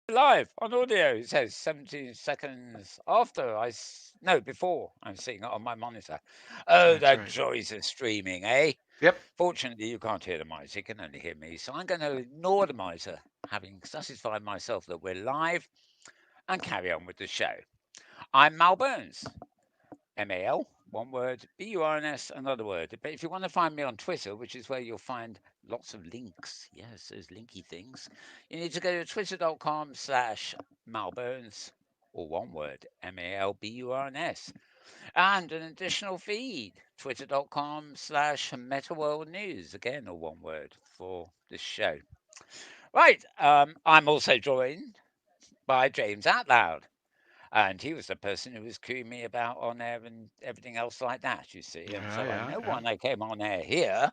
Live on audio. It says 17 seconds after no, before I'm seeing it on my monitor. Oh, That's the right. joys of streaming, eh? Yep. Fortunately, you can't hear the miser, you can only hear me. So I'm going to ignore the miser, having satisfied myself that we're live, and carry on with the show. I'm Mal Burns, MAL, one word, BURNS, another word. But if you want to find me on Twitter, which is where you'll find lots of links, yes, those linky things, you need to go to twitter.com/Malburns, or one word, MALBURNS, and an additional feed, twitter.com/Metaworld News, again, or one word, for this show. Right, I'm also joined by James Outloud. And he was the person who was cooing me about on air and everything else like that, you see. And Yeah, so I yeah, know yeah. when I came on air here,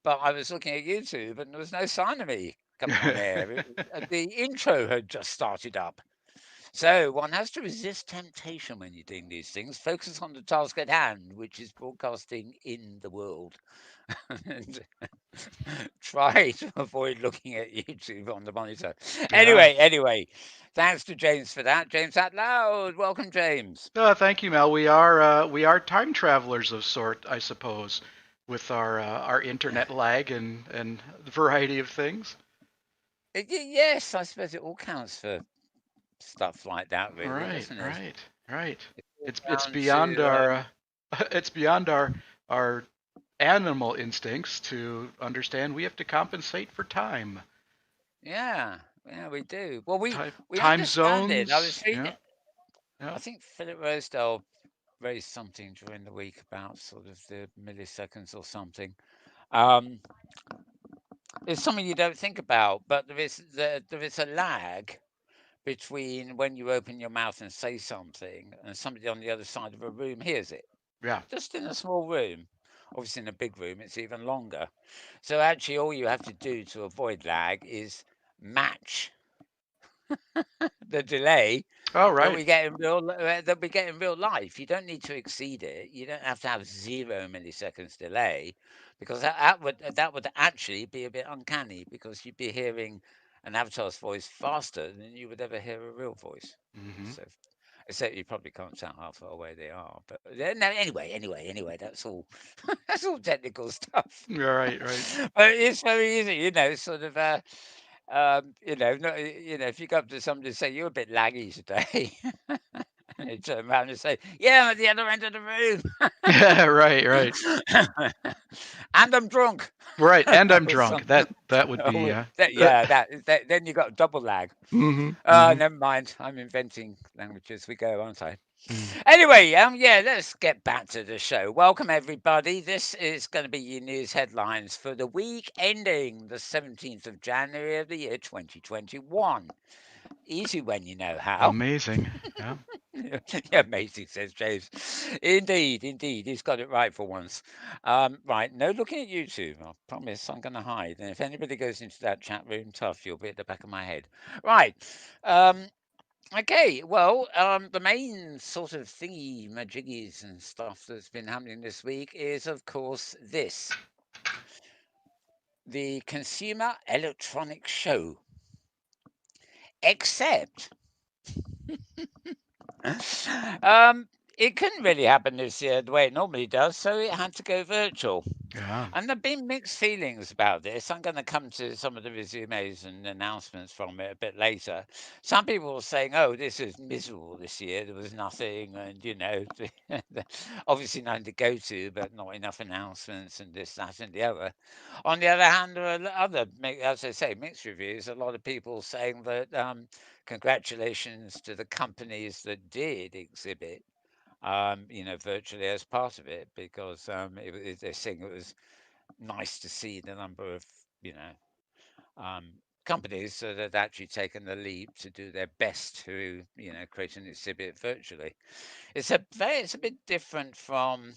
but I was looking at YouTube and there was no sign of me coming on air. The intro had just started up. So one has to resist temptation when you're doing these things. Focus on the task at hand, which is broadcasting in the world. And try to avoid looking at YouTube on the monitor. Yeah. Anyway, thanks to James for that. James out loud. Welcome, James. Thank you, Mel. We are time travelers of sort, I suppose, with our internet lag and the variety of things. Yes, I suppose it all counts for stuff like that, really, Right, doesn't it? right, right. It's all It's down beyond to our it's beyond our animal instincts to understand we have to compensate for time. yeah, yeah, we do. Well, we Time understand it. I was zones. reading. Yeah, yeah. I think Philip Rosedale raised something during the week about sort of the milliseconds or something. Um, it's something you don't think about, but there is a lag between when you open your mouth and say something and somebody on the other side of a room hears it. Yeah. Just in a small room. Obviously, in a big room, it's even longer. So, actually, all you have to do to avoid lag is match the delay Oh, that right. we get in real life. You don't need to exceed it. You don't have to have 0 milliseconds delay, because that would actually be a bit uncanny, because you'd be hearing an avatar's voice faster than you would ever hear a real voice. Hmm. So, except you probably can't tell how far away they are. But no, anyway, that's all. That's all technical stuff. Yeah, right, right. But it's very easy, sort of. No, if you go up to somebody and say you're a bit laggy today, and they turn around and say, "Yeah, I'm at the other end of the room, Yeah, right, right. and I'm drunk," Right, and I'm or drunk. something. That would be Yeah, then you got double lag. hmm hmm Never mind. I'm inventing language as we go, aren't I? mm. Anyway, yeah, let's get back to the show. Welcome, everybody. This is going to be your news headlines for the week ending the 17th of January of the year 2021. Easy when you know how. Amazing. Yeah. Yeah, amazing, says James. Indeed, he's got it right for once. Right, no looking at YouTube. I promise I'm going to hide. And if anybody goes into that chat room, tough, you'll be at the back of my head. Right. Um, Okay, well, the main sort of thingy majiggies and stuff that's been happening this week is, of course, the Consumer Electronics Show. Except, um, it couldn't really happen this year the way it normally does, so it had to go virtual. Yeah. And there've been mixed feelings about this. I'm going to come to some of the resumes and announcements from it a bit later. Some people were saying, "Oh, this is miserable this year. There was nothing, and obviously nothing to go to, but not enough announcements, and this, that, and the other." On the other hand, there are as I say, mixed reviews. A lot of people saying that congratulations to the companies that did exhibit, virtually as part of it, because they're saying it was nice to see the number of you know companies that had actually taken the leap to do their best to create an exhibit virtually. It's a bit different from.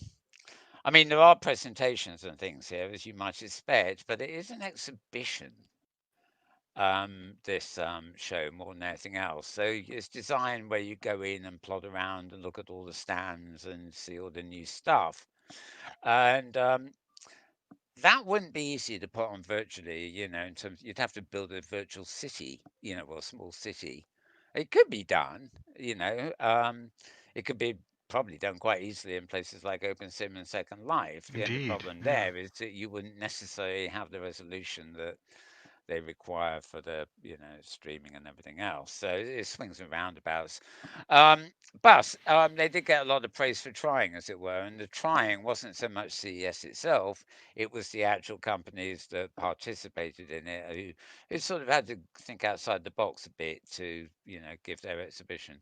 I mean, there are presentations and things here, as you might expect, but it is an exhibition. This show more than anything else. So it's designed where you go in and plod around and look at all the stands and see all the new stuff. And that wouldn't be easy to put on virtually, in terms you'd have to build a virtual city, or a small city. It could be done, you know. It could be probably done quite easily in places like OpenSim and Second Life. The only Indeed. problem Yeah. there is that you wouldn't necessarily have the resolution that they require for the streaming and everything else. So it swings and roundabouts. Um, but they did get a lot of praise for trying, as it were, and the trying wasn't so much CES itself; it was the actual companies that participated in it who sort of had to think outside the box a bit to give their exhibition.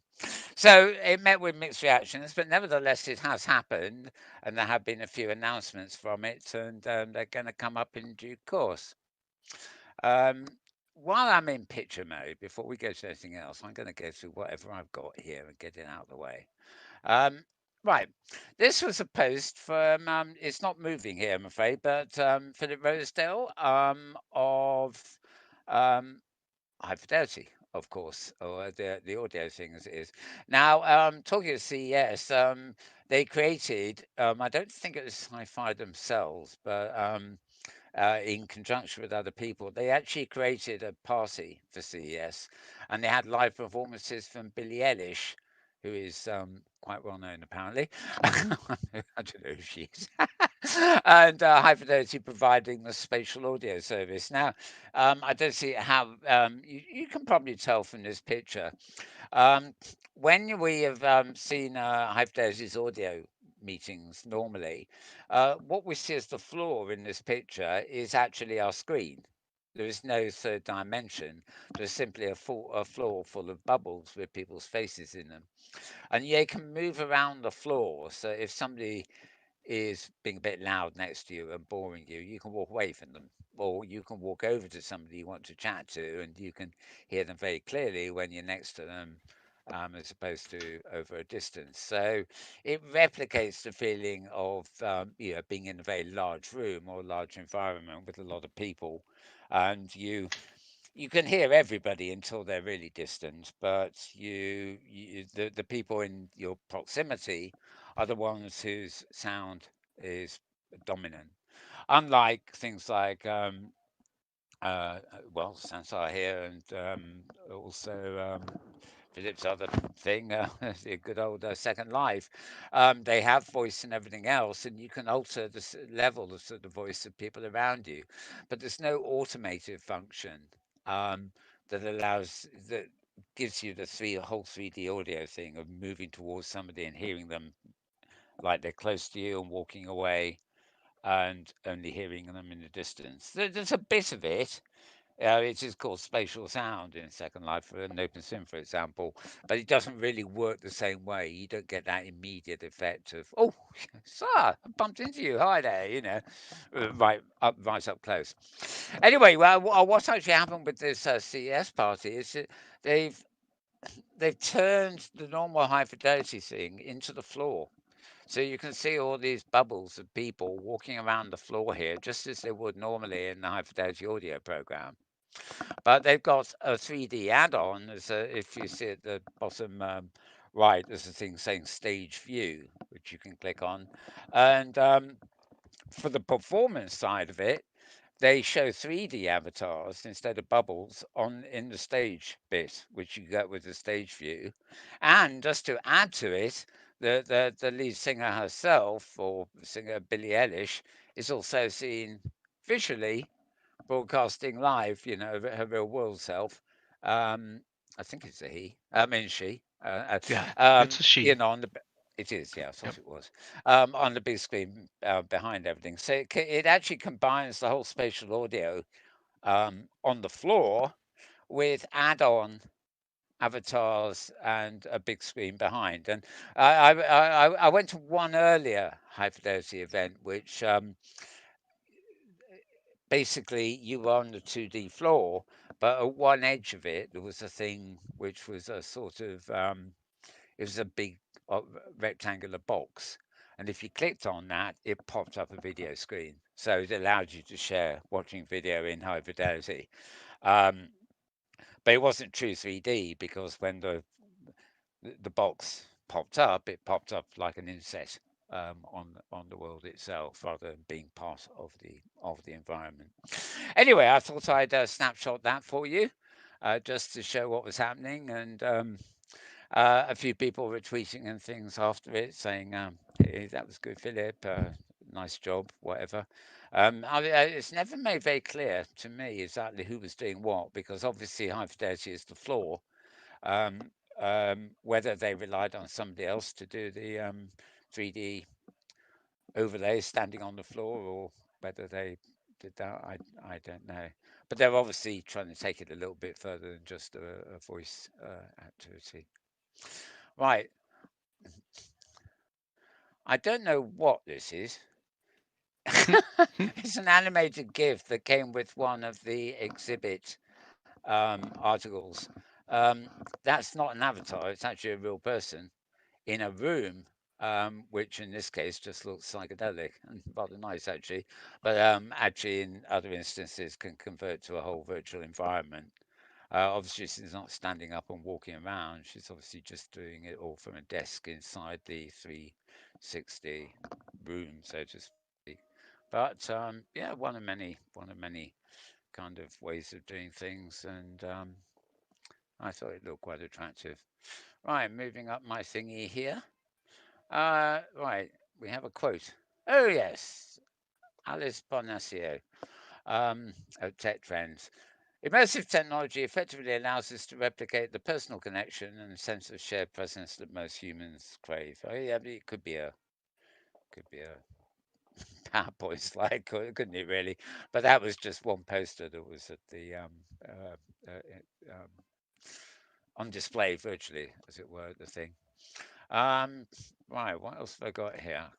So it met with mixed reactions, but nevertheless, it has happened, and there have been a few announcements from it, and they're going to come up in due course. Um, while I'm in picture mode, before we go to anything else, I'm going to go through whatever I've got here and get it out of the way. Um, right, this was a post from, it's not moving here, I'm afraid, but Philip Rosedale of um, High Fidelity, of course, or the audio thing as it is. Now, talking of CES, they created, I don't think it was Hi-Fi themselves, but in conjunction with other people. They actually created a party for CES, and they had live performances from Billie Eilish, who is quite well known apparently. I don't know who she is. And High Fidelity providing the spatial audio service. Now, I don't see how you can probably tell from this picture um, when we have seen Hyperdosi's audio meetings normally, what we see as the floor in this picture is actually our screen. There is no third dimension. There's simply a floor full of bubbles with people's faces in them. And you can move around the floor. So if somebody is being a bit loud next to you and boring you, you can walk away from them. Or you can walk over to somebody you want to chat to and you can hear them very clearly when you're next to them, as opposed to over a distance. So it replicates the feeling of being in a very large room or large environment with a lot of people. And you can hear everybody until they're really distant, but the people in your proximity are the ones whose sound is dominant. Unlike things like well, Sansar here, and also Philip's other thing, the good old Second Life. They have voice and everything else, and you can alter the level of sort of voice of people around you, but there's no automated function um, that allows that gives you the whole 3D audio thing of moving towards somebody and hearing them like they're close to you and walking away and only hearing them in the distance. There's a bit of it, it is called spatial sound in Second Life for an open sim, for example, but it doesn't really work the same way. You don't get that immediate effect of, oh, sir, I bumped into you. Hi there, right up close. Anyway, well, what's actually happened with this CES party is that they've they've turned the normal high fidelity thing into the floor. So you can see all these bubbles of people walking around the floor here, just as they would normally in the high fidelity audio program. But they've got a 3D add-on. If you see at the bottom right, there's a thing saying Stage View, which you can click on. And for the performance side of it, they show 3D avatars instead of bubbles on in the stage bit, which you get with the stage view. And just to add to it, the lead singer herself, or singer Billie Eilish, is also seen visually broadcasting live, her real world self. Um, I think it's a he. I mean she. Yeah, it's a she. On the. It is, yeah. I Yep. thought it was on the big screen behind everything. So it actually combines the whole spatial audio on the floor with add-on avatars and a big screen behind. And I went to one earlier high fidelity event, which basically you were on the 2D floor, but at one edge of it there was a thing which was a sort of it was a big uh, rectangular box, and if you clicked on that, it popped up a video screen, so it allowed you to share watching video in high fidelity. Um, but it wasn't true 3D because when the box popped up, it popped up like an inset on the world itself, rather than being part of the environment. Anyway, I thought I'd snapshot that for you, just to show what was happening, and a few people were tweeting and things after it, saying, "Hey, that was good, Philip. Nice job, whatever." It's never made very clear to me exactly who was doing what, because obviously high fidelity is the floor. Um, Whether they relied on somebody else to do the 3D overlay standing on the floor, or whether they did that, I don't know. But they're obviously trying to take it a little bit further than just a voice activity. Right, I don't know what this is. It's an animated GIF that came with one of the exhibit articles. Um, that's not an avatar, it's actually a real person in a room, which in this case just looks psychedelic and rather nice, actually. But actually, in other instances, can convert to a whole virtual environment. Obviously, she's not standing up and walking around. She's obviously just doing it all from a desk inside the 360 room, so to speak. But yeah, one of many kind of ways of doing things, and I thought it looked quite attractive. Right, moving up my thingy here. Right, we have a quote. Oh yes, Alice Bonacio of Tech Trends. Immersive technology effectively allows us to replicate the personal connection and sense of shared presence that most humans crave. Oh yeah, but it could be a PowerPoint slide, couldn't it really? But that was just one poster that was at the on display virtually, as it were, the thing. Um, right, what else have I got here?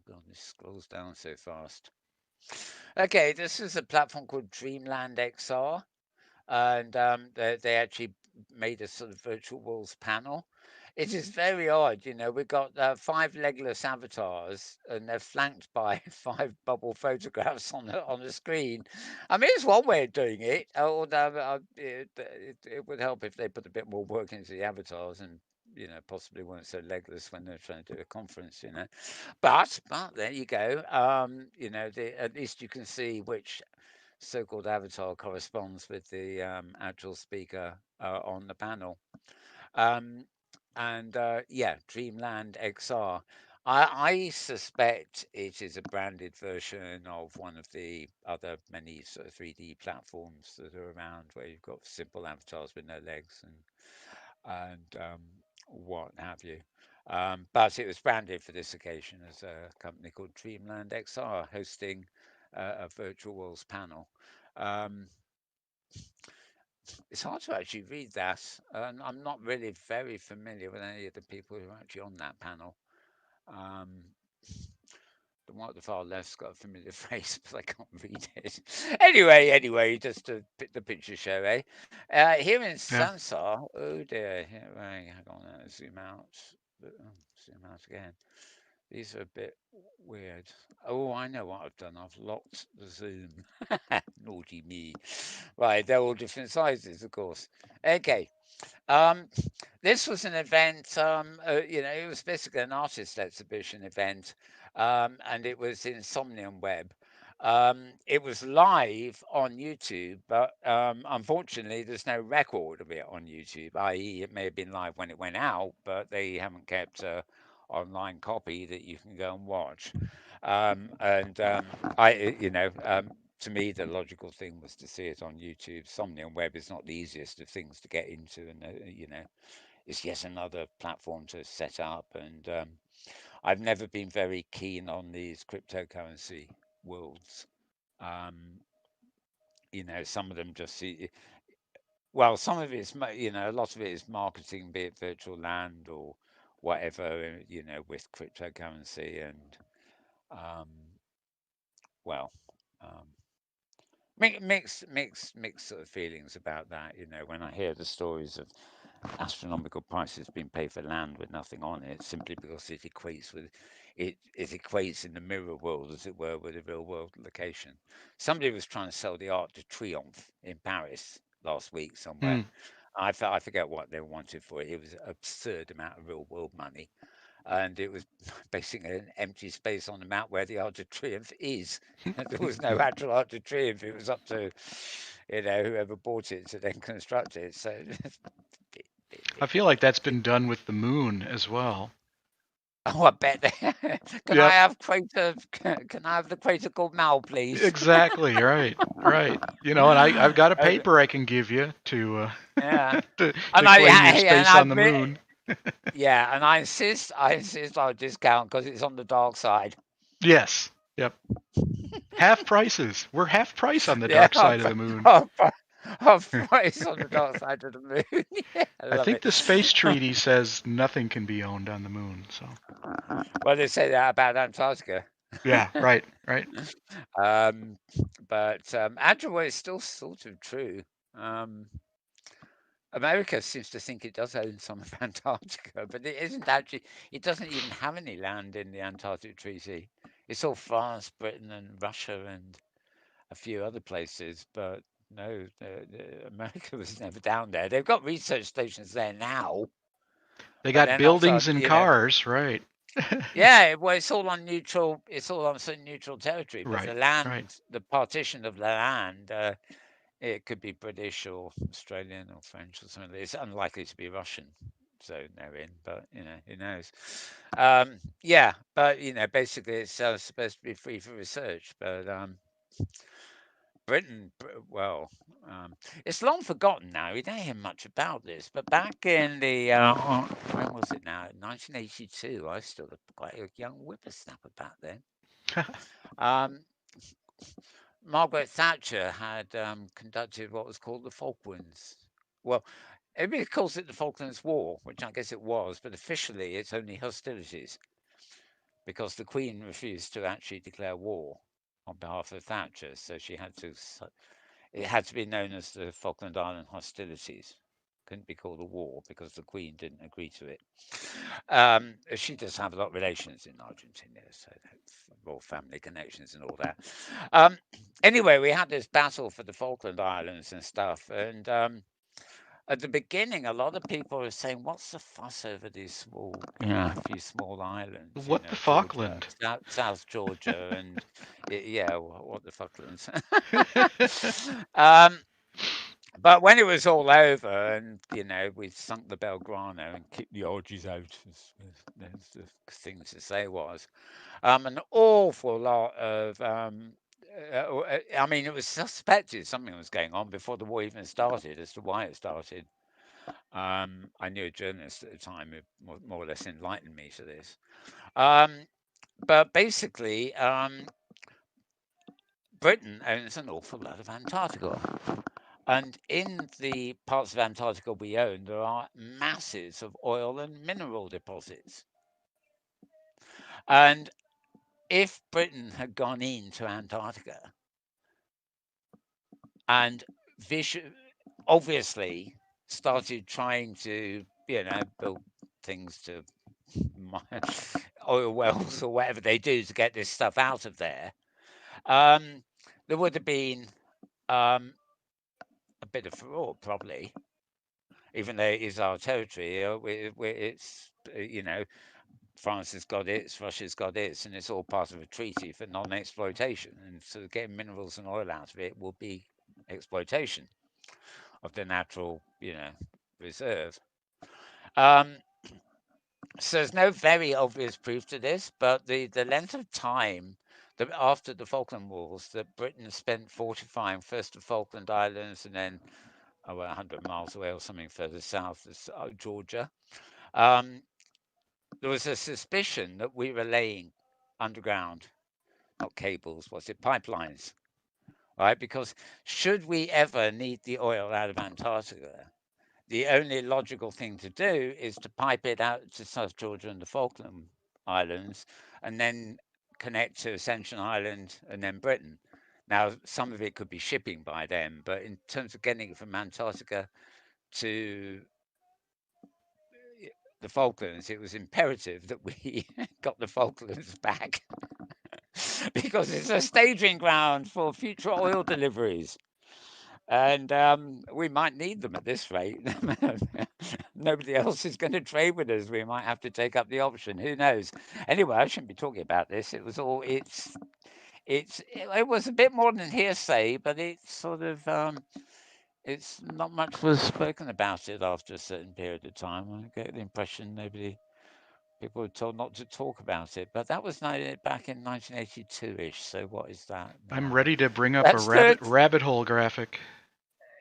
God, this scrolls down so fast. Okay, this is a platform called Dreamland XR, and they actually made a sort of virtual worlds panel. It is very odd, you know. We've got five legless avatars, and they're flanked by five bubble photographs on the screen. I mean, it's one way of doing it. Although it would help if they put a bit more work into the avatars and possibly weren't so legless when they're trying to do a conference. But there you go. At least you can see which so-called avatar corresponds with the actual speaker on the panel. Um, and yeah, Dreamland XR. I suspect it is a branded version of one of the other many sort of 3D platforms that are around, where you've got simple avatars with no legs and what have you. But it was branded for this occasion as a company called Dreamland XR, hosting a virtual worlds panel. Um, it's hard to actually read that. I'm not really very familiar with any of the people who are actually on that panel. Um, the one at the far left's got a familiar face, but I can't read it. Anyway, just to the picture show, eh? Here in Yeah. Sansar, oh dear, here, right, hang on, zoom out, zoom out again. These are a bit weird. Oh, I know what I've done. I've locked the zoom. Naughty me. Right, they're all different sizes, of course. Okay. Um, this was an event, it was basically an artist exhibition event, and it was in Somnium Web. It was live on YouTube, but unfortunately, there's no record of it on YouTube, i.e., it may have been live when it went out, but they haven't kept a online copy that you can go and watch. And I, you know, To me, the logical thing was to see it on YouTube. Somnium Web is not the easiest of things to get into, and it's yet another platform to set up. And I've never been very keen on these cryptocurrency worlds. Um, some of them just see. Well, some of it's a lot of it is marketing, be it virtual land or whatever. With cryptocurrency and um, well. Um, mixed sort of feelings about that. When I hear the stories of astronomical prices being paid for land with nothing on it, simply because it equates in the mirror world, as it were, with a real world location. Somebody was trying to sell the Arc de Triomphe in Paris last week somewhere. Hmm. I forget what they wanted for it. It was an absurd amount of real world money. and it was basically an empty space on the map where the Arc de Triomphe is. There was no actual Arc de Triomphe. It was up to, whoever bought it to then construct it. So it's I feel like that's bit. been done with the moon as well. Oh, I bet. Can I Yep. have crater? Can I have the crater called Mal, please? Exactly. Right. Right. And I've got a Uh, paper I can give you to yeah, to and I claim your yeah, yeah, and space I on the moon. yeah, and I insist on a discount because it's on the dark side. Yes. Yep. Half prices. We're half price on the Yeah, dark side of the moon. half price on the dark side of the moon. Yeah, I I love think it. the space treaty says nothing can be owned on the moon. So Well, they say that about Antarctica. yeah. Right. Right. Um, but actually, it's still sort of true. Um, America seems to think it does own some of Antarctica, but it isn't actually. It doesn't even have any land in the Antarctic Treaty. It's all France, Britain, and Russia, and a few other places. But no, America was never down there. They've got research stations there now, They but got they're not buildings on. and cars. Right. Yeah, well, it's all on neutral. It's all on sort of neutral territory. But Right. the Right. land, the partition of the land, it could be British or Australian or French or something. It's unlikely to be Russian. So they're in, but who knows? Yeah, but basically, it's supposed to be free for research. But Britain, well, it's long forgotten now. We don't hear much about this. But back in the when was it now? 1982. I was still quite a young whippersnapper back then. Um, Margaret Thatcher had conducted what was called the Falklands. Well, everybody calls it the Falklands War, which I guess it was, but officially it's only hostilities because the Queen refused to actually declare war on behalf of Thatcher, so she had to. It had to be known as the Falkland Island hostilities. Couldn't be called a war because the Queen didn't agree to it. She does have a lot of relations in Argentina, so royal family connections and all that. Um, anyway, we had this battle for the Falkland Islands and stuff, and at the beginning, a lot of people were saying, "What's the fuss over these small, a few small islands? What the Georgia, Falkland? South Georgia, and yeah, what the Falklands." um, but when it was all over, and we sunk the Belgrano and kicked the Orgies out, as the thing to say was, an awful lot of. I mean, it was suspected something was going on before the war even started as to why it started. I knew a journalist at the time who more or less enlightened me to this. Um, but basically, Britain owns an awful lot of Antarctica. And in the parts of Antarctica we own, there are masses of oil and mineral deposits. And if Britain had gone into Antarctica and obviously started trying to, build things to oil wells or whatever they do to get this stuff out of there, um, there would have been um, a bit of furore probably, even though it is our territory. It's France has got its, Russia's got its, and it's all part of a treaty for non-exploitation. And so getting minerals and oil out of it will be exploitation of the natural, reserve. Um, So there's no very obvious proof to this, but the length of time that after the Falkland Wars that Britain spent fortifying first the Falkland Islands and then about 100 miles away or something further south, Georgia, um, there was a suspicion that we were laying underground, not cables, was it pipelines, right? Because should we ever need the oil out of Antarctica, the only logical thing to do is to pipe it out to South Georgia and the Falkland Islands and then connect to Ascension Island and then Britain. Now, some of it could be shipping by then, but in terms of getting it from Antarctica to the Falklands, it was imperative that we got the Falklands back because it's a staging ground for future oil deliveries. And we might need them at this rate. nobody else is going to trade with us. We might have to take up the option. Who knows? Anyway, I shouldn't be talking about this. It was all. It was a bit more than hearsay, but it's sort of. It's not much was spoken about it after a certain period of time. I get the impression nobody people were told not to talk about it. But that was back in 1982-ish. So what is that I'm now? ready to bring up a That's rabbit hole graphic.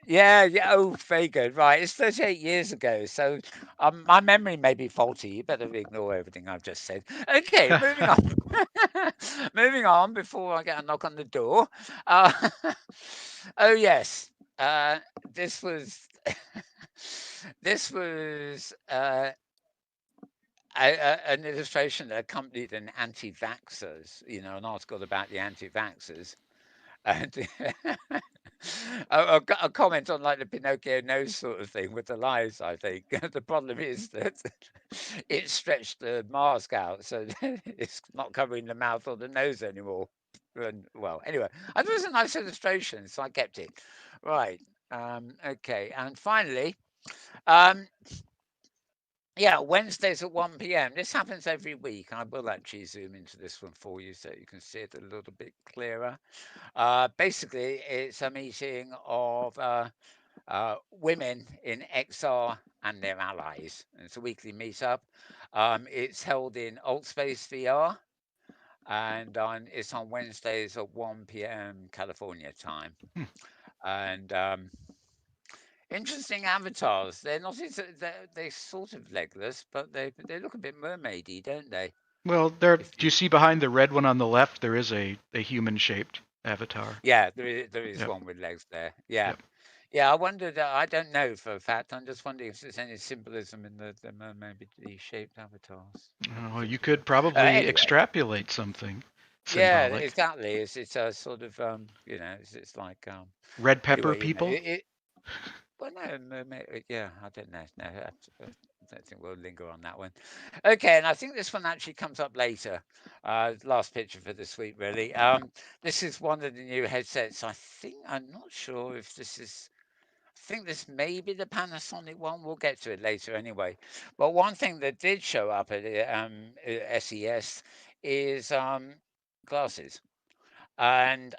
yeah, yeah. Oh, very good. Right, it's 38 years ago, so my memory may be faulty. You better ignore everything I've just said. Okay, moving on. Moving on before I get a knock on the door. Uh, oh yes, uh, this was this was an illustration that accompanied an anti-vaxxers. An article about the anti-vaxxers. And a comment on like the Pinocchio nose sort of thing with the lies, I think. The problem is that it stretched the mask out, so it's not covering the mouth or the nose anymore. And, well, anyway, I thought it was a nice illustration, so I kept it. Right. Okay. And finally, um, yeah, Wednesdays at 1 p.m. This happens every week. I will actually zoom into this one for you so you can see it a little bit clearer. Basically, it's a meeting of women in XR and their allies. And it's a weekly meetup. It's held in Altspace VR, and it's on Wednesdays at 1 p.m. California time. Hmm. And interesting avatars. They're not. They're sort of legless, but they look a bit mermaidy, don't they? Well, there. If Do you you see behind the red one on the left? There is a human-shaped avatar. Yeah, there is Yep. one with legs there. Yeah. Yep. Yeah, I wondered. I don't know for a fact. I'm just wondering if there's any symbolism in the mermaid shaped avatars. Oh, you Typical. could probably Anyway, extrapolate something yeah, symbolic. exactly. It's a sort of it's like Red pepper anyway, people. well, no, yeah, I don't know. No, I don't think we'll linger on that one. Okay, and I think this one actually comes up later. Last picture for this week, really. This is one of the new headsets. I'm not sure if this is. I think this may be the Panasonic one. We'll get to it later anyway. But one thing that did show up at SES is glasses. And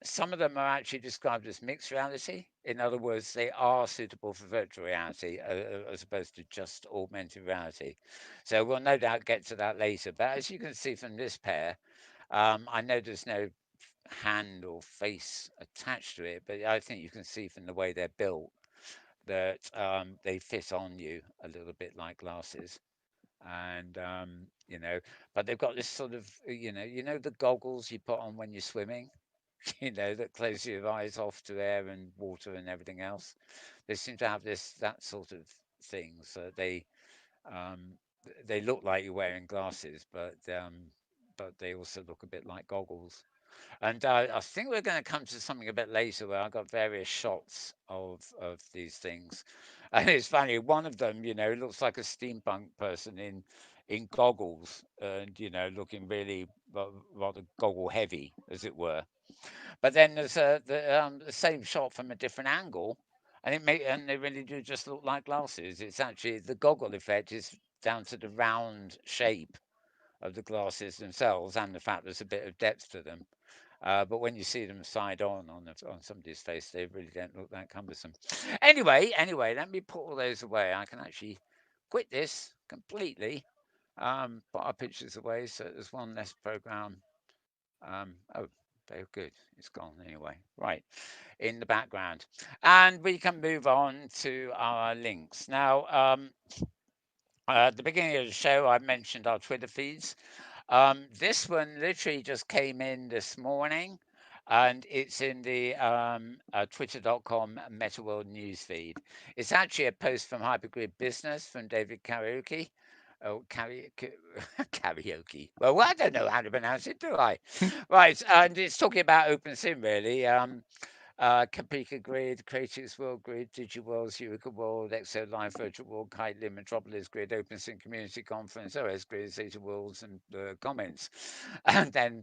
some of them are actually described as mixed reality. In other words, they are suitable for virtual reality as opposed to just augmented reality. So we'll no doubt get to that later. But as you can see from this pair, I know there's no hand or face attached to it, but I think you can see from the way they're built that they fit on you a little bit like glasses. And but they've got this sort of the goggles you put on when you're swimming, that close your eyes off to air and water and everything else. They seem to have this that sort of thing, so um, they look like you're wearing glasses, but they also look a bit like goggles. And I think we're going to come to something a bit later where I got various shots of these things, and it's funny. One of them, looks like a steampunk person in goggles, and looking really rather goggle heavy, as it were. But then there's the same shot from a different angle, and they really do just look like glasses. It's actually the goggle effect is down to the round shape of the glasses themselves and the fact there's a bit of depth to them. But when you see them side on somebody's face, they really don't look that cumbersome. Anyway, let me put all those away. I can actually quit this completely. Put our pictures away, so there's one less program. Oh, very good. It's gone anyway. Right, in the background, and we can move on to our links now. At the beginning of the show, I mentioned our Twitter feeds. This one literally just came in this morning, and it's in the twitter.com Metaworld news feed. It's actually a post from Hypergrid Business from David Karaoke. Oh, karaoke. Karaoke. Well, I don't know how to pronounce it, do I? Right, and it's talking about OpenSim, really. Caprica Grid, Creatix World Grid, DigiWorlds, Eureka World, Exo Live Virtual World, Kitelim, Metropolis Grid, OpenSync Community Conference, OS Grid, Zeta Worlds, and comments. And then,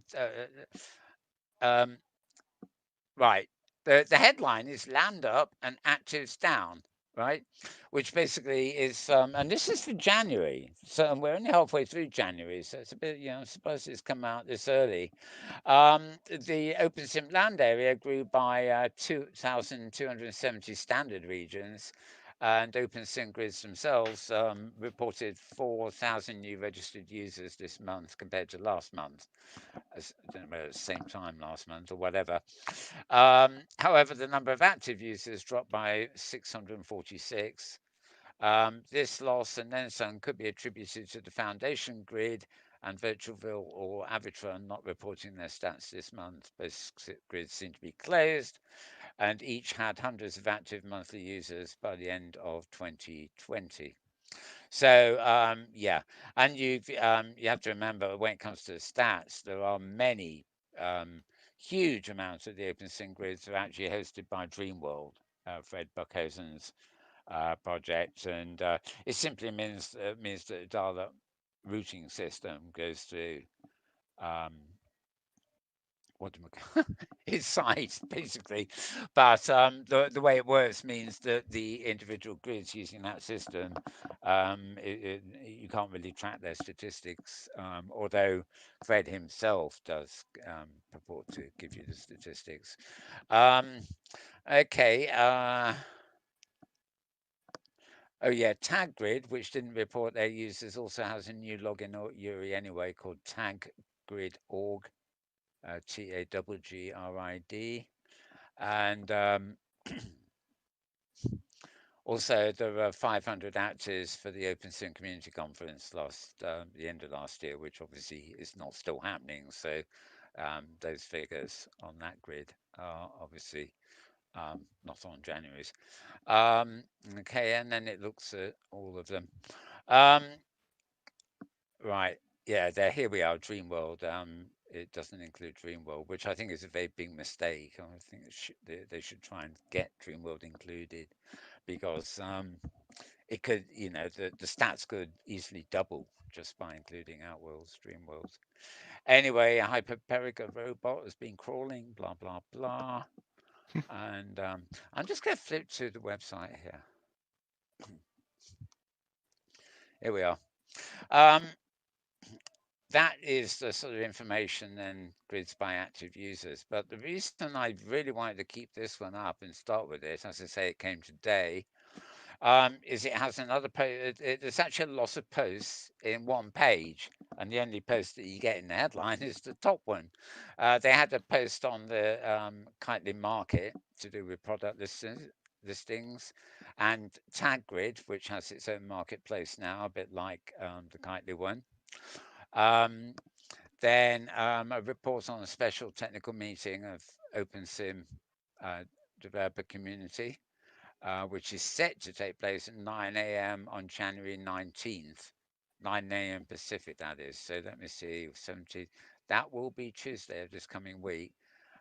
um, right, the headline is Land Up and Actives Down. right? Which basically is, and this is for January, so and we're only halfway through January, so it's a bit, I'm surprised it's come out this early. The OpenSim land area grew by 2,270 standard regions, and OpenSim grids themselves reported 4,000 new registered users this month compared to last month. I don't know, at the same time last month or whatever. However, the number of active users dropped by 646. This loss and then some could be attributed to the Foundation Grid and Virtualville or Avitron not reporting their stats this month. Both grids seem to be closed, and each had hundreds of active monthly users by the end of 2020. So yeah, and you have to remember when it comes to the stats, there are many huge amounts of the OpenSync grids are actually hosted by Dreamworld, Fred Buckhosen's project, and it simply means that the data routing system goes through um, what do we his site basically, but the way it works means that the individual grids using that system, you can't really track their statistics, although Fred himself does purport to give you the statistics. Um, okay. Oh yeah, Tag Grid, which didn't report their users, also has a new login URI anyway called taggrid.org, TAGGRID, and also there were 500 actors for the OpenSim Community Conference the end of last year, which obviously is not still happening. So those figures on that grid are obviously not on January's. Um, okay, and then it looks at all of them. Um, Right. Yeah, here we are, Dreamworld. It doesn't include Dreamworld, which I think is a very big mistake. I think they should try and get Dreamworld included because it could, the stats could easily double just by including Outworlds, Dreamworlds. Anyway, a Hyperperica robot has been crawling, blah, blah, blah. And I'm just going to flip to the website here. Here we are. Um, that is the sort of information then grids by active users. But the reason I really wanted to keep this one up and start with it, as I say, it came today, is it has another post. There's actually a lot of posts in one page, and the only post that you get in the headline is the top one. They had a post on the Kitely market to do with product listings, and Tag Grid, which has its own marketplace now, a bit like the Kitely one. Um, then a report on a special technical meeting of OpenSim uh, developer community, which is set to take place at 9 a.m. on January 19th, 9 a.m. Pacific, that is. So let me see, 17th. That will be Tuesday of this coming week.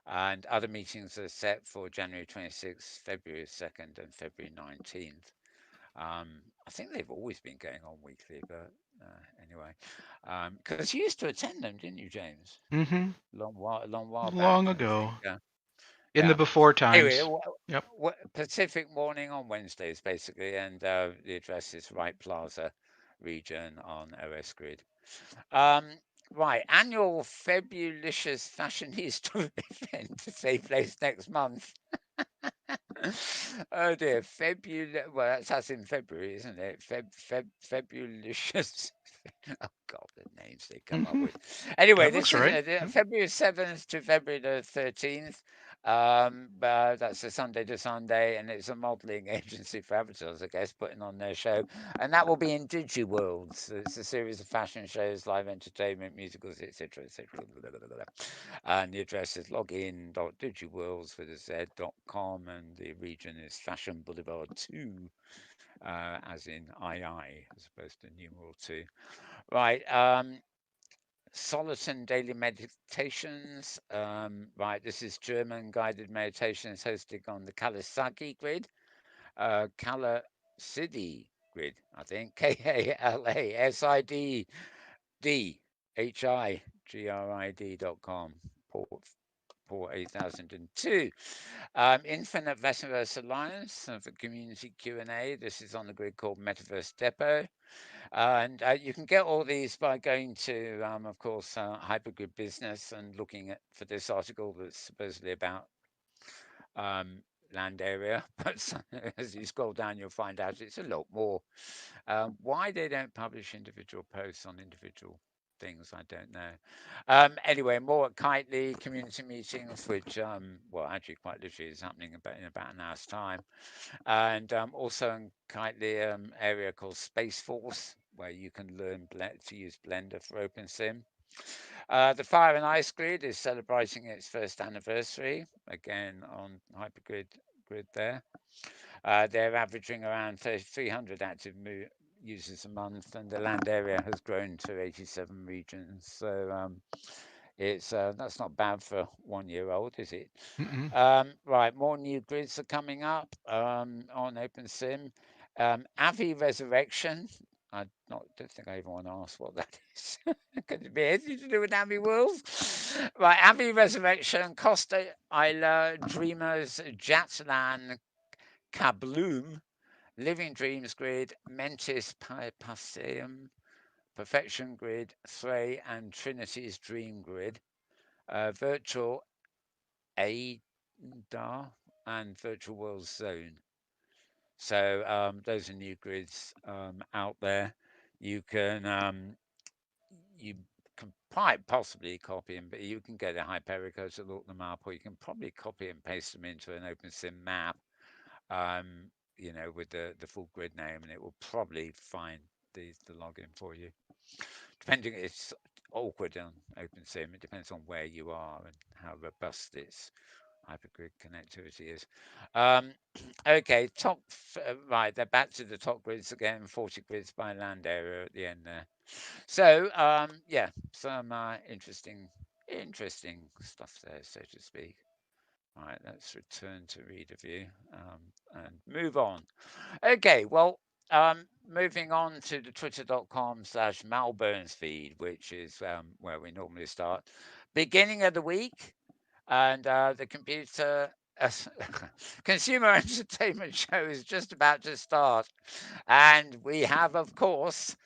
And other meetings are set for January 26th, February 2nd, and February 19th. I think they've always been going on weekly, but anyway, because you used to attend them, didn't you, James? Mm-hmm. Long while back, Long I think. ago, in the Yeah. before Anyway, times. Yep. Pacific morning on Wednesdays, basically, and the address is Wright Plaza region on OS Grid. Um, right, annual Fabulicious Fashionista event to take place next month. Oh dear, well, that's in February, isn't it? Fabulicious. Oh God, the names they come up Mm-hmm. with. Anyway, That this looks is right. Yep. February 7th to February the 13th. That's a Sunday to Sunday, and it's a modelling agency for avatars, I guess, putting on their show, and that will be in DigiWorld. So it's a series of fashion shows, live entertainment, musicals, etc., etc. And the address is login.digiworlds with a z.com, and the region is Fashion Boulevard 2, as in II, as opposed to numeral 2. Right. Soliton Daily Meditations. Right, this is German guided meditations hosted on the Kalasagi grid, Kalasidi grid, I think, KALASIDDHIGRID.com, report 8002. Infinite Metaverse Alliance for community Q&A. This is on the grid called Metaverse Depot. And you can get all these by going to, of course, Hypergrid Business and looking for this article that's supposedly about um, land area. But as you scroll down, you'll find out it's a lot more. Why they don't publish individual posts on individual things, I don't know. Anyway, more at Kitely community meetings, which, well, actually quite literally is happening in about an hour's time. And also in Kitely area called Space Force, where you can learn to use Blender for OpenSim. The Fire and Ice Grid is celebrating its first anniversary, again on Hypergrid grid there. They're averaging around 300 active users a month, and the land area has grown to 87 regions. So it's that's not bad for 1 year old, is it? Mm-mm. Right, more new grids are coming up on OpenSim. Avi Resurrection. Don't think I even want to ask what that is. Could it be anything to do with Avi Wolves? Right, Avi Resurrection, Costa Isla, Dreamers, Jatlan, Kabloom, Living Dreams Grid, Mentis Passeum, Perfection Grid, Threy, and Trinity's Dream Grid, Virtual ADAR, and Virtual World Zone. So those are new grids out there. You can you can quite possibly copy them, but you can get a Hyperico to look them up, or you can probably copy and paste them into an OpenSim map, um, with the full grid name, and it will probably find the login for you. Depending, it's awkward on OpenSim. It depends on where you are and how robust its hypergrid connectivity is. Um, okay, right, they're back to the top grids again, 40 grids by land area at the end there. So, yeah, some interesting stuff there, so to speak. All right, let's return to reader view and move on. Okay, well, moving on to the twitter.com/Malburns feed, which is where we normally start. Beginning of the week, and the computer consumer entertainment show is just about to start. And we have, of course,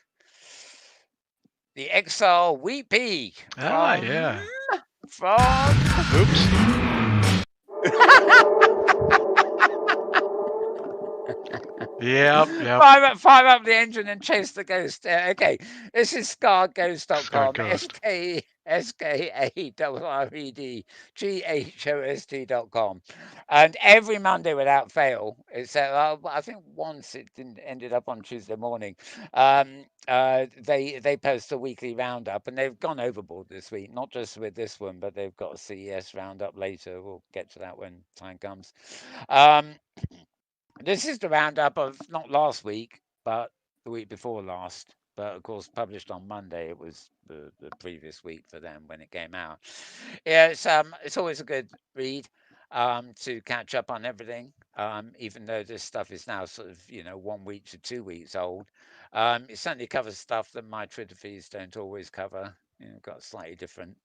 the XR Weepy Ah, yeah. from Oops. Yep. fire up the engine and chase the ghost. Okay, this is Scar scarghost.com. Ghost. SKARREDGHOST.com. And every Monday without fail, except I think once it didn't ended up on Tuesday morning. They post a weekly roundup, and they've gone overboard this week. Not just with this one, but they've got a CES roundup later. We'll get to that when time comes. Um, this is the roundup of not last week, but the week before last. But of course, published on Monday. It was the previous week for them when it came out. Yeah, it's always a good read to catch up on everything. Even though this stuff is now sort of 1 week to 2 weeks old, it certainly covers stuff that my Twitter feeds don't always cover. Got slightly different.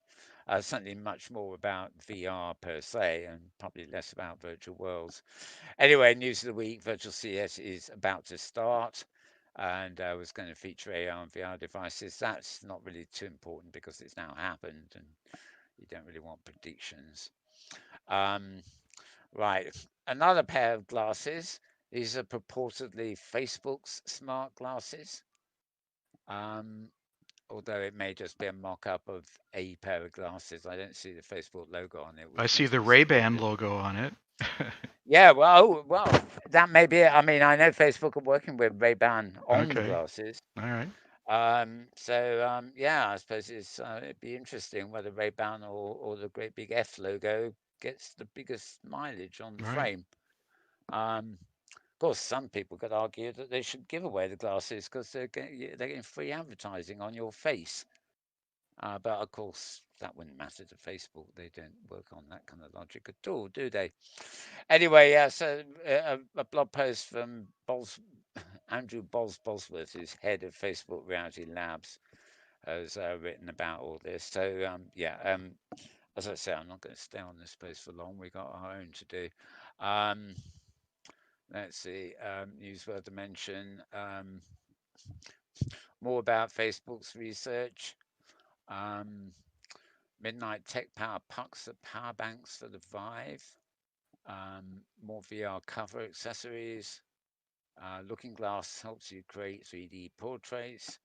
Something much more about VR per se, and probably less about virtual worlds. Anyway, news of the week: Virtual CS is about to start, and was going to feature AR and VR devices. That's not really too important because it's now happened, and you don't really want predictions. Um, right, another pair of glasses. These are purportedly Facebook's smart glasses. Um, Although it may just be a mock-up of a pair of glasses. I don't see the Facebook logo on it, I which see makes the me Ray-Ban suspicious. logo on it. Yeah, well, that may be it. I mean, I know Facebook are working with Ray-Ban on the Okay. glasses. All right. Yeah, I suppose it'd be interesting whether Ray-Ban or the great big F logo gets the biggest mileage on the Right. frame. Of course, some people could argue that they should give away the glasses because they're getting free advertising on your face. But of course, that wouldn't matter to Facebook. They don't work on that kind of logic at all, do they? Anyway, yeah, so a blog post from Andrew Bosworth, who's head of Facebook Reality Labs, has written about all this. So, yeah, as I say, I'm not going to stay on this place for long. We got our own to do. Um, let's see. Newsworthy mention. More about Facebook's research. Um, Midnight Tech Power pucks at power banks for the Vive. More VR cover accessories. Looking Glass helps you create 3D portraits.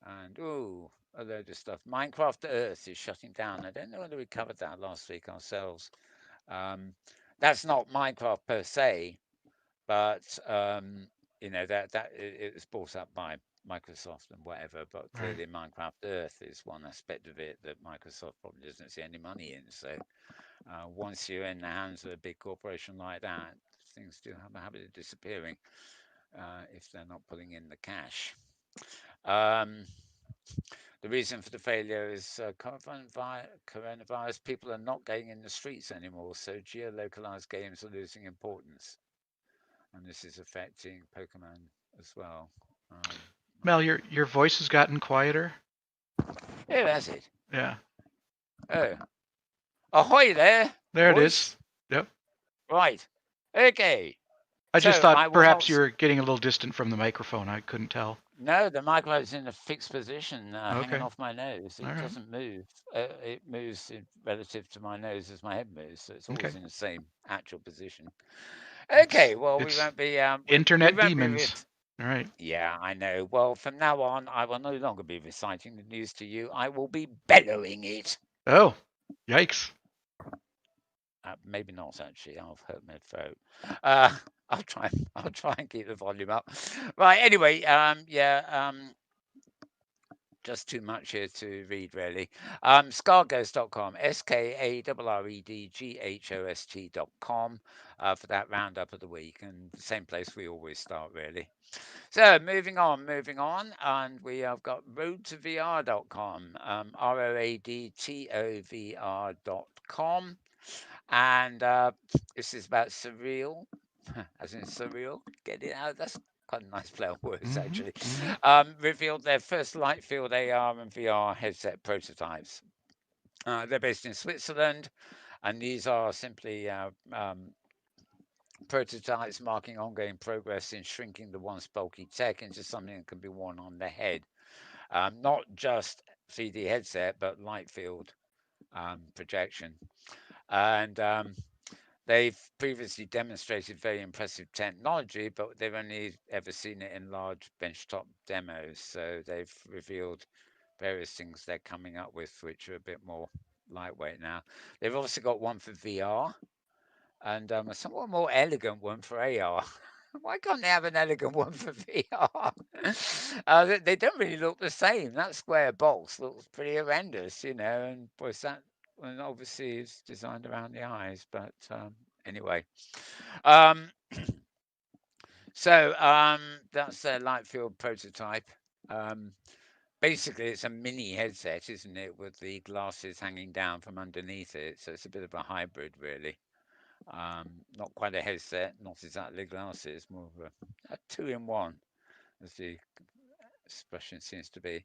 And, oh, a load of stuff. Minecraft Earth is shutting down. I don't know whether we covered that last week ourselves. Um, that's not Minecraft per se, but that it was brought up by Microsoft and whatever. But Right. clearly, Minecraft Earth is one aspect of it that Microsoft probably doesn't see any money in. So once you're in the hands of a big corporation like that, things do have a habit of disappearing if they're not pulling in the cash. Um, the reason for the failure is coronavirus. People are not going in the streets anymore, so geo-localized games are losing importance, and this is affecting Pokemon as well. Mel, your voice has gotten quieter. Oh, that's it. Yeah. Oh, ahoy there, There it voice. is. Yep. Right. Okay. I just So I thought will perhaps not. you were getting a little distant from the microphone. I couldn't tell. No, the microphone's in a fixed position, hanging Okay. off my nose. All It right. doesn't move. It moves relative to my nose as my head moves, so it's Okay. always in the same actual position. It's Okay, well, we it's won't be. We internet won't be. demons. All right. Yeah, I know. Well, from now on, I will no longer be reciting the news to you. I will be bellowing it. Oh, yikes. Maybe not actually. I'll hurt my throat. Uh, I'll try. I'll try and keep the volume up. Right. Anyway. Yeah. Just too much here to read, really. Scarghost.com, SKARREDGHOST.com for that roundup of the week, and the same place we always start, really. So, moving on, and we have got roadtovr.com, ROADTOVR.com, and this is about surreal, as in surreal. Get it out? That's quite a nice play on words, Mm-hmm. actually. Mm-hmm. Revealed their first light field AR and VR headset prototypes. They're based in Switzerland, and these are simply prototypes marking ongoing progress in shrinking the once bulky tech into something that can be worn on the head. Not just 3D headset, but light field projection. And they've previously demonstrated very impressive technology, but they've only ever seen it in large benchtop demos. So they've revealed various things they're coming up with, which are a bit more lightweight now. They've also got one for VR and a somewhat more elegant one for AR. Why can't they have an elegant one for VR? They don't really look the same. That square box looks pretty horrendous, and was that one obviously is designed around the eyes. But anyway, um, that's their light field prototype. Um, Basically, it's a mini headset, isn't it, with the glasses hanging down from underneath it. So it's a bit of a hybrid, really. Not quite a headset, not exactly glasses, more of a two-in-one, as the expression seems to be.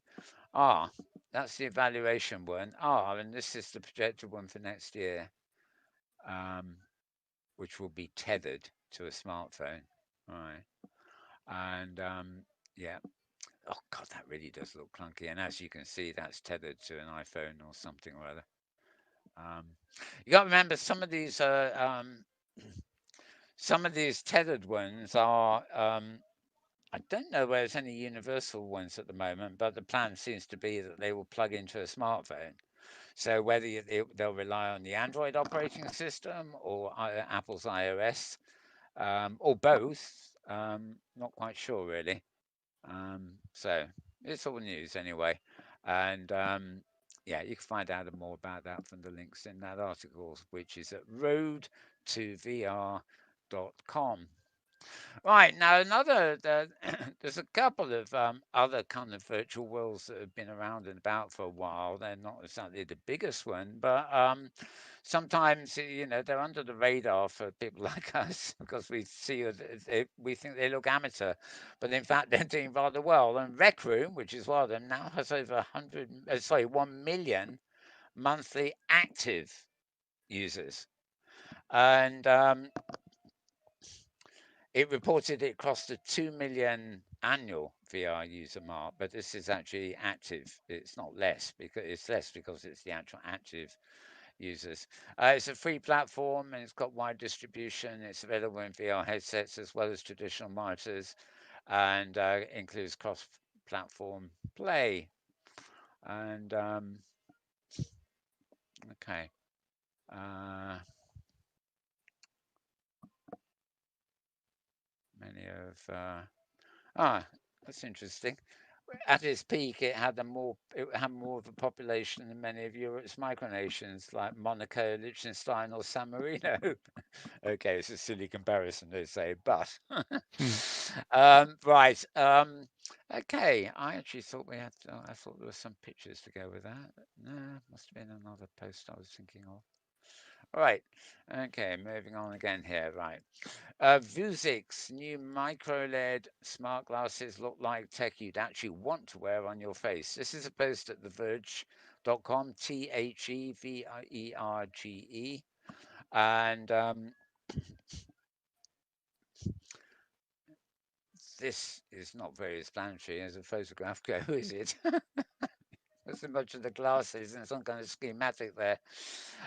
Ah, that's the evaluation one. And this is the projected one for next year, um, which will be tethered to a smartphone. All right. And yeah. Oh, God, that really does look clunky. And as you can see, that's tethered to an iPhone or something or other. Um, you got to remember some of these tethered ones are I don't know where there's any universal ones at the moment, but the plan seems to be that they will plug into a smartphone. So whether they'll rely on the Android operating system or Apple's iOS or both, not quite sure really. So it's all news anyway, and yeah, you can find out more about that from the links in that article, which is at roadtovr.com. Right, now there's a couple of other kind of virtual worlds that have been around and about for a while. They're not exactly the biggest one, but sometimes they're under the radar for people like us because we think they look amateur, but in fact they're doing rather well. And Rec Room, which is one of them, now has over 100, sorry, 1 million monthly active users. And it reported it crossed the 2 million annual VR user mark, but this is actually active. It's not less because it's the actual active users. It's a free platform and it's got wide distribution. It's available in VR headsets as well as traditional monitors, and includes cross-platform play. And okay, uh, many of that's interesting. At its peak, it had more of a population than many of Europe's micronations like Monaco, Liechtenstein, or San Marino. Okay, it's a silly comparison, they say, but Hmm. right. Okay, I actually thought we had. I thought there were some pictures to go with that. No, must have been another post I was thinking of. All right. Okay, moving on again here. Right. Vuzix's new micro LED smart glasses look like tech you'd actually want to wear on your face. This is a post at theverge.com, TheVerge. And this is not very explanatory as a photograph go, is it? There's so much of the glasses and some kind of schematic there.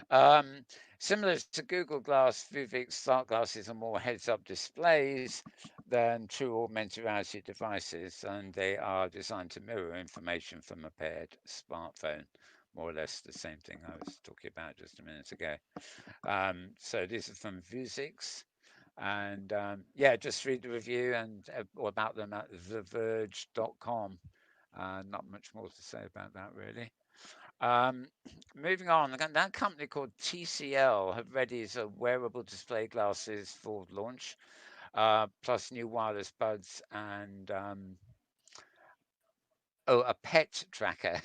Um, Similar to Google Glass, Vivix smart glasses are more heads-up displays than true augmented reality devices, and they are designed to mirror information from a paired smartphone. More or less the same thing I was talking about just a minute ago. So these are from Vuzix. And yeah, just read the review and or about them at theverge.com. Not much more to say about that, really. Um, Moving on, that company called TCL have ready wearable display glasses for launch, plus new wireless buds and a pet tracker.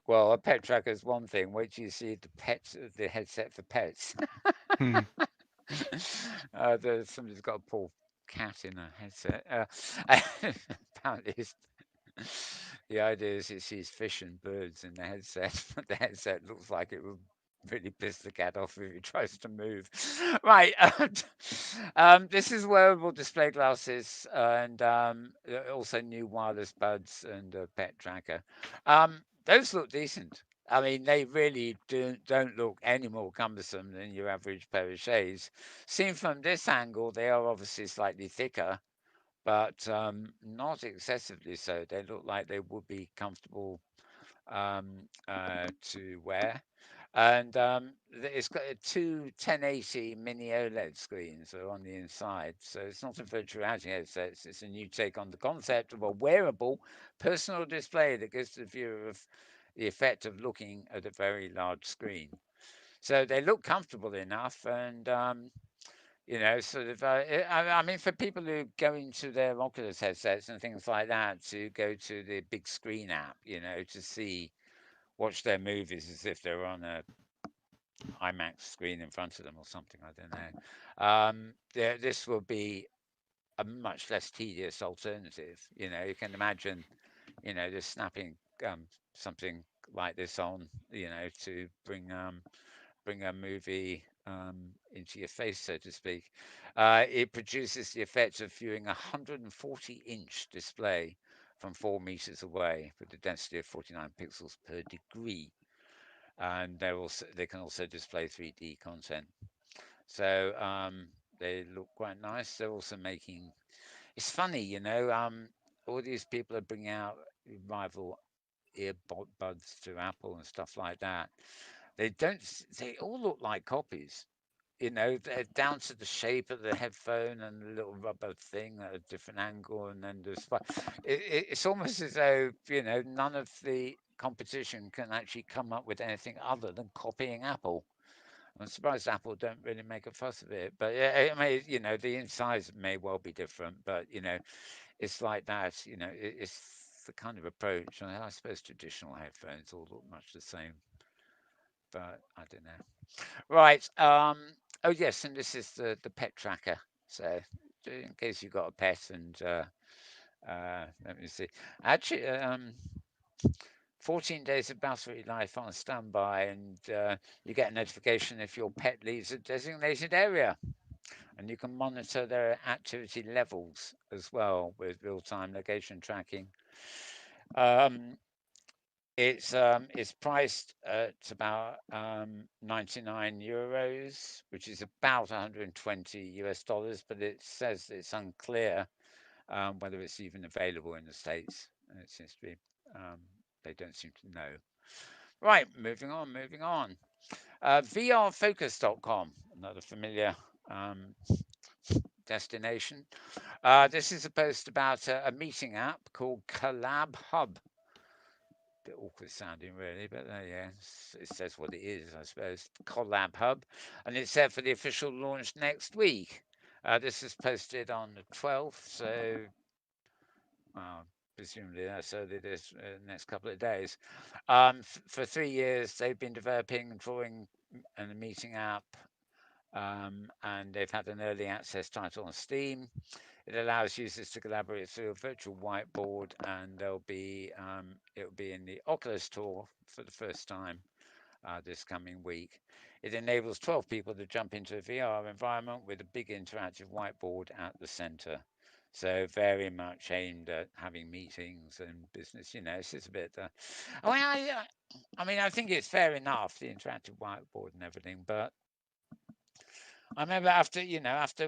Well, a pet tracker is one thing. Wait till you see the headset for pets. Hmm. Somebody's got a poor cat in a headset. Apparently, the idea is it sees fish and birds in the headset, but the headset looks like it would really piss the cat off if it tries to move. Right. This is wearable display glasses and also new wireless buds and a pet tracker. Those look decent. I mean, they really don't look any more cumbersome than your average pair of shades. Seen from this angle, they are obviously slightly thicker, but not excessively so. They look like they would be comfortable to wear. And it's got two 1080 mini OLED screens that are on the inside. So it's not a virtual reality headset. It's a new take on the concept of a wearable personal display that gives the viewer of the effect of looking at a very large screen. So they look comfortable enough, and sort of. I mean, for people who go into their Oculus headsets and things like that, to go to the big screen app, to watch their movies as if they're on a IMAX screen in front of them or something. I don't know. This will be a much less tedious alternative. You can imagine, just snapping um, something like this on, to bring a movie into your face, so to speak. It produces the effect of viewing a 140-inch display from 4 meters away with a density of 49 pixels per degree. And they can also display 3D content. So they look quite nice. They're also making. It's funny, all these people are bringing out rival earbuds to Apple and stuff like that. They don't. They all look like copies. They're down to the shape of the headphone and the little rubber thing at a different angle, and then it's almost as though none of the competition can actually come up with anything other than copying Apple. I'm surprised Apple don't really make a fuss of it, but yeah, it may, the insides may well be different, but it's like that. It's the kind of approach. I suppose traditional headphones all look much the same, but I don't know. Right. Oh yes, and this is the pet tracker. So in case you've got a pet, and let me see. Actually, 14 days of battery life on standby, and you get a notification if your pet leaves a designated area. And you can monitor their activity levels as well with real-time location tracking. Um, it's priced at about 99 euros, which is about 120 US dollars, but it says it's unclear whether it's even available in the States. And it seems to be, um, they don't seem to know. Right, moving on, moving on. VRFocus.com, another familiar um, destination. This is a post about a meeting app called Collab Hub. Bit awkward sounding, really, but yeah, it says what it is, I suppose. Collab Hub, and it's set for the official launch next week. This is posted on the 12th, so well, presumably that's early this next couple of days. For 3 years, they've been developing and drawing and a meeting app, and they've had an early access title on Steam. It allows users to collaborate through a virtual whiteboard, and it'll be in the Oculus Store for the first time this coming week. It enables 12 people to jump into a VR environment with a big interactive whiteboard at the center. So very much aimed at having meetings and business. It's just a bit. I mean, I think it's fair enough, the interactive whiteboard and everything, but I remember after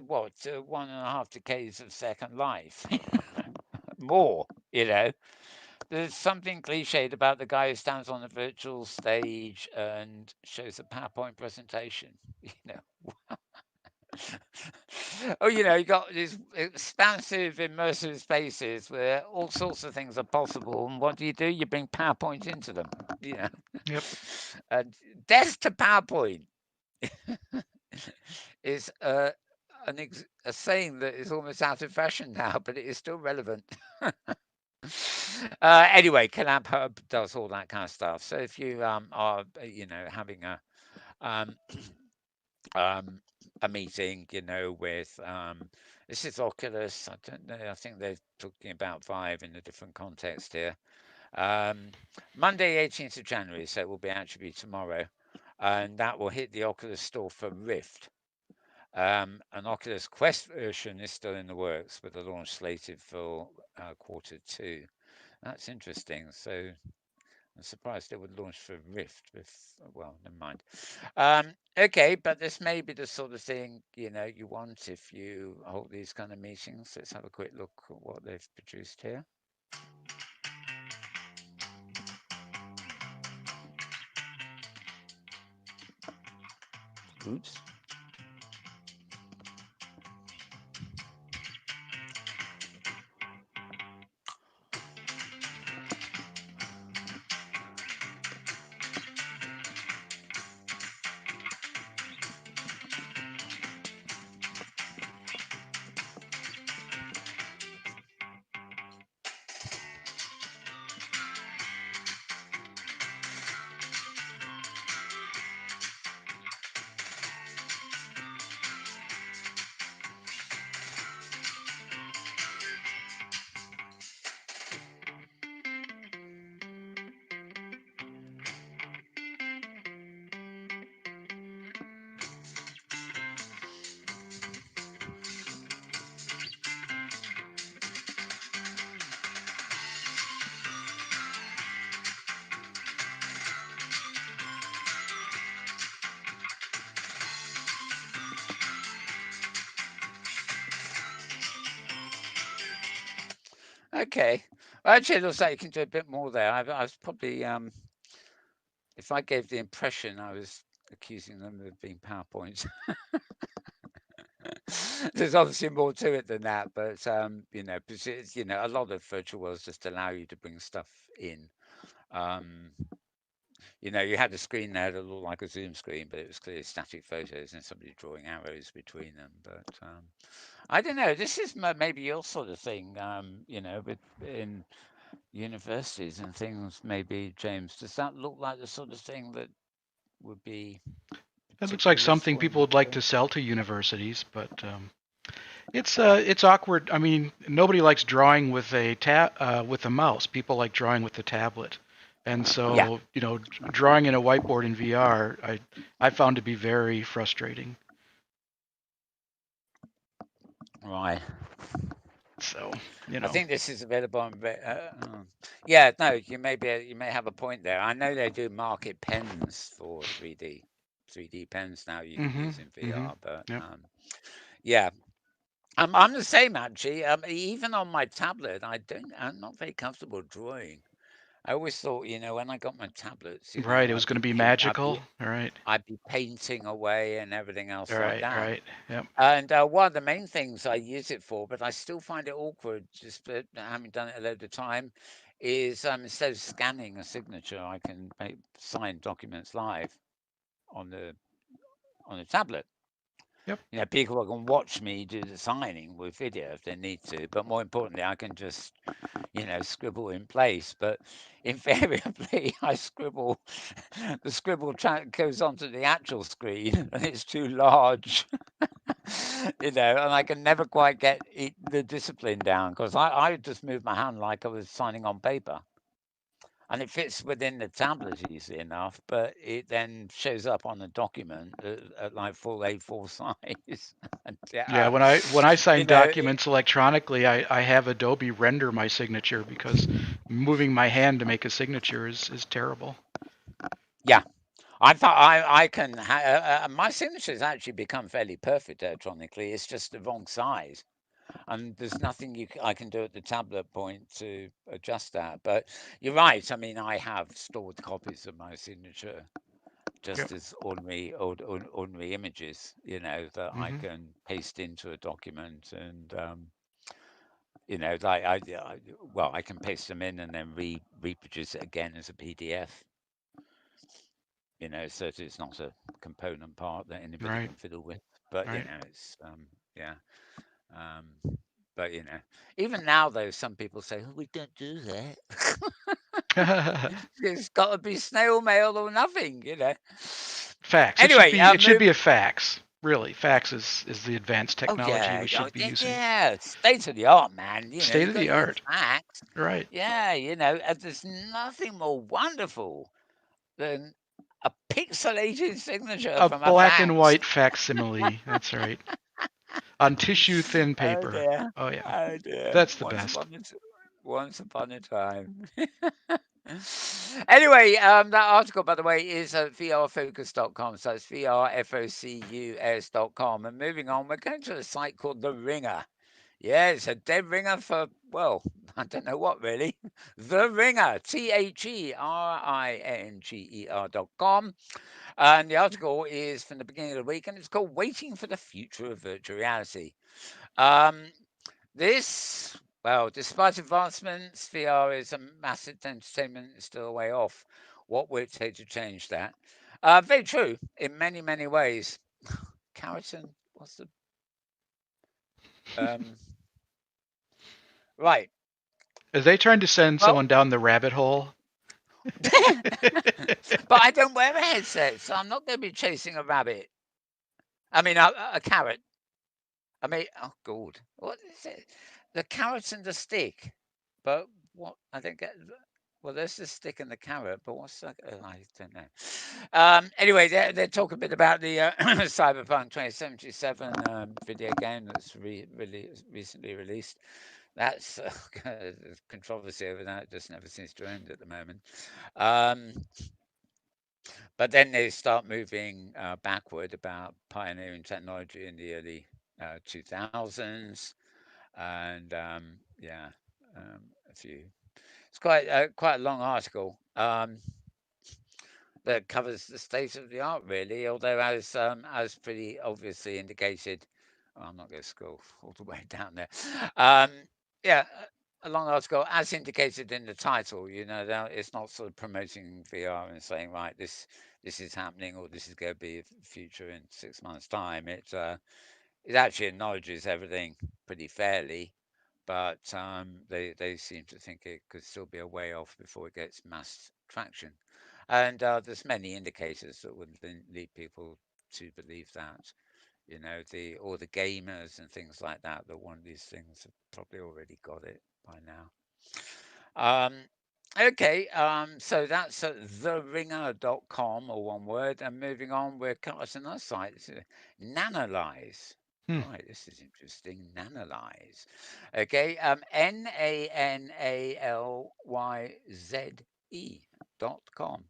what, 1.5 decades of Second Life, more, there's something cliched about the guy who stands on a virtual stage and shows a PowerPoint presentation. You know, you got these expansive, immersive spaces where all sorts of things are possible. And what do? You bring PowerPoint into them. You know, Yep. and desk to PowerPoint is a saying that is almost out of fashion now, but it is still relevant. Anyway, Collab Hub does all that kind of stuff. So if you are, having um, um, a meeting, with this is Oculus. I don't know. I think they're talking about Vive in a different context here. Um, Monday, 18th of January, so it will actually be tomorrow, and that will hit the Oculus store for Rift. An Oculus Quest version is still in the works, with the launch slated for Q2. That's interesting. So I'm surprised they would launch for Rift. Well, never mind. Okay, but this may be the sort of thing you want if you hold these kind of meetings. Let's have a quick look at what they've produced here. Oops. Okay. Well, actually, it looks like you can do a bit more there. I was probably, if I gave the impression I was accusing them of being PowerPoints, there's obviously more to it than that. But because a lot of virtual worlds just allow you to bring stuff in. Um, you had a screen there that looked like a Zoom screen, but it was clearly static photos and somebody drawing arrows between them. But I don't know. This is maybe your sort of thing. In universities and things, maybe, James. Does that look like the sort of thing that would be That looks like particularly something useful in people your would like to field? sell to universities, but it's awkward. I mean, nobody likes drawing with a mouse. People like drawing with the tablet. And Yeah, so, drawing in a whiteboard in VR, I found to be very frustrating. right. So, I think this is available on. Yeah, no, you may have a point there. I know they do market pens for 3D pens now you can hmm use in hmm VR, but Yep. yeah, I'm the same actually. Even on my tablet, I'm not very comfortable drawing. I always thought, when I got my tablets, Right. It was going to be magical. All right. I'd be painting away and everything All else like right. that. Right. Yep. And one of the main things I use it for, but I still find it awkward, just having done it a load of time, is instead of scanning a signature, I can sign documents live on the tablet. Yep. People can watch me do the signing with video if they need to, but more importantly, I can just scribble in place. But invariably, I scribble, the scribble goes onto the actual screen and it's too large, and I can never quite get the discipline down because I just move my hand like I was signing on paper. And it fits within the tablet easily enough, but it then shows up on the document at like full A4 size. and, Yeah. uh, When I you sign know, documents electronically, I have Adobe render my signature because moving my hand to make a signature is terrible. yeah, I thought I can. My signature's actually become fairly perfect electronically. It's just the wrong size, and there's nothing I can do at the tablet point to adjust that. But you're right. I mean, I have stored copies of my signature Yep. just as ordinary images, that I hmm can paste into a document, and like well, I can paste them in and then reproduce it again as a PDF. So that it's not a component part that anybody Right. can fiddle with. But Right. it's yeah. Um, but even now though, some people say, "Oh, we don't do that. It's got to be snail mail or nothing." Fax. It should Anyway, be. It should move. be a fax. Really, fax is the advanced Oh technology yeah, we should be using. yeah, state of the art, man. State You of got the to use art. facts. Right. Yeah, there's nothing more wonderful than a pixelated signature A from a black and fax. white facsimile. That's right. On tissue thin Oh paper. dear. Oh yeah. Oh dear. That's the best. Once upon a time. Anyway, that article, by the way, is at vrfocus.com. So it's vrfocus.com. And moving on, we're going to a site called The Ringer. Yeah, it's a dead ringer for, well, I don't know what really. The Ringer, TheRinger.com. And the article is from the beginning of the week and it's called Waiting for the Future of Virtual Reality. Um, despite advancements, VR is a massive entertainment. It's still a way off. What will it take to change that? Very true in many, many ways. Carrington, what's the um, right? Are they trying to send Well, someone down the rabbit hole? but I don't wear a headset, so I'm not going to be chasing a rabbit. I mean, a carrot. I mean, oh god, what is it? The carrot and the stick. But what I don't get. Well, there's the stick and the carrot, but what's that? I don't know. Anyway, they talk a bit about the Cyberpunk 2077 video game that's really recently released. That's controversy over that just never seems to end at the moment. Um, but then they start moving backward about pioneering technology in the early 2000s, and yeah, a few. It's quite a long article that covers the state of the art, really. Although, as pretty obviously indicated, oh, I'm not going to scroll all the way down there. Um, yeah, a long article, as indicated in the title. It's not sort of promoting VR and saying, right, this is happening or this is going to be a future in 6 months' time. It actually acknowledges everything pretty fairly, but they seem to think it could still be a way off before it gets mass traction. And there's many indicators that would lead people to believe that. All the gamers and things like that that want these things have probably already got it by now. Um, Okay, so that's at theringer.com, or one word. And moving on, we're at another site. This is Nanalyze. Hmm. Right, this is interesting. Nanalyze. Okay, Nanalyze.com.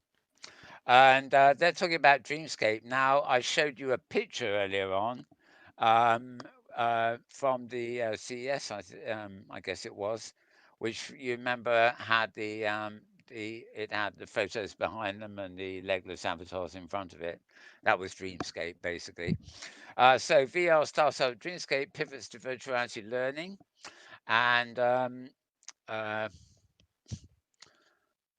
And they're talking about Dreamscape. Now, I showed you a picture earlier on um, from the CES, I guess it was, which you remember had it had the photos behind them and the legless avatars in front of it. That was Dreamscape, basically. So VR startup Dreamscape pivots to virtual reality learning, and uh,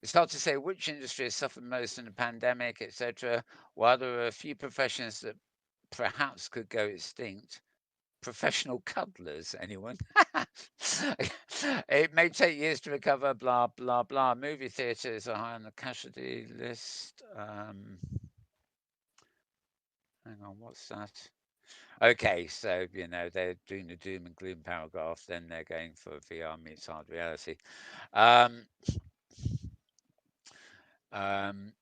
it's hard to say which industry has suffered most in the pandemic, etc. While there are a few professions that perhaps could go extinct, professional cuddlers, anyone? It may take years to recover, blah, blah, blah. Movie theatres are high on the casualty list. Hang on, what's that? Okay, so, they're doing the doom and gloom paragraph, then they're going for VR meets hard reality. Um, um,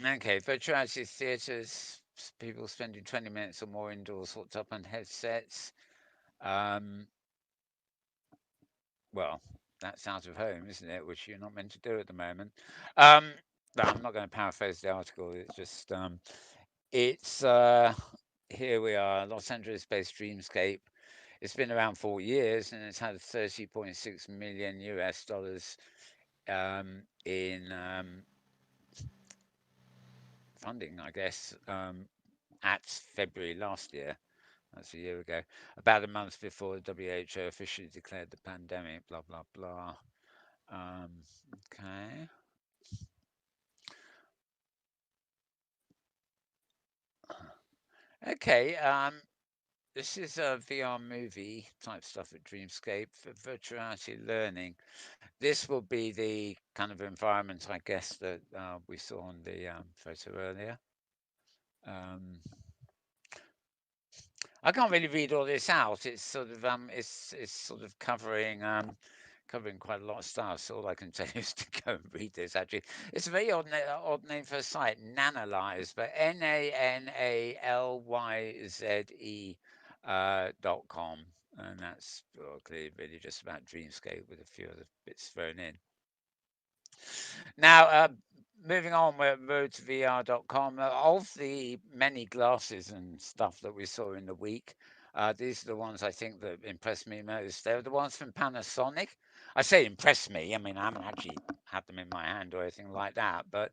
okay, virtual reality theatres, people spending 20 minutes or more indoors hooked up on headsets. Um, Well, that's out of home, isn't it? Which you're not meant to do at the moment. Um, no, I'm not going to paraphrase the article. It's just, it's here we are, Los Angeles-based Dreamscape. It's been around 4 years and it's had 30.6 million US dollars in funding, I guess, at February last year. That's a year ago. About a month before the WHO officially declared the pandemic. Blah blah blah. Um, okay. Okay, this is a VR movie type stuff at Dreamscape for virtual reality learning. This will be the kind of environment, I guess, that we saw on the photo earlier. Um, I can't really read all this out. It's sort of covering quite a lot of stuff. So all I can tell you is to go and read this. Actually, it's a very odd name for a site, Nanalyze, but NANALYZE. And that's clearly really just about Dreamscape with a few other bits thrown in. Now, moving on, we're at roadtovr.com. Of the many glasses and stuff that we saw in the week, these are the ones I think that impressed me most. They're the ones from Panasonic. I say impressed me. I mean, I haven't actually had them in my hand or anything like that. But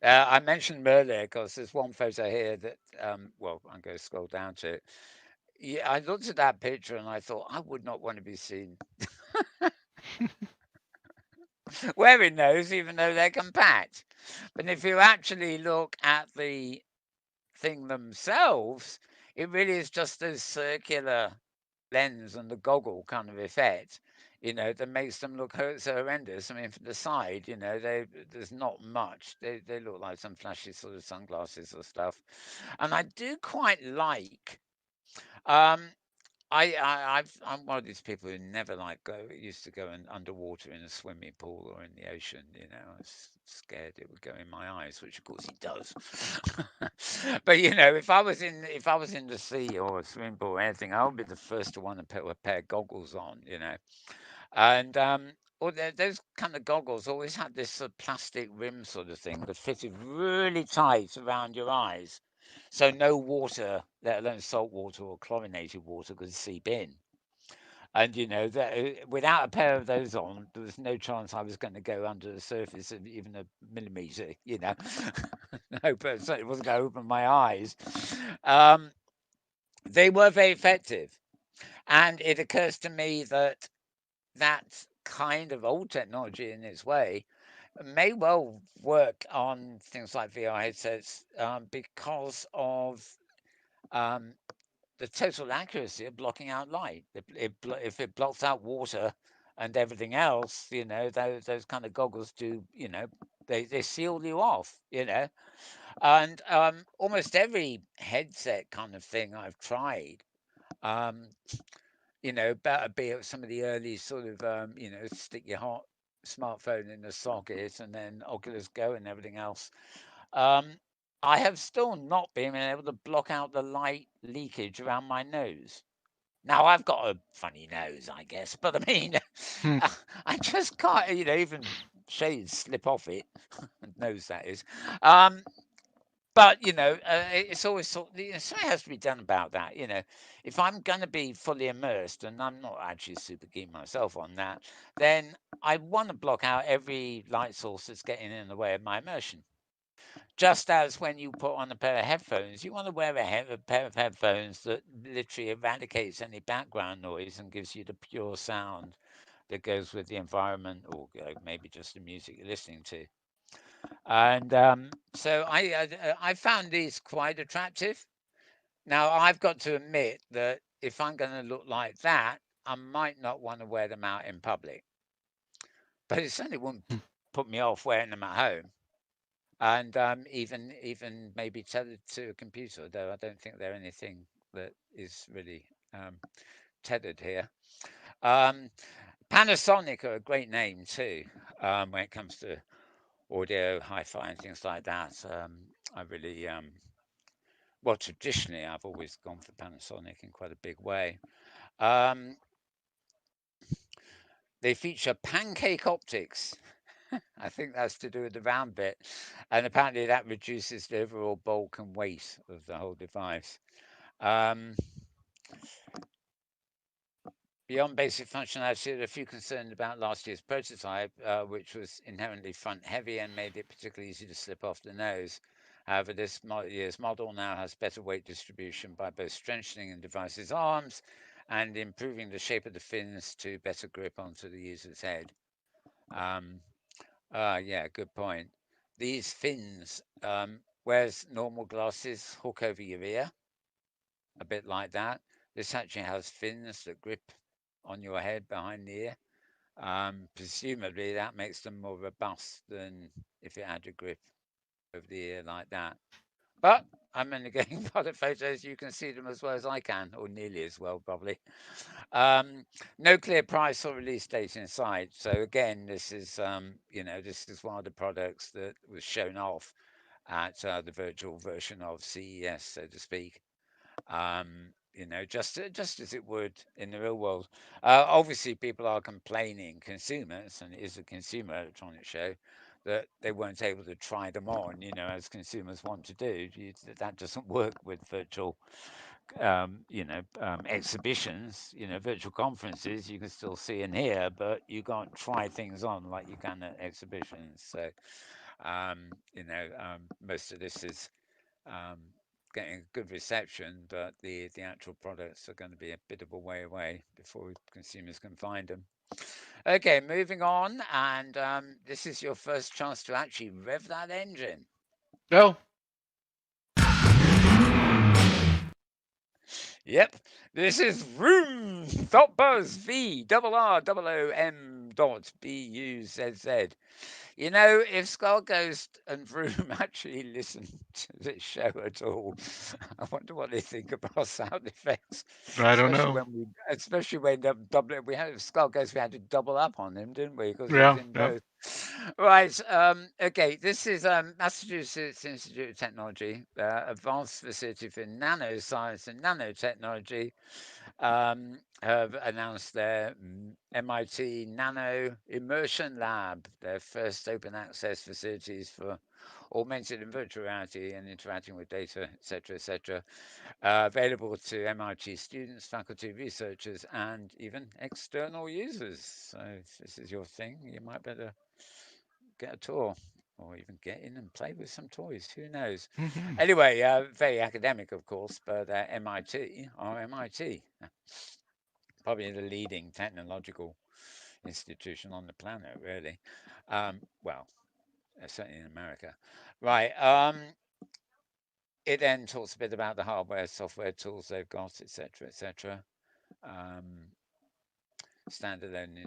I mentioned them earlier because there's one photo here that, well, I'm going to scroll down to it. Yeah, I looked at that picture and I thought I would not want to be seen wearing those, even though they're compact. But if you actually look at the thing themselves, it really is just a circular lens and the goggle kind of effect, that makes them look so horrendous. I mean, from the side, there's not much. They look like some flashy sort of sunglasses or stuff. And I do quite like. Um, I'm one of these people who never used to go underwater in a swimming pool or in the ocean. I was scared it would go in my eyes, which of course it does. But if I was in the sea or a swimming pool or anything, I would be the first to want to put a pair of goggles on. And or those kind of goggles always had this sort of plastic rim sort of thing that fitted really tight around your eyes, so no water, let alone salt water or chlorinated water, could seep in. And without a pair of those on, there was no chance I was going to go under the surface of even a millimeter. No, but certainly wasn't going to open my eyes. Um, they were very effective, and it occurs to me that that kind of old technology in its way may well work on things like VR headsets because of um, the total accuracy of blocking out light. If it blocks out water and everything else, those kind of goggles do, they seal you off, And almost every headset kind of thing I've tried, um, be it some of the early sort of, stick your smartphone in the socket and then Oculus Go and everything else. Um, I have still not been able to block out the light leakage around my nose. Now I've got a funny nose, I guess, but I mean, Hmm. I just can't, even shades slip off it. Nose that is. Um, but it's always something has to be done about that. If I'm going to be fully immersed, and I'm not actually super keen myself on that, then I want to block out every light source that's getting in the way of my immersion. Just as when you put on a pair of headphones, you want to wear a pair of headphones that literally eradicates any background noise and gives you the pure sound that goes with the environment, or maybe just the music you're listening to. And so I found these quite attractive. Now I've got to admit that if I'm going to look like that, I might not want to wear them out in public, but it certainly wouldn't put me off wearing them at home. And even maybe tethered to a computer, though I don't think they're anything that is really tethered here. Um, Panasonic are a great name too when it comes to audio, hi-fi, and things like that. I really, well, traditionally, I've always gone for Panasonic in quite a big way. Um, they feature pancake optics. I think that's to do with the round bit, and apparently that reduces the overall bulk and weight of the whole device. Um, Beyond basic functionality, there are a few concerned about last year's prototype, which was inherently front heavy and made it particularly easy to slip off the nose. However, this year's model now has better weight distribution by both strengthening the device's arms and improving the shape of the fins to better grip onto the user's head. Um, yeah, good point. These fins, whereas normal glasses hook over your ear, a bit like that, this actually has fins that grip on your head behind the ear. Presumably, that makes them more robust than if it had a grip over the ear like that. But I'm only getting product photos. You can see them as well as I can, or nearly as well, probably. No clear price or release date in sight. So again, this is one of the products that was shown off at the virtual version of CES, so to speak. Just as it would in the real world. Obviously, people are complaining, consumers, and it is a consumer electronics show, that they weren't able to try them on, as consumers want to do. That doesn't work with virtual, exhibitions, virtual conferences. You can still see and hear, but you can't try things on like you can at exhibitions. So, most of this is um, getting a good reception, but the actual products are going to be a bit of a way away before consumers can find them. Okay, moving on, and this is your first chance to actually rev that engine. Oh, Yep, this is Vroom dot Buzz V double R double O M dot B U Z Z. If Skull Ghost and Vroom actually listen to this show at all, I wonder what they think of our sound effects, I don't know. especially when double. We had Skull Ghost. We had to double up on him, didn't we? Because he was Yeah, in yeah. both. Right. Okay. This is Massachusetts Institute of Technology, advanced facility for nanoscience and nanotechnology, have announced their MIT Nano Immersion Lab, their first open access facilities for augmented and virtual reality and interacting with data, etc., available to MIT students, faculty, researchers, and even external users. So if this is your thing, you might better get a tour or even get in and play with some toys. Who knows? Hmm. Anyway, very academic, of course, but MIT are MIT, probably the leading technological institution on the planet, really. Well, certainly in America. Right. It then talks a bit about the hardware, software tools they've got, etc., etc. Um, Standalone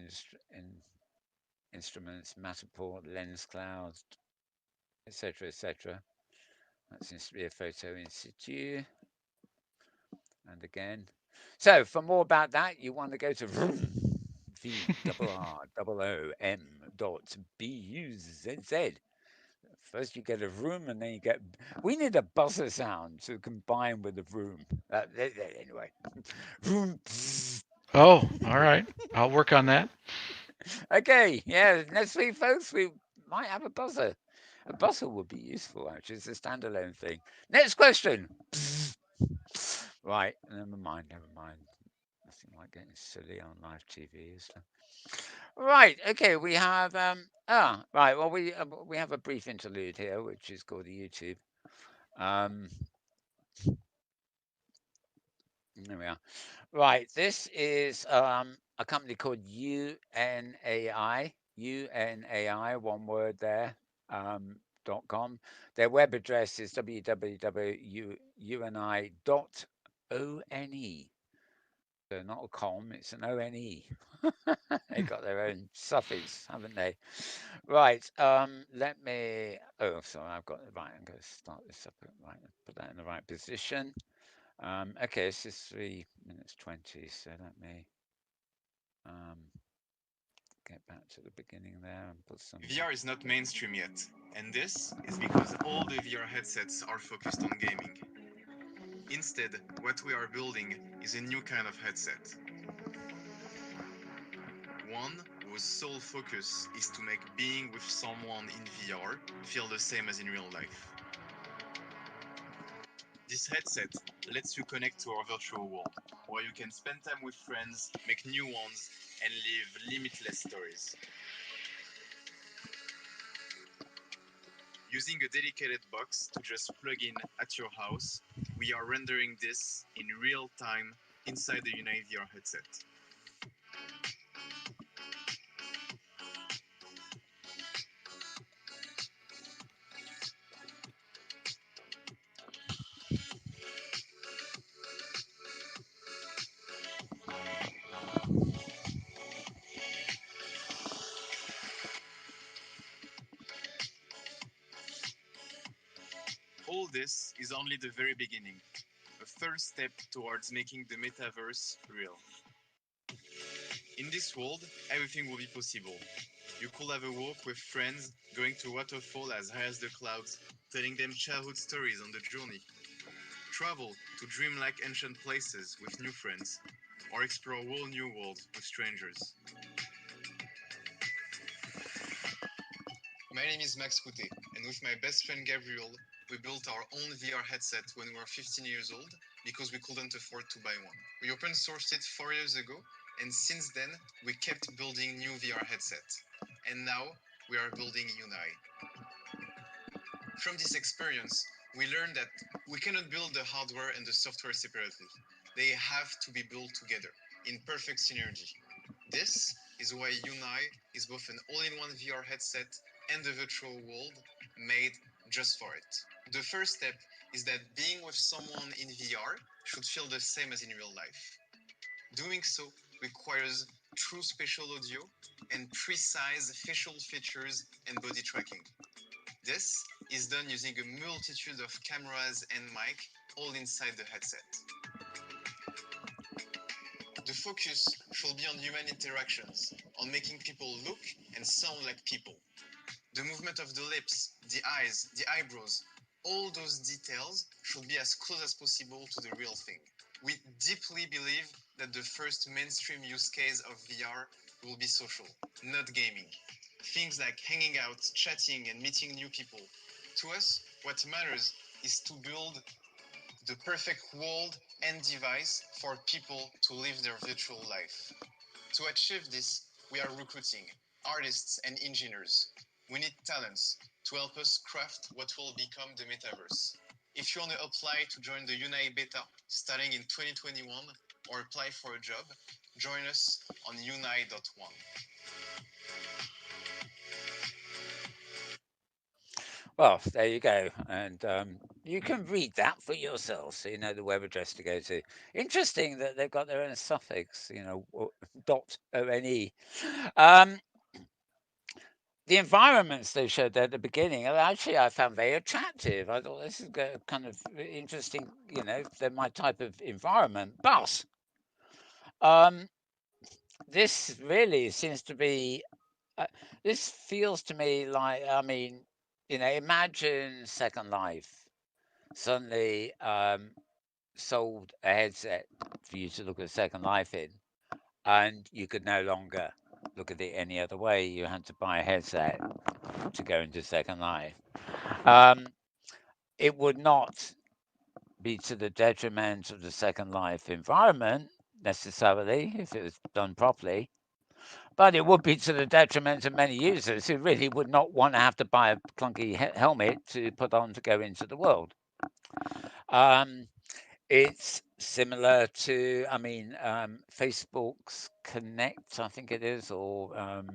instruments, Matterport, lens cloud, etc., etc. That seems to be a photo in situ. And again. So for more about that, you want to go to VRROM.BUZZ. First you get a room, and then you get. We need a buzzer sound to combine with the room. Anyway, room. Oh, all right. I'll work on that. Okay, yeah. Next week, folks, we might have a buzzer. A buzzer would be useful, actually. It's a standalone thing. Next question. Right, never mind, never mind. Nothing like getting silly on live TV and stuff. Right, okay, we have right. Well, we have a brief interlude here, which is called the YouTube. Um, there we are. Right, this is a company called UNAI, one word there. .com. Their web address is www.uni.one. So not a com, it's an one. They got their own suffix, haven't they? Right. Let me. Oh, sorry, I've got it right. I'm going to start this up. Right, put that in the right position. Okay, this is 3 minutes 20. So let me get back to the beginning there and put some. VR is not mainstream yet, and this is because all the VR headsets are focused on gaming. Instead, what we are building is a new kind of headset. One whose sole focus is to make being with someone in VR feel the same as in real life. This headset lets you connect to our virtual world, where you can spend time with friends, make new ones, and live limitless stories. Using a dedicated box to just plug in at your house, we are rendering this in real time inside the Unite VR headset. All this is only the very beginning, a first step towards making the metaverse real. In this world, everything will be possible. You could have a walk with friends, going to a waterfall as high as the clouds, telling them childhood stories on the journey. Travel to dreamlike ancient places with new friends, or explore a whole new world with strangers. My name is Max Coutet, and with my best friend Gabriel, we built our own VR headset when we were 15 years old because we couldn't afford to buy one. We open sourced it 4 years ago, and since then, we kept building new VR headsets. And now, we are building Unai. From this experience, we learned that we cannot build the hardware and the software separately. They have to be built together, in perfect synergy. This is why Unai is both an all-in-one VR headset and a virtual world made just for it. The first step is that being with someone in VR should feel the same as in real life. Doing so requires true spatial audio and precise facial features and body tracking. This is done using a multitude of cameras and mic all inside the headset. The focus should be on human interactions, on making people look and sound like people. The movement of the lips, the eyes, the eyebrows, all those details should be as close as possible to the real thing. We deeply believe that the first mainstream use case of VR will be social, not gaming. Things like hanging out, chatting, and meeting new people. To us, what matters is to build the perfect world and device for people to live their virtual life. To achieve this, we are recruiting artists and engineers. We need talents to help us craft what will become the metaverse. If you want to apply to join the Unite beta starting in 2021 or apply for a job, join us on unite.one. Well, there you go, and you can read that for yourself, so you know the web address to go to. Interesting that they've got their own suffix, .one. The environments they showed there at the beginning, actually, I found very attractive. I thought this is kind of interesting, they're my type of environment. But um, this really seems to be. This feels to me like, I mean, imagine Second Life suddenly sold a headset for you to look at Second Life in, and you could no longer look at it any other way. You had to buy a headset to go into Second Life. Um, it would not be to the detriment of the Second Life environment necessarily if it was done properly, but it would be to the detriment of many users who really would not want to have to buy a clunky helmet to put on to go into the world. Um, it's similar to, I mean, Facebook's Connect, I think it is, or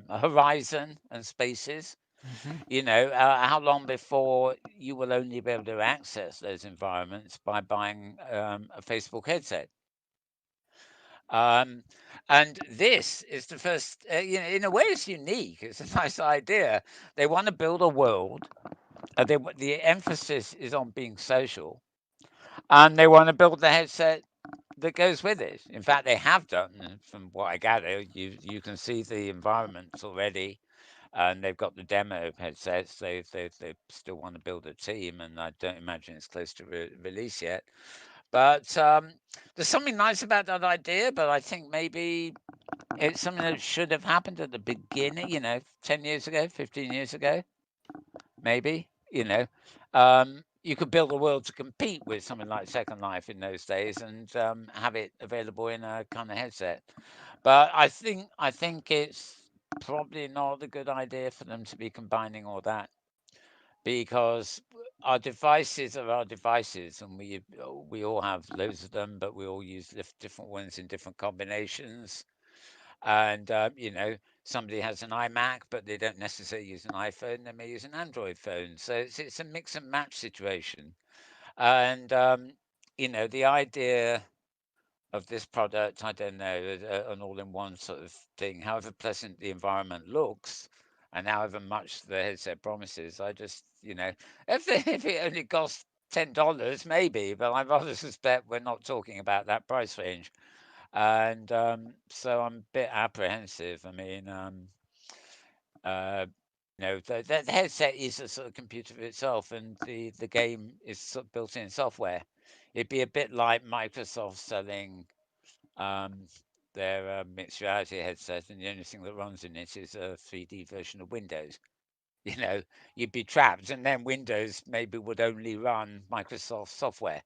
Horizon and Spaces. Hmm. How long before you will only be able to access those environments by buying a Facebook headset? Um, and this is the first, in a way, it's unique. It's a nice idea. They want to build a world. The emphasis is on being social, and they want to build the headset that goes with it. In fact, they have done, from what I gather. You can see the environments already, and they've got the demo headsets. They still want to build a team, and I don't imagine it's close to release yet. But there's something nice about that idea. But I think maybe it's something that should have happened at the beginning. 10 years ago, 15 years ago, maybe. You could build a world to compete with something like Second Life in those days, and have it available in a kind of headset. But I think it's probably not a good idea for them to be combining all that, because our devices are our devices, and we all have loads of them, but we all use different ones in different combinations. And somebody has an iMac, but they don't necessarily use an iPhone. They may use an Android phone. So it's a mix and match situation. And the idea of this product, I don't know, an all-in-one sort of thing, however pleasant the environment looks, and however much the headset promises, I just, if it only costs $10, maybe, but I rather suspect we're not talking about that price range. And so I'm a bit apprehensive. I mean, uh, the headset is a sort of computer of itself, and the game is sort of built-in software. It'd be a bit like Microsoft selling um, their mixed reality headset, and the only thing that runs in it is a 3D version of Windows. You know, you'd be trapped, and then Windows maybe would only run Microsoft software.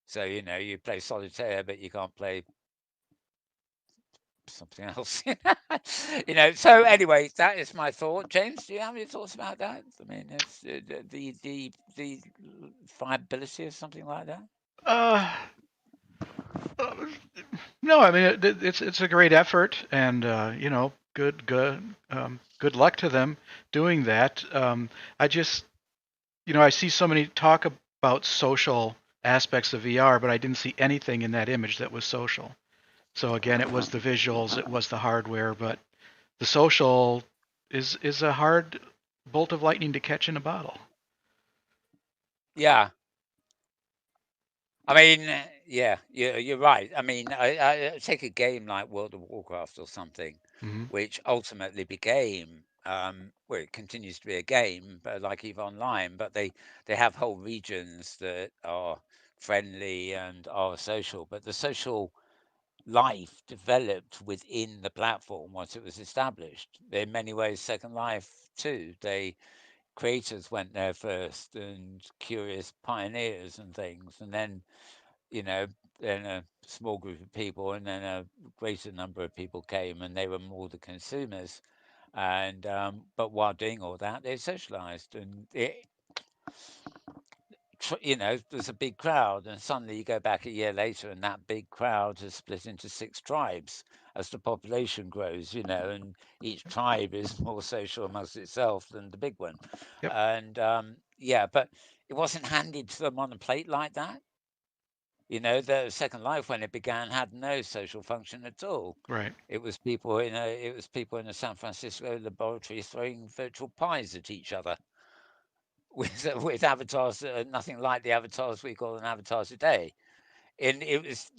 So you play solitaire, but you can't play something else. So anyway, that is my thought. James, do you have any thoughts about that? I mean, it's the viability of something like that. Uh, uh, no, I mean it's a great effort, and good luck to them doing that. I just I see so many talk about social aspects of VR, but I didn't see anything in that image that was social. So again, it was the visuals, it was the hardware, but the social is a hard bolt of lightning to catch in a bottle. Yeah, I mean, yeah, you're right. I mean, I take a game like World of Warcraft or something, Hmm. which ultimately became, well, it continues to be a game, but like EVE Online, but they have whole regions that are friendly and are social, but the social life developed within the platform once it was established. In many ways, Second Life too. Creators went there first, and curious pioneers and things, and you know, then a small group of people, and then a greater number of people came, and they were more the consumers. And but while doing all that, they socialized, and there's a big crowd, and suddenly you go back a year later, and that big crowd has split into six tribes as the population grows, and each tribe is more social amongst itself than the big one. Yep. And yeah, but it wasn't handed to them on a plate like that. The Second Life, when it began, had no social function at all. Right. It was people in a San Francisco laboratory throwing virtual pies at each other with avatars that are nothing like the avatars we call an avatar today. And it was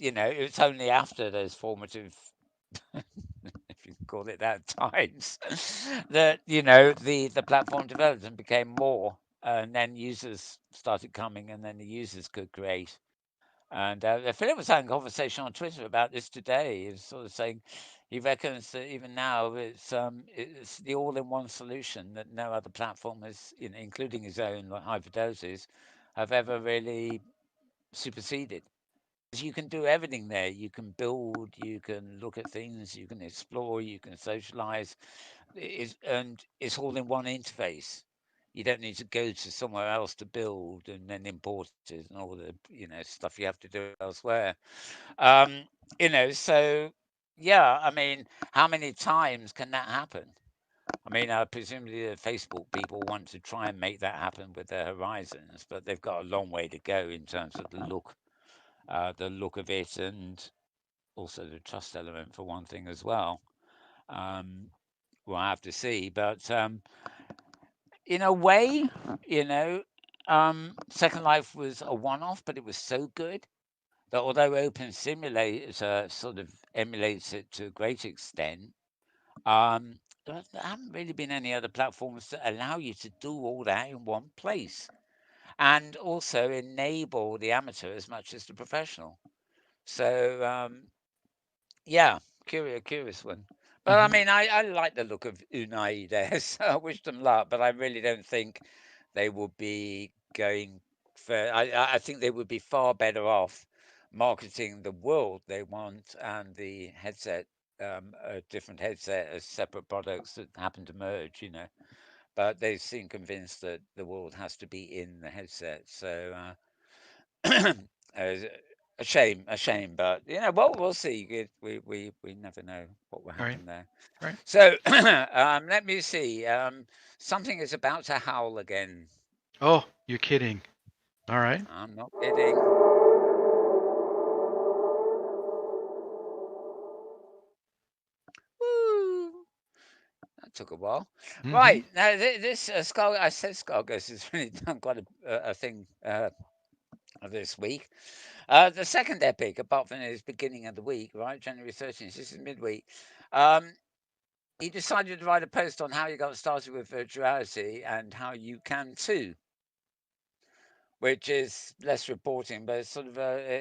only after those formative call it that, times that the platform developed and became more, and then users started coming, and then the users could create. And Philip was having a conversation on Twitter about this today. He was sort of saying he reckons that even now it's the all-in-one solution that no other platform has, including his own, like Hyperdoses, have ever really superseded. 'Cause you can do everything there. You can build, you can look at things, you can explore, you can socialize. And it's all in one interface. You don't need to go to somewhere else to build and then import it and all the stuff you have to do elsewhere. Um, so yeah, I mean, how many times can that happen? I mean, presumably the Facebook people want to try and make that happen with their horizons, but they've got a long way to go in terms of the look of it, and also the trust element for one thing as well. Um, we'll have to see, but in a way, you know, Second Life was a one-off, but it was so good that although Open Simulator sort of emulates it to a great extent, there haven't really been any other platforms that allow you to do all that in one place and also enable the amateur as much as the professional. So yeah, curious one. But I Hmm. mean, I like the look of Unai there, so I wish them luck. But I really don't think they will be going for. I think they would be far better off marketing the world they want and the headset, a different headset as separate products that happen to merge. But they seem convinced that the world has to be in the headset. So Uh, a shame, but well, we'll see. We never know what will Right. happen there. Right. So let me see. Something is about to howl again. Oh, you're kidding. All right. I'm not kidding. Woo! That took a while. Hmm. Right now, this Skull. I said Skullghost has really done quite a thing this week. The second epic, apart from his beginning of the week, right, January 13th. This is midweek. Um, he decided to write a post on how he got started with virtuality and how you can too, which is less reporting, but it's sort of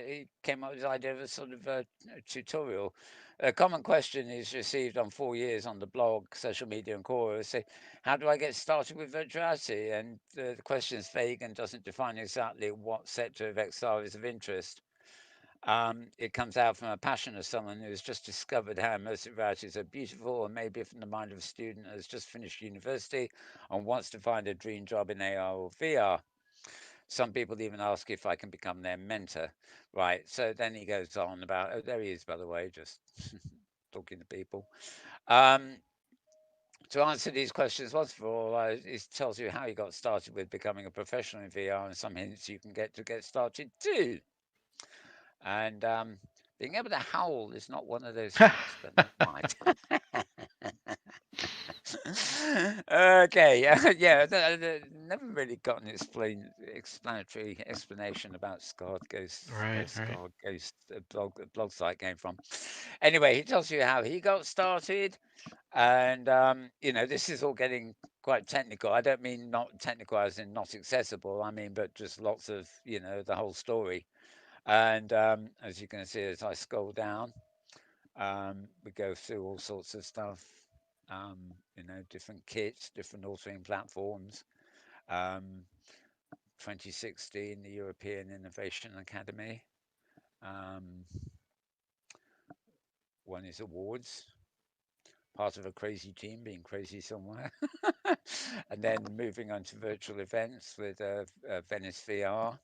he came up with the idea of a sort of a tutorial. A common question is received on 4 years on the blog, social media, and Quora. Say, how do I get started with virtuality? And the question is vague and doesn't define exactly what sector of XR is of interest. It comes out from a passion of someone who has just discovered how immersive reality is so beautiful, or maybe from the mind of a student who has just finished university and wants to find a dream job in AR or VR. Some people even ask if I can become their mentor. Right, so then he goes on about, oh, there he is, by the way, just talking to people. Um, to answer these questions once for all, it tells you how you got started with becoming a professional in VR and some hints you can get started too. And being able to howl is not one of those hints, but never mind. Okay, yeah, never really got an explanatory explanation about Scarred Ghost, where Right. Right. Scarred Ghost blog site came from. Anyway, he tells you how he got started, and this is all getting quite technical. I don't mean not technical as in not accessible. I mean, but just lots of the whole story. And as you can see, as I scroll down, we go through all sorts of stuff. Different kits, different authoring platforms. Um, 2016, the European Innovation Academy. Um, won his awards. Part of a crazy team being crazy somewhere. And then moving on to virtual events with Venice VR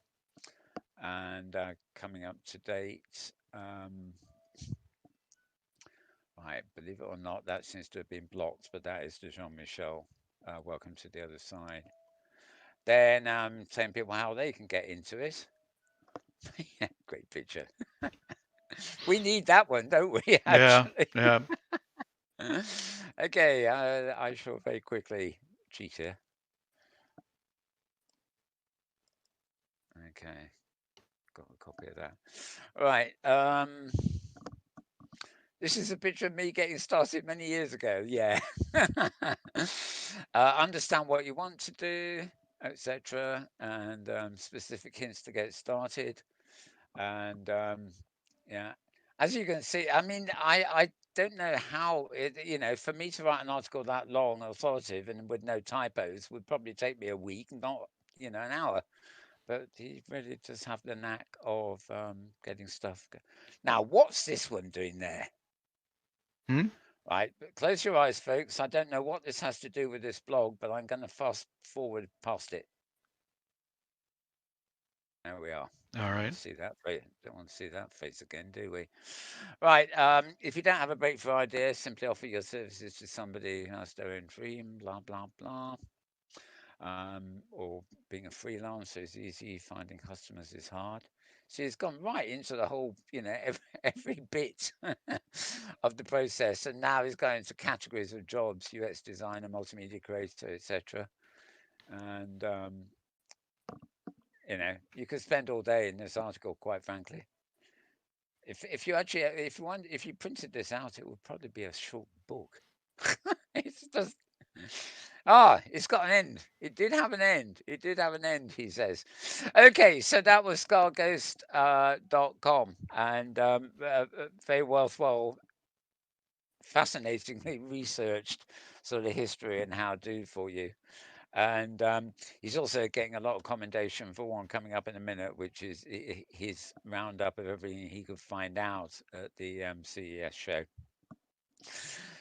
and coming up to date. Right, believe it or not, that seems to have been blocked, but that is the Jean Michel. Welcome to the other side. Then telling people how they can get into it. Yeah, great picture. We need that one, don't we? Yeah. Actually. Yeah. Okay, I shall very quickly cheat here. Okay, got a copy of that. Right. This is a picture of me getting started many years ago. Yeah. Understand what you want to do, etc., and specific hints to get started. And yeah, as you can see, I mean, I don't know how it, for me to write an article that long, authoritative, and with no typos would probably take me a week, not an hour. But he really does have the knack of getting stuff. Now, what's this one doing there? Hmm? Right, but close your eyes, folks. I don't know what this has to do with this blog, but I'm going to fast forward past it. There we are. All Don't want right. to see that face. Don't want to see that face again, do we? Right. If you don't have a breakthrough idea, simply offer your services to somebody who has their own dream. Blah blah blah. Or being a freelancer is easy. Finding customers is hard. See, it's gone right into the whole, every bit of the process, and now it's going into categories of jobs: UX designer, multimedia creator, etc. And you could spend all day in this article, quite frankly. If you actually if you printed this out, it would probably be a short book. It's just it's got an end. It did have an end. It did have an end, he says. Okay, so that was scarghost.com, and very worthwhile, fascinatingly researched sort of history and how do for you. And he's also getting a lot of commendation for one coming up in a minute, which is his roundup of everything he could find out at the CES show.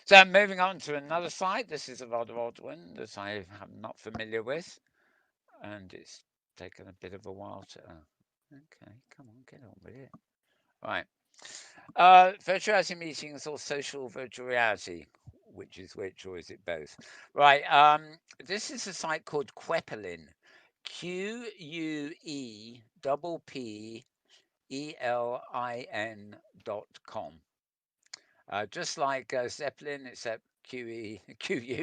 So moving on to another site. This is a rather odd one that I am not familiar with, and it's taken a bit of a while to. Okay, come on, get on with it. Right. Virtual reality meetings or social virtual reality? Which is which, or is it both? Right. This is a site called Quepelin. QUEPPELIN.com. Just like Zeppelin, except QU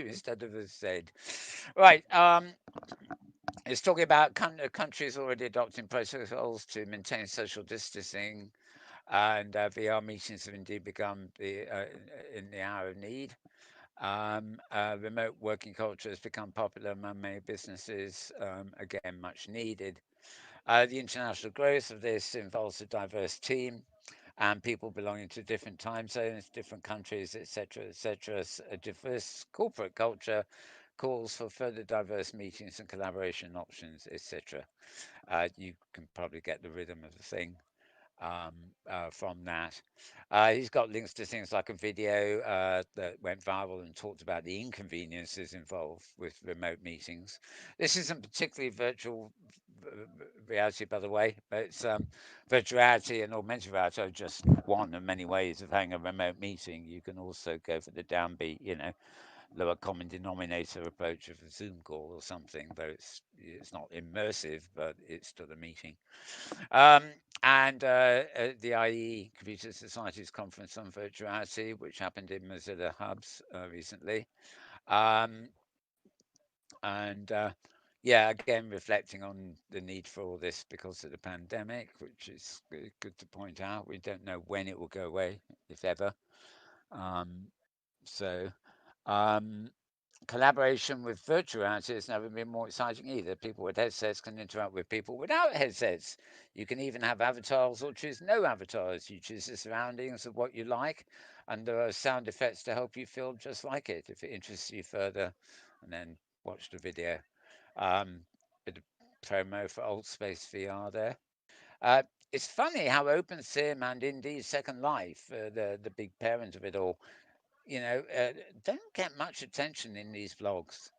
instead of a Z. Right. It's talking about countries already adopting protocols to maintain social distancing, and VR meetings have indeed become in the hour of need. Remote working culture has become popular among many businesses, again, much needed. The international growth of this involves a diverse team and people belonging to different time zones, different countries, etc., etc. A diverse corporate culture calls for further diverse meetings and collaboration options, etc. You can probably get the rhythm of the thing um, from that. He's got links to things like a video that went viral and talked about the inconveniences involved with remote meetings. This isn't particularly virtual reality, by the way, but it's virtual reality and augmented reality are just one of many ways of having a remote meeting. You can also go for the downbeat, lower common denominator approach of a Zoom call or something, though it's not immersive, but it's still a meeting. Um, and the IE Computer Society's conference on virtuality, which happened in Mozilla Hubs recently. Um, and yeah, again, reflecting on the need for all this because of the pandemic, which is good to point out. We don't know when it will go away, if ever. Um, so, um, collaboration with virtual reality has never been more exciting either. People with headsets can interact with people without headsets. You can even have avatars or choose no avatars. You choose the surroundings of what you like, and there are sound effects to help you feel just like it if it interests you further. And then watch the video. Bit of promo for Old Space VR there. Uh, it's funny how OpenSim and indeed Second Life, the big parent of it all, don't get much attention in these blogs.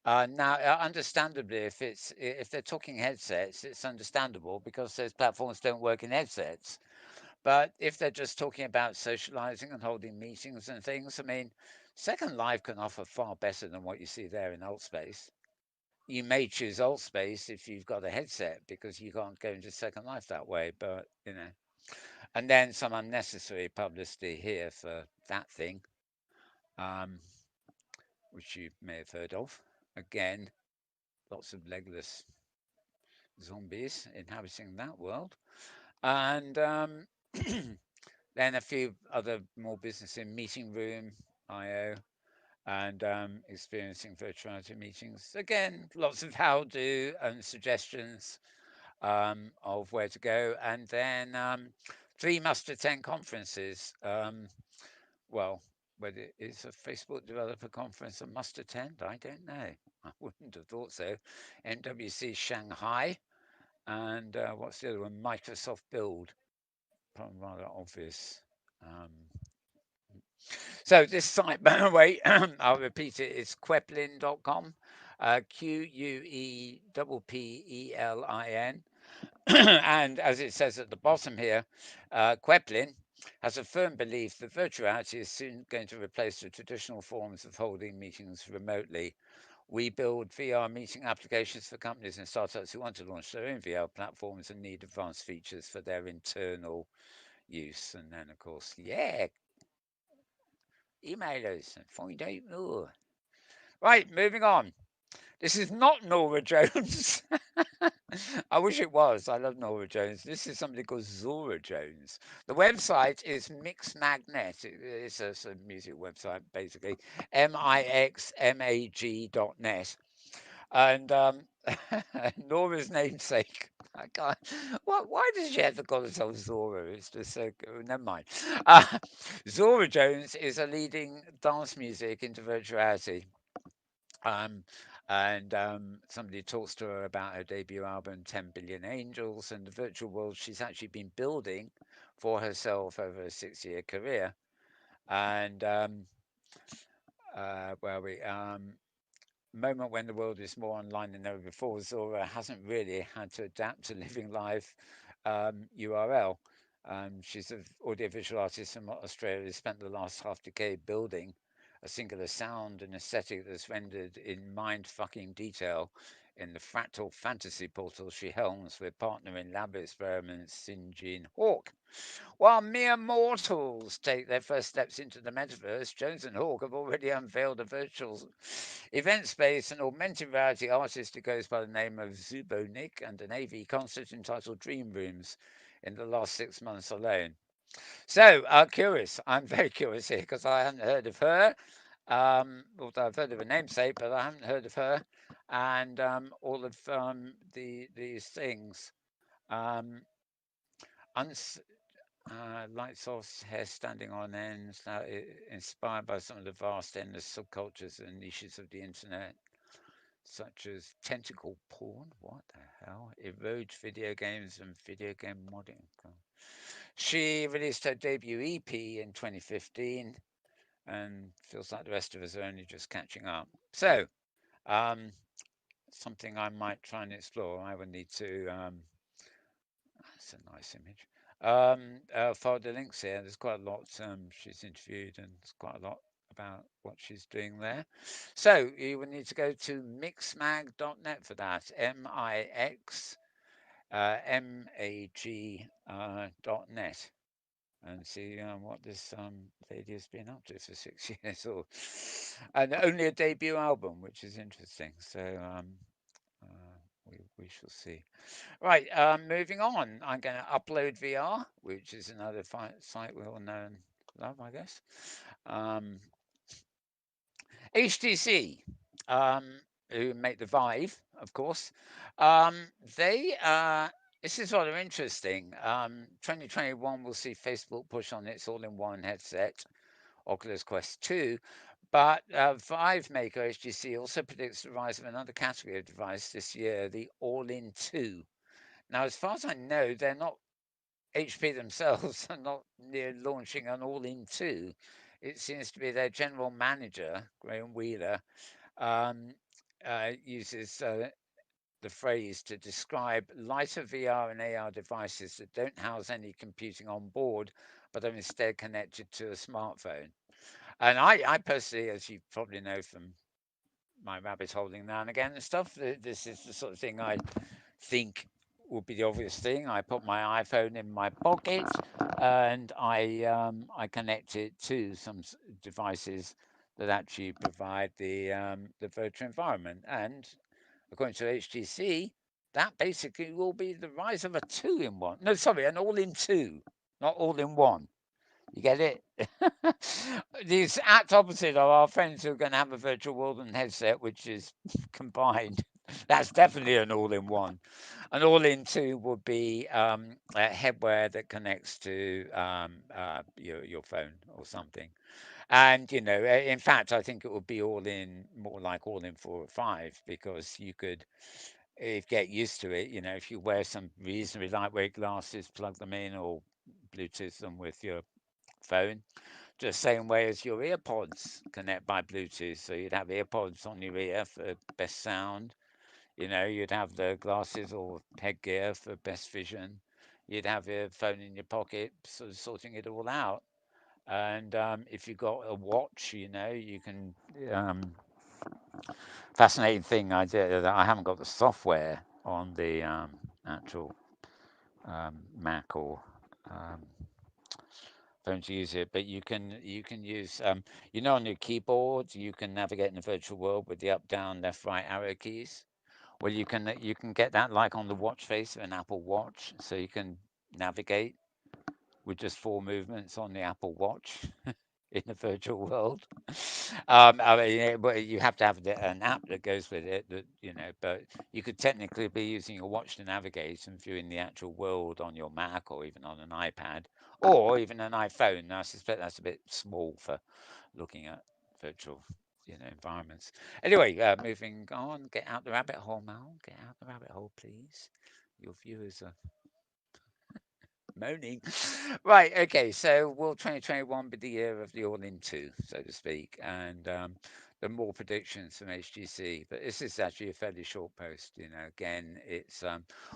Now, understandably, if they're talking headsets, it's understandable because those platforms don't work in headsets. But if they're just talking about socializing and holding meetings and things, I mean, Second Life can offer far better than what you see there in Altspace. You may choose Altspace if you've got a headset because you can't go into Second Life that way, but and then some unnecessary publicity here for that thing. Um, which you may have heard of. Again, lots of legless zombies inhabiting that world. And Then a few other more business in Meeting Room, IO, and experiencing virtuality meetings. Again, lots of how do and suggestions of where to go. And then 3 must attend conferences. Well, whether it's a Facebook developer conference a must attend, I don't know. I wouldn't have thought so. MWC Shanghai, and what's the other one? Microsoft Build. Probably rather obvious. Um, so this site, by the way, I'll repeat it, it's queplin.com, Queppelin. And as it says at the bottom here, Queplin has a firm belief that virtual reality is soon going to replace the traditional forms of holding meetings remotely. We build VR meeting applications for companies and startups who want to launch their own VR platforms and need advanced features for their internal use. And then, of course, yeah, email us and find out more. Right, moving on. This is not Nora Jones. I wish it was. I love Nora Jones. This is somebody called Zora Jones. The website is Mixmagnet. It's a music website, basically. mixmag.net. And Nora's namesake. I can't. Why does she have to call herself Zora? It's just so. Never mind. Zora Jones is a leading dance music into virtuality. Um, and somebody talks to her about her debut album, 10 Billion Angels, and the virtual world she's actually been building for herself over a 6-year career. And where we moment when the world is more online than ever before, Zora hasn't really had to adapt to living life URL. She's an audiovisual artist from Australia who spent the last half decade building a singular sound and aesthetic that's rendered in mind-fucking detail in the fractal fantasy portal she helms with partner in lab experiments Sinjin Hawk. While mere mortals take their first steps into the metaverse, Jones and Hawke have already unveiled a virtual event space and augmented reality artist who goes by the name of Zubonic and an AV concert entitled Dream Rooms in the last 6 months alone. So, curious. I'm very curious here because I hadn't heard of her. Although I've heard of her namesake, but I haven't heard of her and all of these things. Um, uns- Lights off, hair standing on end, inspired by some of the vast, endless subcultures and niches of the internet, such as tentacle porn, what the hell, erodes video games and video game modding. She released her debut EP in 2015 and feels like the rest of us are only just catching up. So, um, something I might try and explore. I would need to. That's a nice image. Follow the links here. There's quite a lot she's interviewed, and there's quite a lot about what she's doing there. So you would need to go to mixmag.net for that. MIXMAG.net. And see what this lady has been up to for 6 years, or and only a debut album, which is interesting. So we shall see. Right, moving on. I'm going to upload VR, which is another site we all know and love, I guess. HTC, who make the Vive, of course. They This is rather interesting. 2021 will see Facebook push on its all-in-one headset, Oculus Quest 2. But Vive maker HTC also predicts the rise of another category of device this year, the all-in 2. Now, as far as I know, they're not HP themselves are not near launching an all-in 2. It seems to be their general manager, Graham Wheeler, um, uses the phrase to describe lighter VR and AR devices that don't house any computing on board, but are instead connected to a smartphone. And I personally, as you probably know from my rabbit holding now and again and stuff, this is the sort of thing I think would be the obvious thing. I put my iPhone in my pocket and I connect it to some devices that actually provide the virtual environment. And according to HTC, that basically will be the rise of a two in one. No, sorry, an all in two, not all in one. You get it? The exact opposite of our friends who are going to have a virtual world and headset, which is combined. That's definitely an all-in-one. An all-in-two would be a headwear that connects to your phone or something. And in fact, I think it would be all in, more like all in 4 or 5, because you could, if get used to it. If you wear some reasonably lightweight glasses, plug them in or Bluetooth them with your phone, just same way as your earpods connect by Bluetooth. So you'd have earpods on your ear for best sound. You'd have the glasses or headgear for best vision. You'd have your phone in your pocket, sort of sorting it all out. And if you've got a watch, you can. Fascinating thing I did that I haven't got the software on the actual Mac or um, phone to use it, but you can use on your keyboard you can navigate in the virtual world with the up, down, left, right arrow keys. Well, you can get that like on the watch face of an Apple Watch, so you can navigate with just 4 movements on the Apple Watch in the virtual world. I mean, well, you have to have an app that goes with it, but you could technically be using your watch to navigate and viewing the actual world on your Mac or even on an iPad or even an iPhone. Now, I suspect that's a bit small for looking at virtual, environments. Anyway, moving on. Get out the rabbit hole, Mal. Get out the rabbit hole, please. Your viewers are moaning. Right, okay, so will 2021 be the year of the all in two, so to speak? And the more predictions from HGC, but this is actually a fairly short post. Again, it's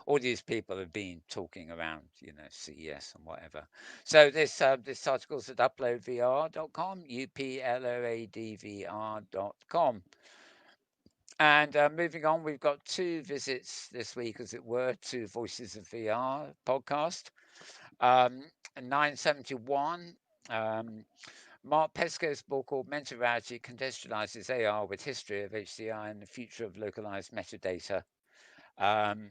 all these people have been talking around, CES and whatever. So this article's at uploadvr.com, uploadvr.com. And moving on, we've got 2 visits this week, as it were, to Voices of VR podcast. Um, 971. Um, Mark Pesco's book, Augmented Reality, contextualizes AR with history of HCI and the future of localized metadata. The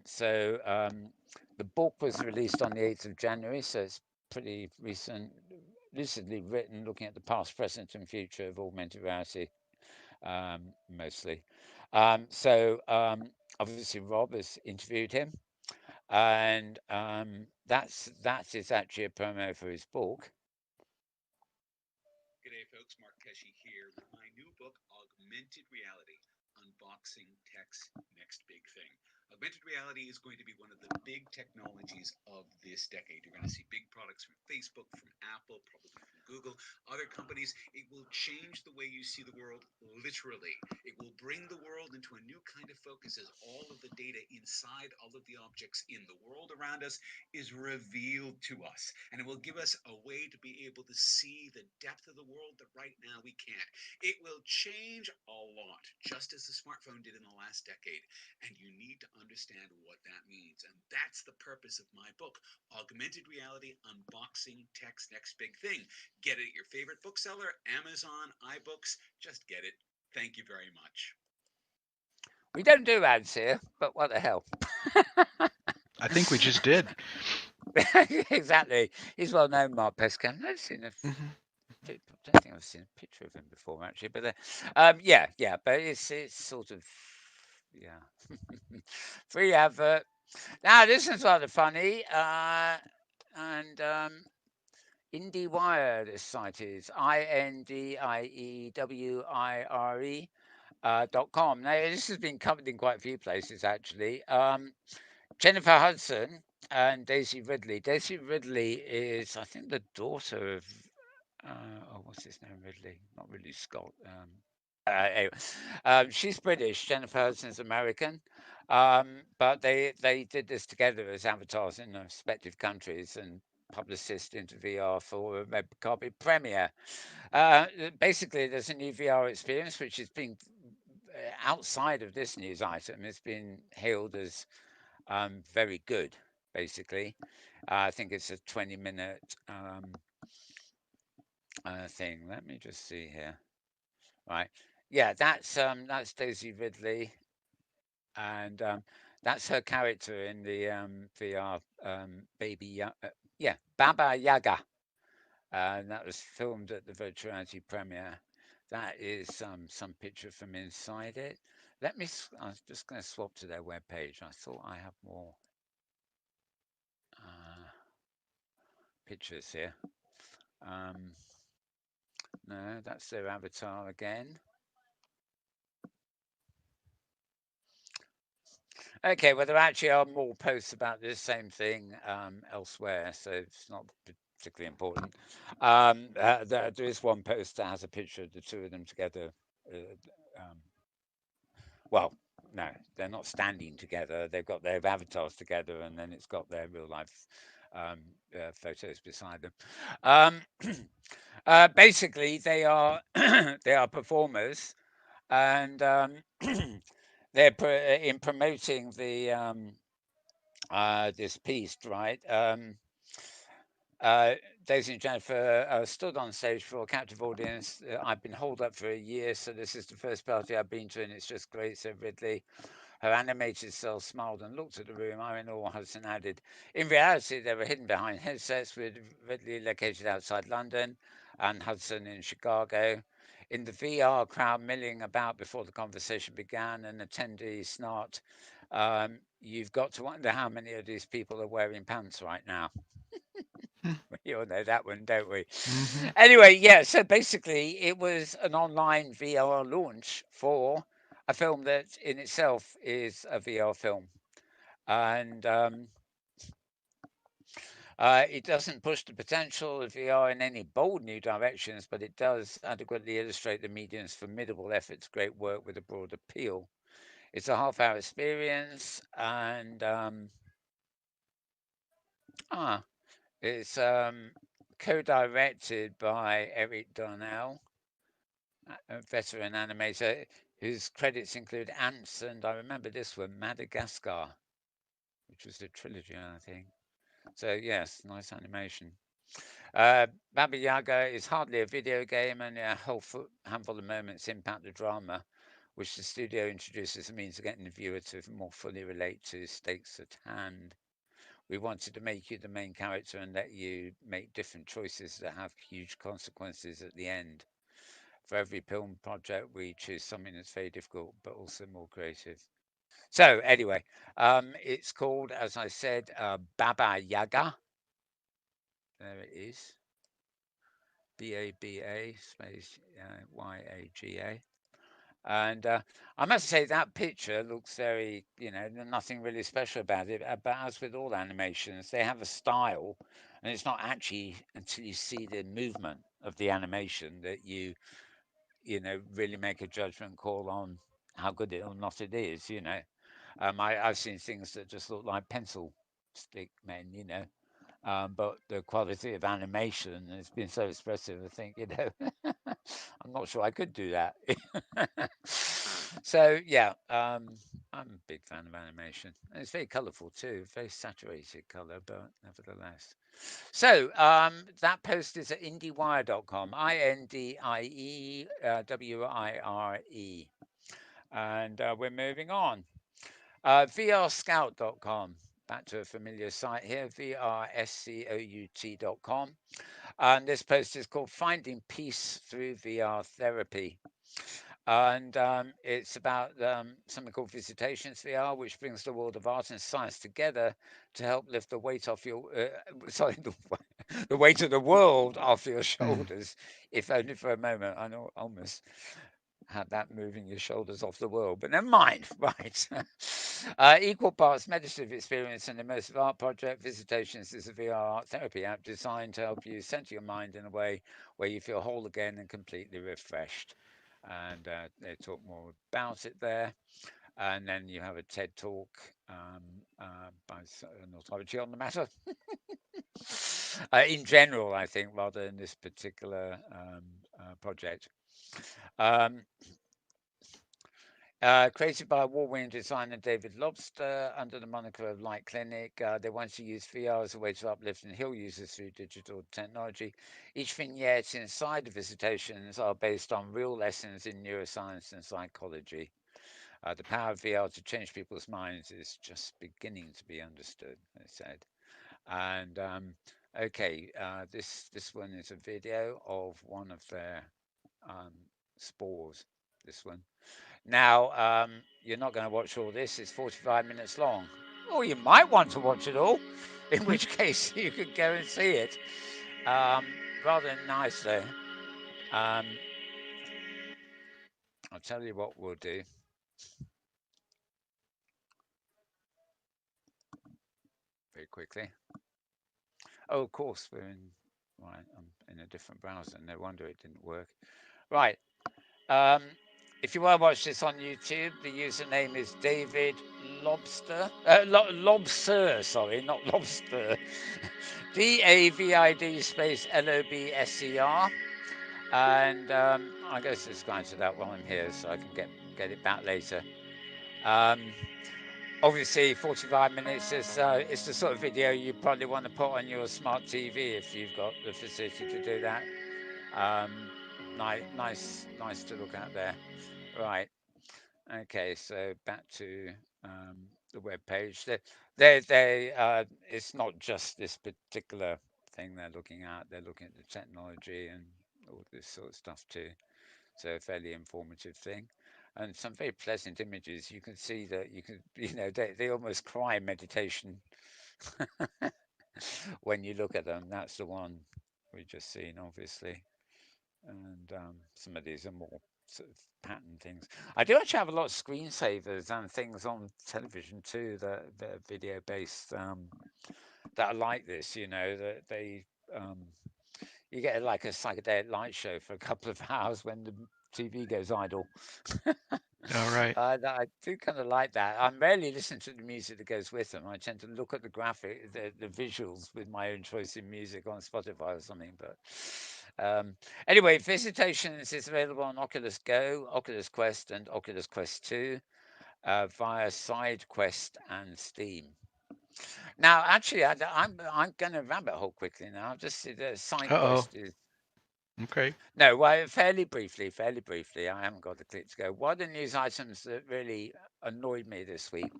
book was released on the 8th of January, so it's pretty recent, lucidly written, looking at the past, present, and future of augmented reality, mostly. Obviously, Rob has interviewed him, and that is actually a promo for his book. G'day folks, Mark Pesci here with my new book, Augmented Reality, Unboxing Tech's Next Big Thing. Augmented reality is going to be one of the big technologies of this decade. You're going to see big products from Facebook, from Apple, probably from Google, other companies. It will change the way you see the world, literally. It will bring the world into a new kind of focus as all of the data inside all of the objects in the world around us is revealed to us. And it will give us a way to be able to see the depth of the world that right now we can't. It will change a lot, just as the smartphone did in the last decade. And you need to understand what that means. And that's the purpose of my book, Augmented Reality, Unboxing Tech's Next Big Thing. Get it at your favorite bookseller, Amazon, iBooks. Just get it. Thank you very much. We don't do ads here, but what the hell? I think we just did. Exactly. He's well known, Mark Pesca. I've never seen a. Hmm. I don't think I've seen a picture of him before, actually. But yeah, but it's sort of, yeah, free advert. Now this is rather funny, and IndieWire. This site is IndieWire.com. Now this has been covered in quite a few places, actually. Jennifer Hudson and Daisy Ridley. Daisy Ridley is, I think, the daughter of what's his name? Ridley, not Ridley Scott. Anyway, she's British. Jennifer Hudson's American. But they did this together as avatars in their respective countries and publicist into VR for a red carpet premiere. Basically, there's a new VR experience which has been outside of this news item. It's been hailed as very good, basically. I think it's a 20-minute thing. Let me just see here. Right. Yeah, that's Daisy Ridley, and that's her character in the VR Baby yeah, Baba Yaga. and that was filmed at the virtual reality premiere. That is some picture from inside it. I was just going to swap to their web page. I thought I have more uh, pictures here. Um, no, that's their avatar again. Okay, well, there actually are more posts about this same thing elsewhere, so it's not particularly important. There is one post that has a picture of the two of them together. Um, well, no, they're not standing together. They've got their avatars together, and then it's got their real life um, photos beside them. Um, basically, they are they are performers, and they're in promoting the this piece, right? Uh, Daisy and Jennifer stood on stage for a captive audience. I've been holed up for a year, so this is the first party I've been to, and it's just great, said Ridley. Her animated self smiled and looked at the room. I'm in awe, Hudson added. In reality, they were hidden behind headsets, with Ridley located outside London and Hudson in Chicago. In the VR crowd milling about before the conversation began, an attendee snarked, "You've got to wonder how many of these people are wearing pants right now." We all know that one, don't we? Mm-hmm. Anyway, yeah, so basically, it was an online VR launch for a film that in itself is a VR film. And it doesn't push the potential of VR in any bold new directions, but it does adequately illustrate the medium's formidable efforts, great work with a broad appeal. It's a half-hour experience, and ah, it's co-directed by Eric Darnell, a veteran animator whose credits include Ants and I remember this one, Madagascar, which was a trilogy, I think. So yes, nice animation. Baba Yaga is hardly a video game, and a whole handful of moments impact the drama, which the studio introduces as a means of getting the viewer to more fully relate to stakes at hand. We wanted to make you the main character and let you make different choices that have huge consequences at the end. For every film project, we choose something that's very difficult but also more creative. So, anyway, it's called, as I said, Baba Yaga. There it is. Baba space Yaga. And I must say that picture looks very, nothing really special about it. But as with all animations, they have a style, and it's not actually until you see the movement of the animation that really make a judgment call on how good it or not it is. I've seen things that just look like pencil stick men. But the quality of animation has been so expressive. I think, I'm not sure I could do that. So yeah, I'm a big fan of animation. And it's very colourful too, very saturated colour, but nevertheless. So that post is at indiewire.com, INDIEWIRE. And we're moving on. VRscout.com. Back to a familiar site here, VRSCOUT.com. And this post is called Finding Peace Through VR Therapy. And it's about something called Visitations VR, which brings the world of art and science together to help lift the weight off your, sorry, the weight of the world off your shoulders, if only for a moment. I know almost had that moving your shoulders off the world, but never mind. Right. Equal parts meditative experience and immersive art project. Visitations is a VR art therapy app designed to help you center your mind in a way where you feel whole again and completely refreshed. And they talk more about it there. And then you have a TED talk by an authority on the matter. In general, I think, rather than this particular project. Um, Created by award-winning designer David Lobster under the moniker of Light Clinic, they want to use VR as a way to uplift and heal users through digital technology. Each vignette inside the visitations are based on real lessons in neuroscience and psychology. The power of VR to change people's minds is just beginning to be understood, they said. And Okay, this one is a video of one of their um, spores. This one. Now, you're not going to watch all this. It's 45 minutes long. Or you might want to watch it all, in which case you could go and see it. Um, Rather nice though. Um, I'll tell you what we'll do very quickly. Oh, of course, we're in. Right, I'm in a different browser. No wonder it didn't work. Right. Um, if you want to watch this on YouTube, the username is David Lobster. Lobster, sorry, not Lobster. DAVID space LOBSER. And I go subscribe to that while I'm here so I can get it back later. Um, Obviously, 45 minutes is it's the sort of video you probably want to put on your smart TV if you've got the facility to do that. Um, nice to look at there. Right. Okay. So back to the web page. It's not just this particular thing they're looking at. They're looking at the technology and all this sort of stuff too. So a fairly informative thing. And some very pleasant images. You can see that they almost cry meditation when you look at them. That's the one we've just seen, obviously. And some of these are more sort of pattern things. I do actually have a lot of screensavers and things on television too that are video based that are like this. That they you get like a psychedelic light show for a couple of hours when the TV goes idle. All right. I do kind of like that. I'm rarely listening to the music that goes with them. I tend to look at the visuals with my own choice in music on Spotify or something. But anyway, Visitations is available on Oculus Go, Oculus Quest, and Oculus Quest 2 via SideQuest and Steam. Now, actually, I'm going to rabbit hole quickly now. Just the Uh-oh. SideQuest is Okay. no, well, fairly briefly. I haven't got the clip to go. One of the news items that really annoyed me this week,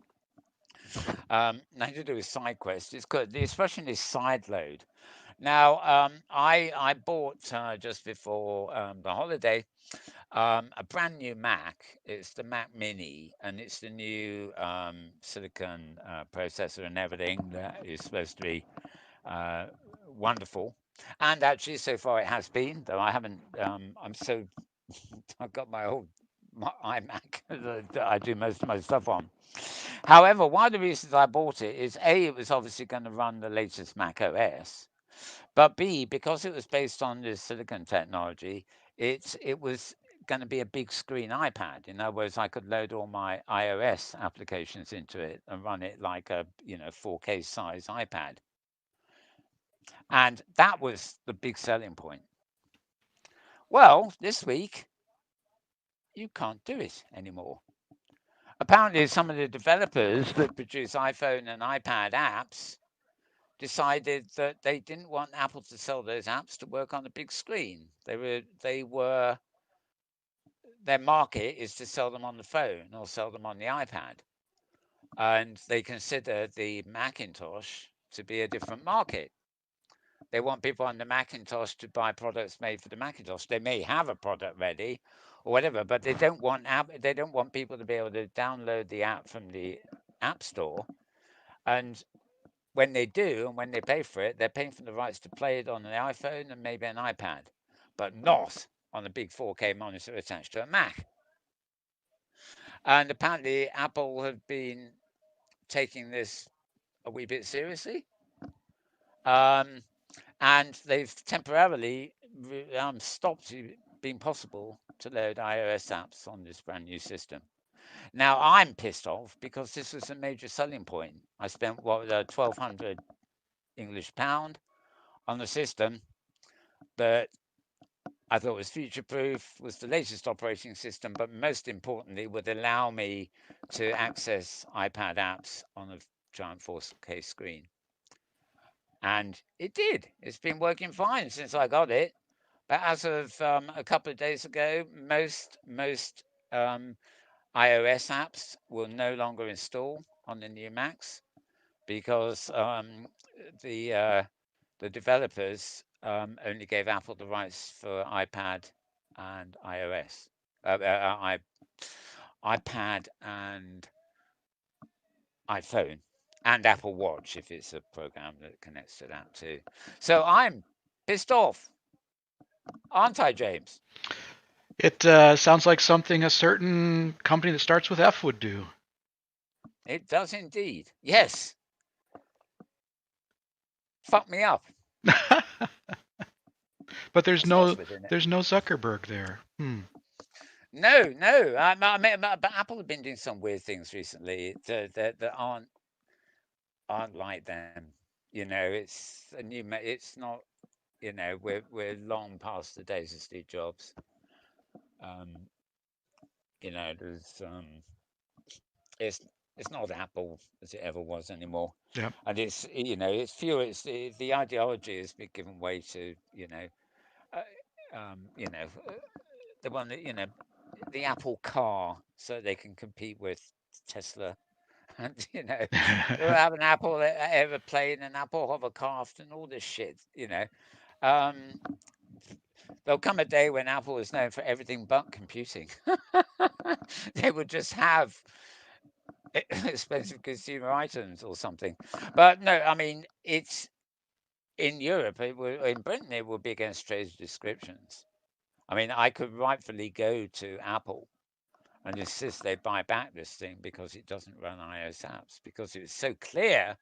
nothing to do with side quest. It's good. The expression is side load. Now, I bought just before the holiday a brand new Mac. It's the Mac Mini, and it's the new silicon processor and everything that is supposed to be uh, wonderful. And actually, so far it has been, though I haven't. I've got my iMac that I do most of my stuff on. However, one of the reasons I bought it is A, it was obviously going to run the latest Mac OS, but B, because it was based on this silicon technology, it was going to be a big screen iPad. In other words, I could load all my iOS applications into it and run it like a 4K size iPad. And that was the big selling point. Well, this week you can't do it anymore. Apparently, some of the developers that produce iPhone and iPad apps decided that they didn't want Apple to sell those apps to work on a big screen. Their market is to sell them on the phone or sell them on the iPad. And they consider the Macintosh to be a different market. They want people on the Macintosh to buy products made for the Macintosh. They may have a product ready or whatever, but they don't want people to be able to download the app from the App Store. And when they do, and when they pay for it, they're paying for the rights to play it on an iPhone and maybe an iPad, but not on a big 4K monitor attached to a Mac. And apparently, Apple have been taking this a wee bit seriously. Um, and they've temporarily stopped it being possible to load iOS apps on this brand new system. Now I'm pissed off because this was a major selling point. I spent 1,200 English pound on the system that I thought was future proof, was the latest operating system, but most importantly would allow me to access iPad apps on a giant 4K screen. And it did. It's been working fine since I got it. But as of a couple of days ago, most iOS apps will no longer install on the new Macs because the the developers only gave Apple the rights for iPad and iOS, iPad and iPhone, and Apple Watch if it's a program that connects to that too. So I'm pissed off, aren't I, James? It sounds like something a certain company that starts with F would do. It does indeed. Yes, fuck me up. But there's Starts no with an there's no Zuckerberg there. no. But Apple have been doing some weird things recently that aren't like them. You know, it's a new. It's not. You know, we're long past the days of Steve Jobs. Um, you know, it's it's not Apple as it ever was anymore, Yep. and it's it's fewer. It's the ideology has been given way to uh, they want the Apple car so they can compete with Tesla. And they'll have an Apple aeroplane, an Apple hovercraft, and all this shit. Um, there'll come a day when Apple is known for everything but computing. They would just have expensive consumer items or something. But no, I mean it's in Europe. In Britain, it would be against trade descriptions. I mean, I could rightfully go to Apple and insist they buy back this thing because it doesn't run iOS apps, because it's so clear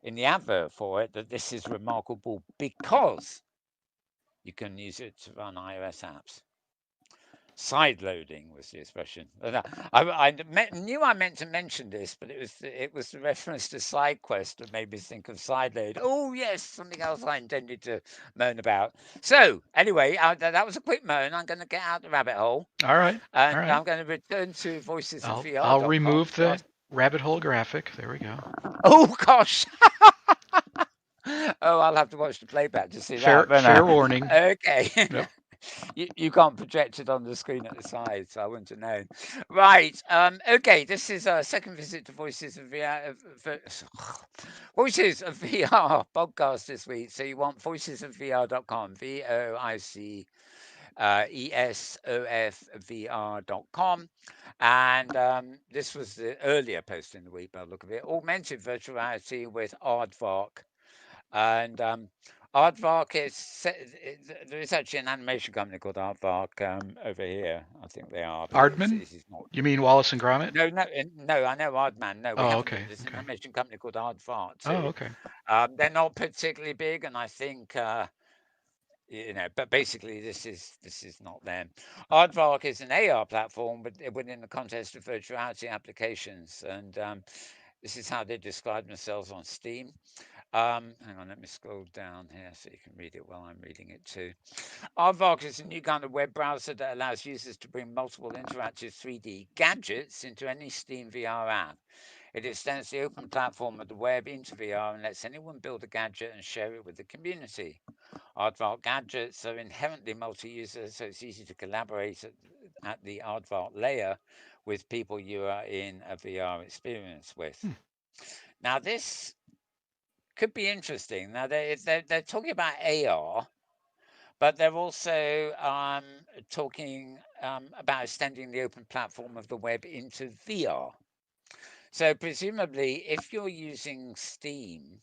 in the advert for it that this is remarkable because you can use it to run iOS apps. Side loading was the expression. Knew I meant to mention this, but it was the reference to side quest that made me think of side load. Oh yes, something else I intended to moan about. So anyway, that was a quick moan. I'm going to get out the rabbit hole, All right. and All right. I'm going to return to I'll voicesofvr.com remove to the ask. rabbit hole graphic. There we go. Oh gosh. Oh, I'll have to watch the playback to see that. But Fair warning. okay. Yep. You can't project it on the screen at the side, so I wouldn't have known. Right. Okay. This is our second visit to Voices of VR. Voices of VR podcast this week. So you want voicesofvr.com. VOICESOFVR.com. And this was the earlier post in the week by the look of it. Augmented virtual reality with Aardvark. And Aardvark there is actually an animation company called Aardvark over here. I think they are, but Aardman? it's not. You mean Wallace and Gromit? No, I know Aardman. No, we Oh, haven't. okay. There's an Okay. animation company called Aardvark Oh, too. okay. They're not particularly big, and I think but basically this is not them. Aardvark is an AR platform, but within the context of virtual reality applications, and this is how they describe themselves on Steam. Hang on, let me scroll down here so you can read it while I'm reading it too. Aardvark is a new kind of web browser that allows users to bring multiple interactive 3D gadgets into any Steam VR app. It extends the open platform of the web into VR and lets anyone build a gadget and share it with the community. Aardvark gadgets are inherently multi-user, so it's easy to collaborate at the Aardvark layer with people you are in a VR experience with. Now, this could be interesting. Now, they're talking about AR, but they're also talking about extending the open platform of the web into VR. So, presumably, if you're using Steam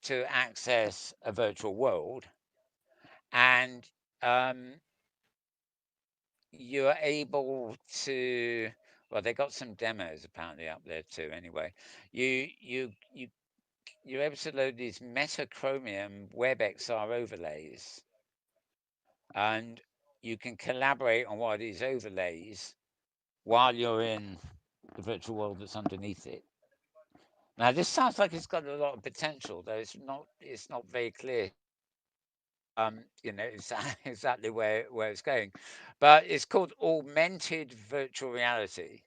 to access a virtual world and you're able to, well, they got some demos apparently up there too. Anyway, you're able to load these Metachromium WebXR overlays, and you can collaborate on one of these overlays while you're in the virtual world that's underneath it. Now, this sounds like it's got a lot of potential, though it's not. It's not very clear. Exactly where it's going, but it's called augmented virtual reality.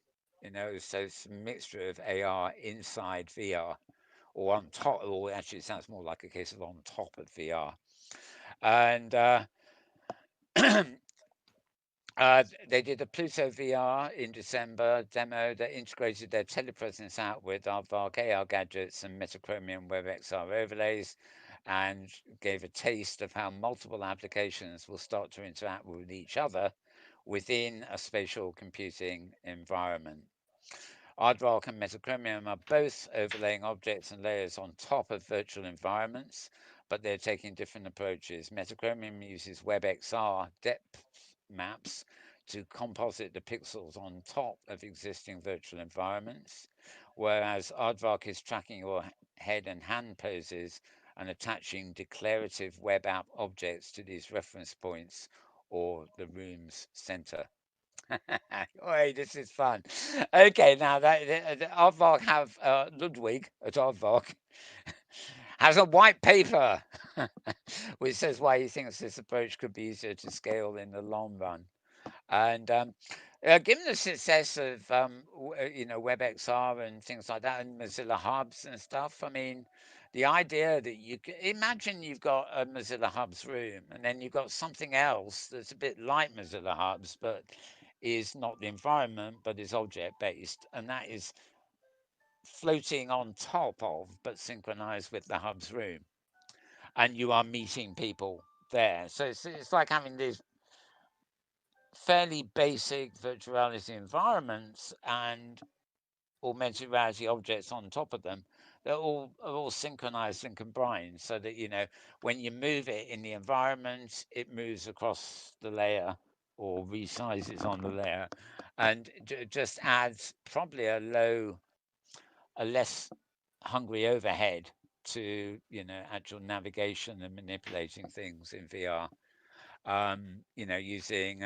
So it's a mixture of AR inside VR, or on top, or actually, it sounds more like a case of on top of VR. And they did a Pluto VR in December demo that integrated their telepresence app with our AR gadgets and Metachromium WebXR overlays. and gave a taste of how multiple applications will start to interact with each other within a spatial computing environment. Aardvark and Metachromium are both overlaying objects and layers on top of virtual environments, but they're taking different approaches. Metachromium uses WebXR depth maps to composite the pixels on top of existing virtual environments, whereas Aardvark is tracking your head and hand poses and attaching declarative web app objects to these reference points or the room's center. Oi, this is fun. Okay, now the Aardvark have Ludwig at Aardvark has a white paper which says why he thinks this approach could be easier to scale in the long run. And given the success of WebXR and things like that, and Mozilla Hubs and stuff, I mean, the idea that you can imagine you've got a Mozilla Hubs room, and then you've got something else that's a bit like Mozilla Hubs, but is not the environment, but is object based, and that is floating on top of, but synchronized with the Hubs room, and you are meeting people there. So it's like having these fairly basic virtual reality environments and augmented reality objects on top of them. They're all synchronized and combined so that when you move it in the environment, it moves across the layer or resizes on the layer, and just adds probably a less hungry overhead to actual navigation and manipulating things in VR. Using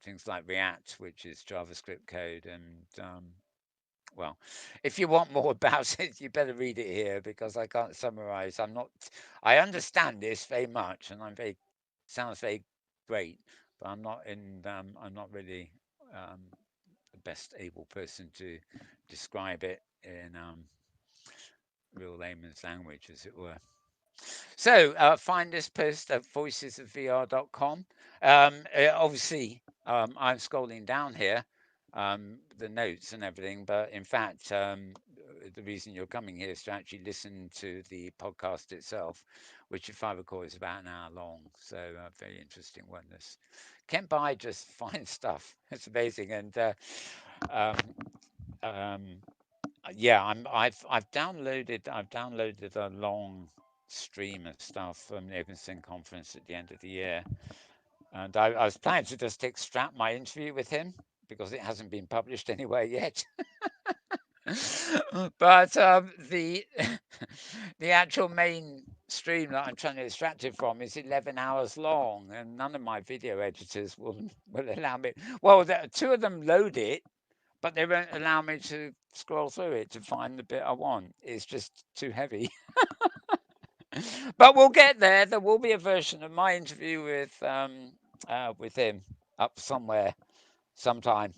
things like React, which is JavaScript code. And well, if you want more about it, you better read it here because I can't summarize. I understand this very much, and sounds very great, but I'm not really um, the best able person to describe it in real layman's language, as it were. So find this post at voicesofvr.com. Obviously, I'm scrolling down here, the notes and everything, but in fact, the reason you're coming here is to actually listen to the podcast itself, which, if I recall, is about an hour long. So very interesting one. This Kent By just finds stuff. It's amazing. And um, um, yeah, I've downloaded a long stream of stuff from the OpenSyn conference at the end of the year, and I was planning to just extract my interview with him because it hasn't been published anywhere yet. But the actual main stream that I'm trying to extract it from is 11 hours long, and none of my video editors will allow me. Well, two of them load it, but they won't allow me to scroll through it to find the bit I want. It's just too heavy. But we'll get there. There will be a version of my interview with him up somewhere, sometime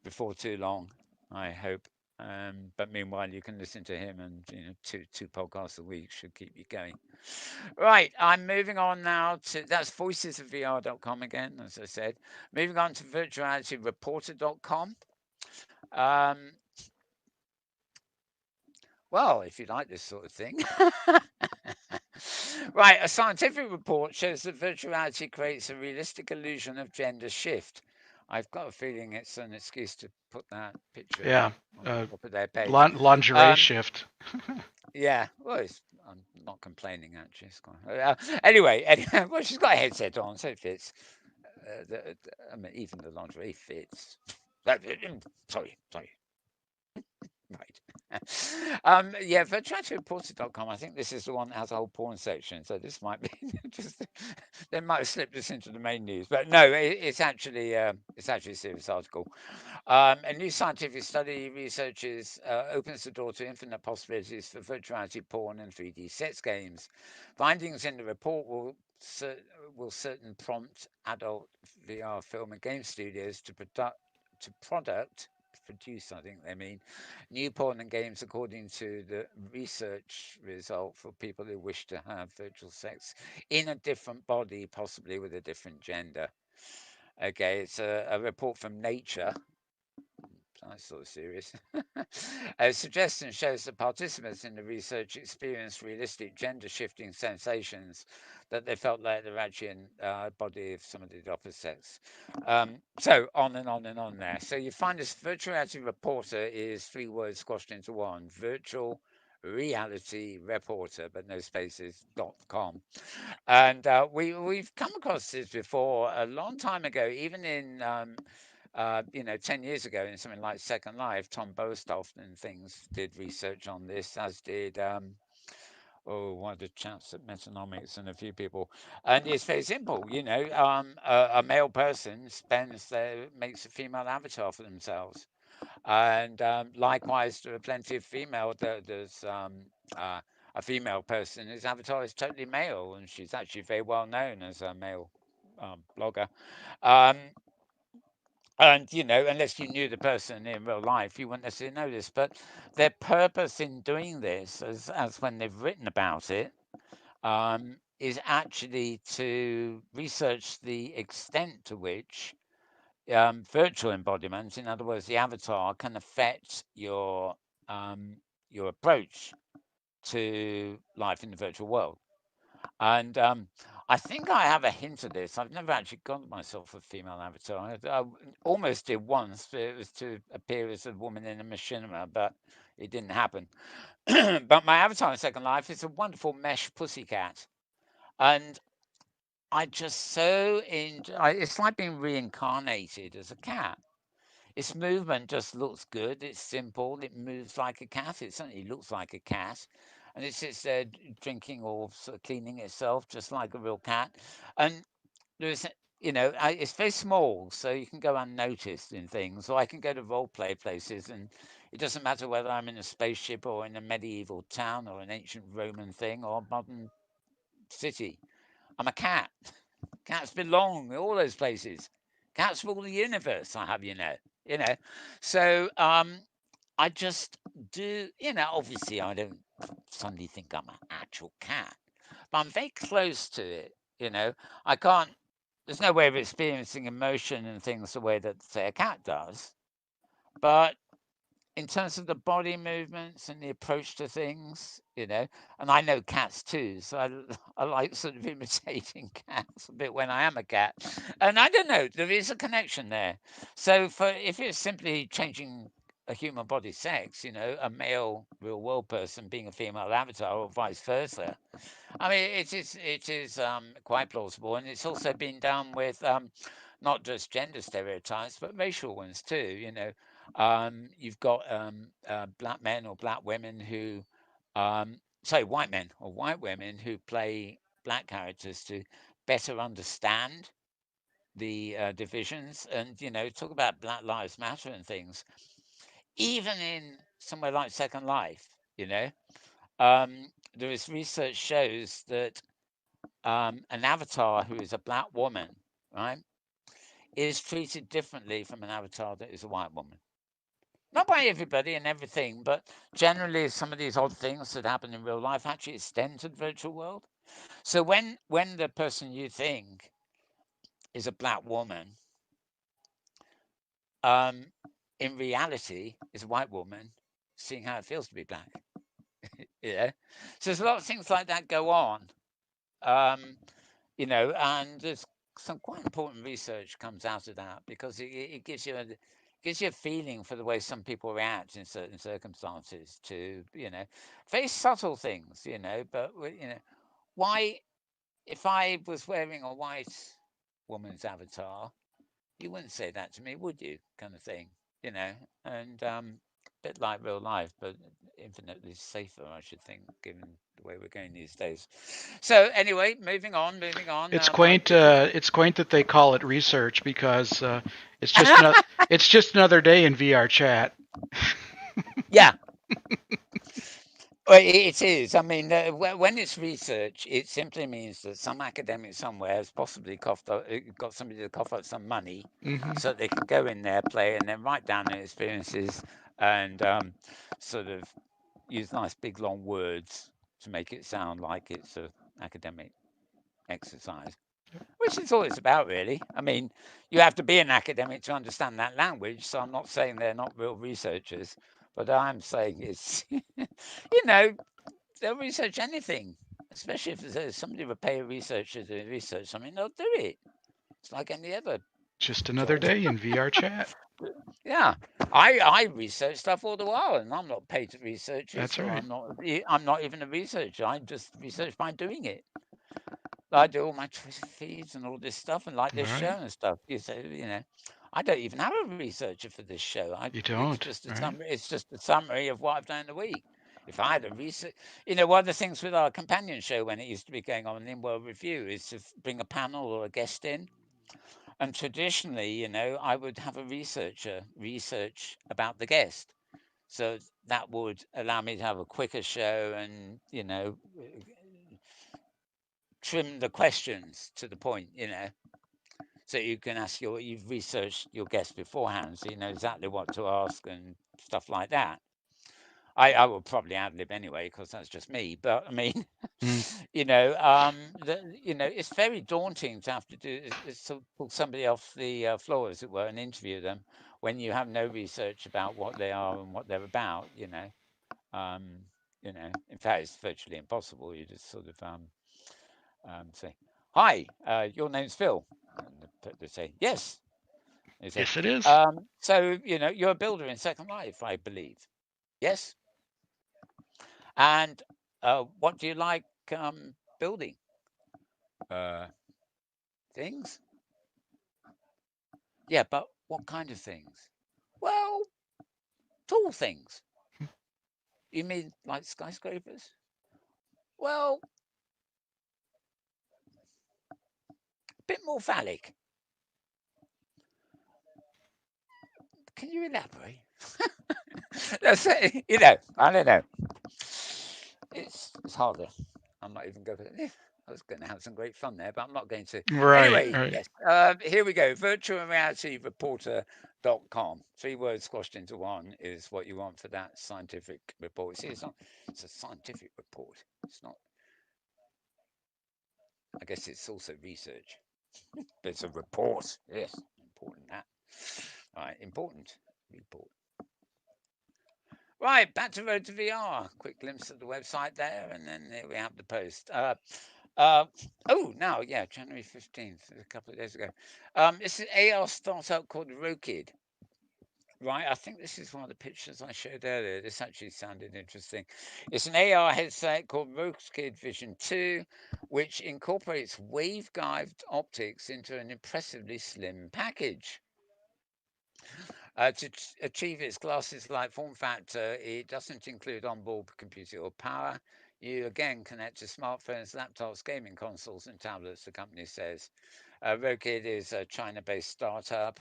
before too long, I hope. But meanwhile, you can listen to him, and two podcasts a week should keep you going. Right, I'm moving on now to that's voicesofvr.com again, as I said. Moving on to virtualityreporter.com. Um, well, if you like this sort of thing. Right, a scientific report shows that virtual reality creates a realistic illusion of gender shift. I've got a feeling it's an excuse to put that picture Yeah, on the top of their page. lingerie shift. Yeah, well, I'm not complaining actually. Anyway, well, she's got a headset on, so it fits. I mean, even the lingerie fits. Sorry. Right. Yeah, for TrackReporter.com, I think this is the one that has a whole porn section. So this might be just they might have slipped us into the main news, but no, it's actually a serious article. A new scientific study researches opens the door to infinite possibilities for virtual reality porn and 3D sets games. Findings in the report will certain prompt adult VR film and game studios to produce, I think they mean, new porn and games according to the research result for people who wish to have virtual sex in a different body, possibly with a different gender. Okay, it's a report from Nature. That's sort of serious. A suggestion shows that participants in the research experienced realistic gender shifting sensations that they felt like they're actually in body of somebody of the opposite sex. So on and on and on there. So you find this virtual reality reporter is three words squashed into one: virtual reality reporter, but no spaces.com. And we've come across this before a long time ago, even in 10 years ago in something like Second Life. Tom Bostoff and things did research on this, as did one of the chaps at Metanomics and a few people. And it's very simple, a male person makes a female avatar for themselves. And likewise, there are plenty of there's a female person whose avatar is totally male, and she's actually very well known as a male blogger. Um, and unless you knew the person in real life, you wouldn't necessarily know this. But their purpose in doing this, as when they've written about it, is actually to research the extent to which virtual embodiment, in other words, the avatar, can affect your approach to life in the virtual world. And I think I have a hint of this. I've never actually got myself a female avatar. I almost did once. It was to appear as a woman in a machinima, but it didn't happen. But my avatar in Second Life is a wonderful mesh pussycat. And I just so enjoy it's like being reincarnated as a cat. Its movement just looks good. It's simple. It moves like a cat. It certainly looks like a cat. And it sits there drinking or sort of cleaning itself just like a real cat. And there's, it's very small, so you can go unnoticed in things. Or I can go to role play places, and it doesn't matter whether I'm in a spaceship or in a medieval town or an ancient Roman thing or a modern city. I'm a cat. Cats belong in all those places. Cats rule the universe, I have you know. So I just do, obviously I don't suddenly think I'm an actual cat, but I'm very close to it. I can't, there's no way of experiencing emotion and things the way that, say, a cat does. But in terms of the body movements and the approach to things, and I know cats too, so I like sort of imitating cats a bit when I am a cat. And I don't know, there is a connection there. So if it's simply changing a human body sex, a male real world person being a female avatar or vice versa, I mean, it is quite plausible, and it's also been done with not just gender stereotypes, but racial ones too. You've got black men or black women who, sorry, white men or white women who play black characters to better understand the divisions, and talk about Black Lives Matter and things. Even in somewhere like Second Life, there is research shows that an avatar who is a black woman, right, is treated differently from an avatar that is a white woman. Not by everybody and everything, but generally some of these odd things that happen in real life actually extend to the virtual world. So when the person you think is a black woman, um, in reality is a white woman seeing how it feels to be black. Yeah. So there's a lot of things like that go on. Um, and there's some quite important research comes out of that because it gives you a feeling for the way some people react in certain circumstances to very subtle things, but why, if I was wearing a white woman's avatar, you wouldn't say that to me, would you, kind of thing, you know and a bit like real life, but infinitely safer, I should think, given the way we're going these days. So anyway, moving on. It's I quaint. did want. It's quaint that they call it research because it's just another. It's just another day in VR chat. Yeah, well, it is. I mean, when it's research, it simply means that some academic somewhere has possibly got somebody to cough up some money Hmm. so that they can go in there, play, and then write down their experiences and sort of use nice big long words to make it sound like it's an academic exercise. which it's always about, really. I mean, you have to be an academic to understand that language. So I'm not saying they're not real researchers, but I'm saying is, they'll research anything, especially if there's somebody would pay a researcher to research something, they'll do it. It's like any other Just another job. day in VR chat. Yeah, I research stuff all the while, and I'm not paid to research it, That's so right. I'm not even a researcher. I just research by doing it. I do all my Twitter feeds and all this stuff, and like this show Right. and stuff. I don't even have a researcher for this show. You It's don't, just a right? summary. It's just a summary of what I've done in the week. If I had a research, one of the things with our companion show when it used to be going on in World Review is to bring a panel or a guest in. And traditionally, I would have a researcher research about the guest. So that would allow me to have a quicker show and, trim the questions to the point. So you can you've researched your guest beforehand, so you know exactly what to ask and stuff like that. I will probably ad lib anyway because that's just me. But I mean, Mm. it's very daunting to have to do is to pull somebody off the floor, as it were, and interview them when you have no research about what they are and what they're about. In fact, it's virtually impossible. You just sort of say, "Hi, your name's Phil," and they say, "Yes." They say, Yes, it is. "So you're a builder in Second Life, I believe." Yes. And what do you like building? Uh, Things? Yeah, but what kind of things? Well, tall things. You mean like skyscrapers? Well, a bit more phallic. Can you elaborate? That's it. I don't know. It's harder. I'm not even going to. I was going to have some great fun there, but I'm not going to. Right, Anyway, right. yes. Here we go. Virtual reality reporter.com. 3 words squashed into one is what you want for that scientific report. See, it's a scientific report. It's not, I guess it's also research, but it's a report. Yes, important that. All right, important report. Right, back to Road to VR. Quick glimpse of the website there, and then here we have the post. Uh, now, yeah, January 15th, a couple of days ago. It's an AR startup called Rokid. Right, I think this is one of the pictures I showed earlier. This actually sounded interesting. It's an AR headset called Rokid Vision 2, which incorporates waveguide optics into an impressively slim package. To achieve its glasses-like form factor, it doesn't include onboard computing or power. You again connect to smartphones, laptops, gaming consoles, and tablets, the company says. Rokid is a China-based startup,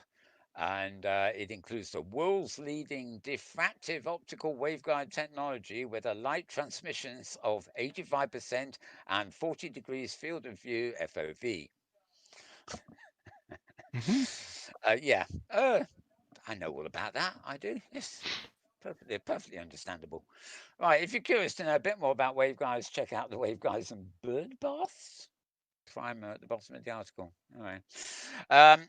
and it includes the world's leading diffractive optical waveguide technology with a light transmissions of 85% and 40 degrees field of view FOV. Hmm. Yeah, I know all about that. I do. Yes, perfectly understandable. Right, if you're curious to know a bit more about waveguides, check out the waveguides and bird baths primer at the bottom of the article. All right. Um,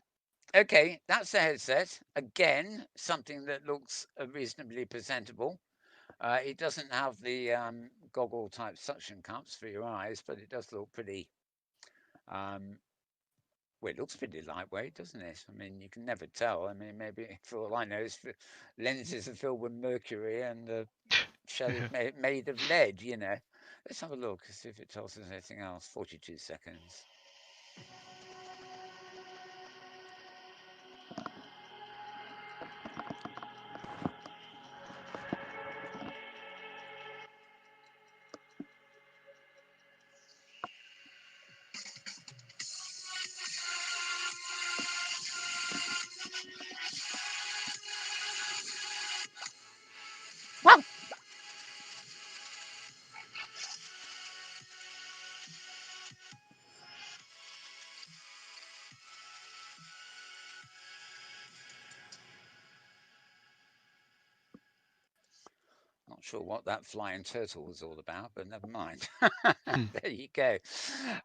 okay, that's the headset. Again, something that looks reasonably presentable. It doesn't have the goggle type suction cups for your eyes, but it does look pretty. Um, well, it looks pretty lightweight, doesn't it? I mean, you can never tell. I mean, maybe for all I know, lenses are filled with mercury and the shell is made of lead. Let's have a look, see if it tells us anything else. 42 seconds. Wow. Not sure what that flying turtle was all about, but never mind. Hmm. There you go.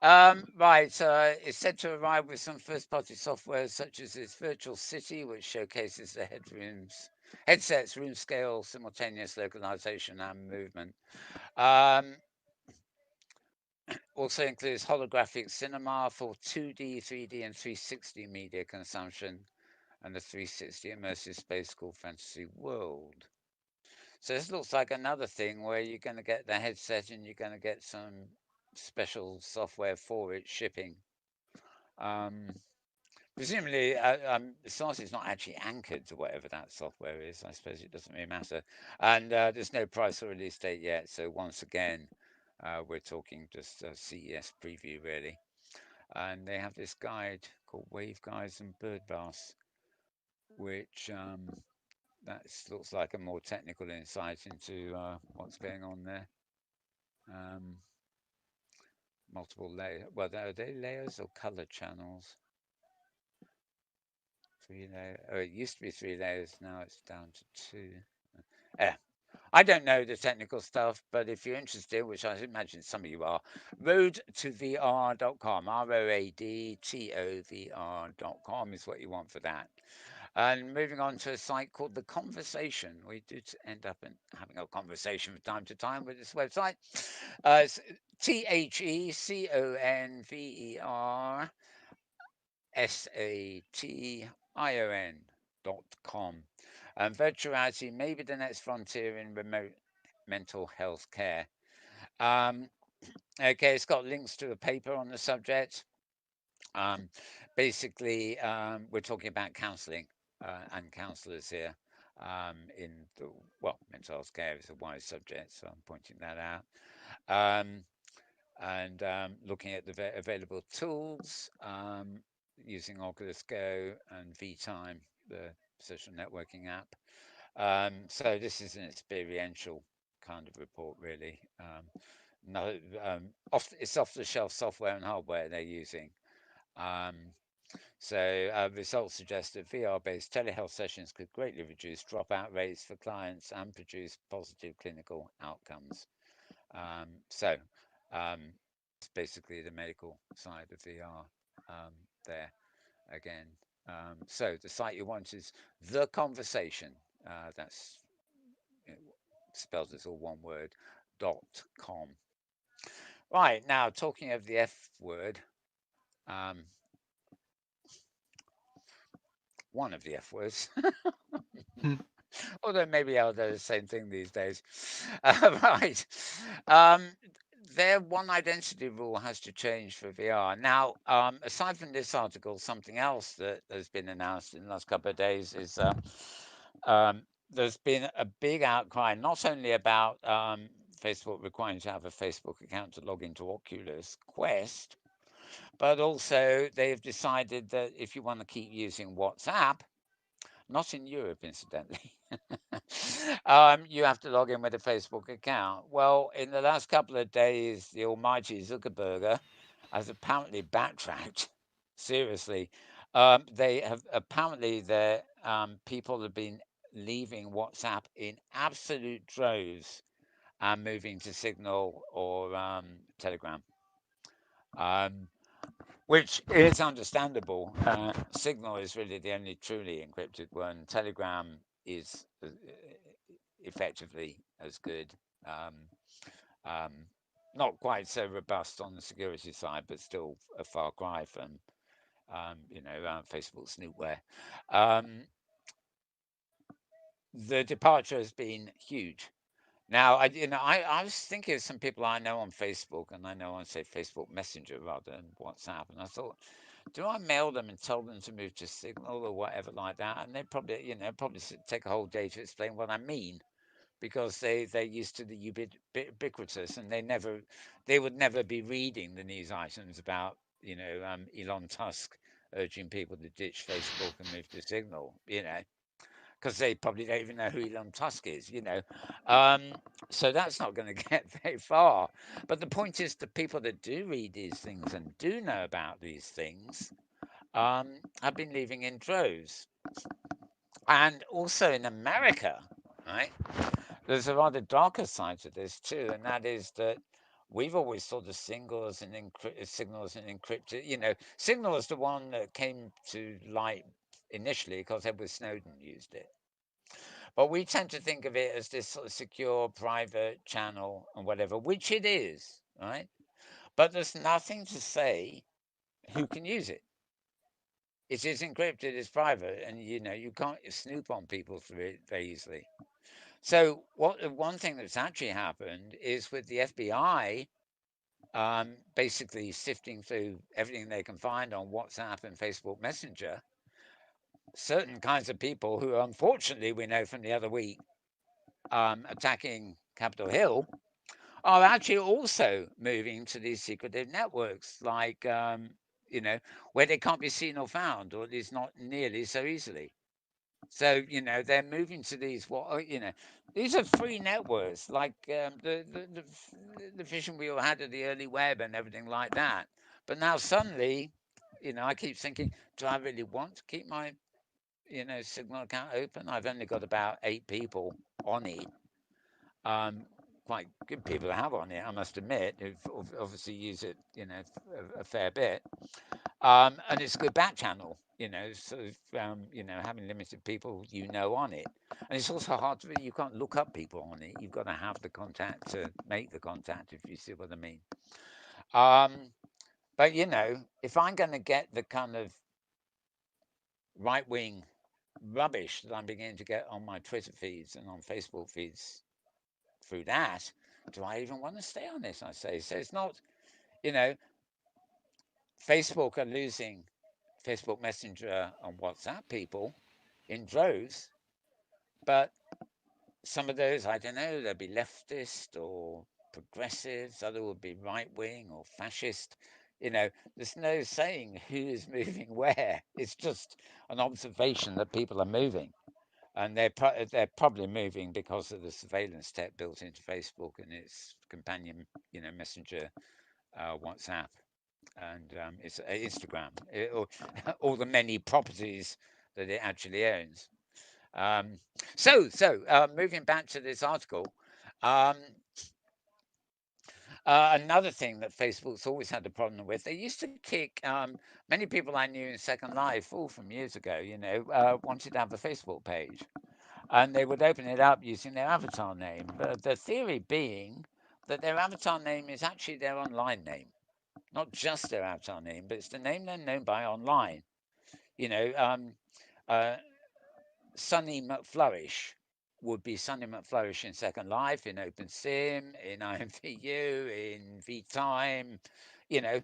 Right, it's said to arrive with some first-party software such as its virtual city, which showcases the headsets, room scale, simultaneous localization, and movement. Um, Also includes holographic cinema for 2D, 3D, and 360 media consumption, and a 360 immersive space called Fantasy World. So this looks like another thing where you're going to get the headset and you're going to get some special software for it shipping. Um, Presumably, since it's not actually anchored to whatever that software is, I suppose it doesn't really matter. And there's no price or release date yet. So once again, we're talking just a CES preview, really. And they have this guide called Wave Guides and Bird Baths, which that looks like a more technical insight into what's going on there. Um, Multiple layers. Well, are they layers or color channels? 3 layers. Oh, it used to be 3 layers. Now it's down to two. Yeah. I don't know the technical stuff, but if you're interested, which I imagine some of you are, roadtovr.com, roadtovr.com is what you want for that. And moving on to a site called The Conversation. We do end up having a conversation from time to time with this website. It's TheConversation.com. And virtuality may be the next frontier in remote mental health care. Okay, it's got links to a paper on the subject. Um, Basically, we're talking about counselling and counsellors here. In the mental health care is a wide subject, so I'm pointing that out. And looking at the available tools using Oculus Go and VTime, the social networking app. So this is an experiential kind of report, really. No, it's off-the-shelf software and hardware they're using. Um, Results suggest that VR-based telehealth sessions could greatly reduce dropout rates for clients and produce positive clinical outcomes. So um, it's basically the medical side of VR there again. So the site you want is The Conversation. That's spelled as all one word, .com. Right, now talking of the F word, um, one of the F words. Hmm. Although maybe they're the same thing these days. Right. Um, their one identity rule has to change for VR. Now, aside from this article, something else that has been announced in the last couple of days is there's been a big outcry, not only about Facebook requiring you to have a Facebook account to log into Oculus Quest, but also they've decided that if you want to keep using WhatsApp, not in Europe, incidentally. You have to log in with a Facebook account. Well, in the last couple of days, the almighty Zuckerberg has apparently backtracked. Seriously, they have apparently the people have been leaving WhatsApp in absolute droves and moving to Signal or Telegram. Which is understandable. Signal is really the only truly encrypted one. Telegram is effectively as good. Um, um, Not quite so robust on the security side, but still a far cry from, Facebook snoopware. The departure has been huge. Now, I was thinking of some people I know on Facebook, and I know on, say, Facebook Messenger rather than WhatsApp, and I thought, do I mail them and tell them to move to Signal or whatever like that? And they probably, probably take a whole day to explain what I mean, because they're used to the ubiquitous, and they would never be reading the news items about, Elon Tusk urging people to ditch Facebook and move to Signal, because they probably don't even know who Elon Tusk is. So that's not going to get very far. But the point is, the people that do read these things and do know about these things have been leaving in droves. And also in America, right? there's a rather darker side to this too, and that is that we've always thought of Signal as an encrypted. Signal is the one that came to light initially because Edward Snowden used it. But we tend to think of it as this sort of secure, private channel and whatever, which it is, right? But there's nothing to say who can use it. It is encrypted, it's private, and you can't snoop on people through it very easily. So one thing that's actually happened is with the FBI basically sifting through everything they can find on WhatsApp and Facebook Messenger, certain kinds of people who, unfortunately, we know from the other week, attacking Capitol Hill, are actually also moving to these secretive networks, like, where they can't be seen or found, or at least not nearly so easily. So, they're moving to these, these are free networks, like the vision we all had of the early web and everything like that. But now suddenly, I keep thinking, do I really want to keep my, Signal account open? I've only got about 8 people on it. Um, Quite good people to have on it, I must admit, who've obviously use it, a fair bit. And it's a good back channel, sort of, having limited people on it. And it's also hard to, you can't look up people on it. You've got to have the contact to make the contact, if you see what I mean. Um, but, if I'm going to get the kind of right wing rubbish that I'm beginning to get on my Twitter feeds and on Facebook feeds through that, do I even want to stay on this? I say. So it's not, you know, Facebook are losing Facebook Messenger and WhatsApp people in droves, but some of those, I don't know, they'll be leftist or progressives, other will be right wing or fascist. There's no saying who is moving where. It's just an observation that people are moving. And they're probably moving because of the surveillance tech built into Facebook and its companion, messenger, WhatsApp, and it's Instagram, or all the many properties that it actually owns. Um, so moving back to this article, um, another thing that Facebook's always had a problem with, they used to kick many people I knew in Second Life, all from years ago, wanted to have a Facebook page. And they would open it up using their avatar name. But the theory being that their avatar name is actually their online name, not just their avatar name, but it's the name they're known by online. You know, uh, Sonny McFlourish would be Sonny McFlourish in Second Life, in OpenSim, in IMVU, in VTime. You know,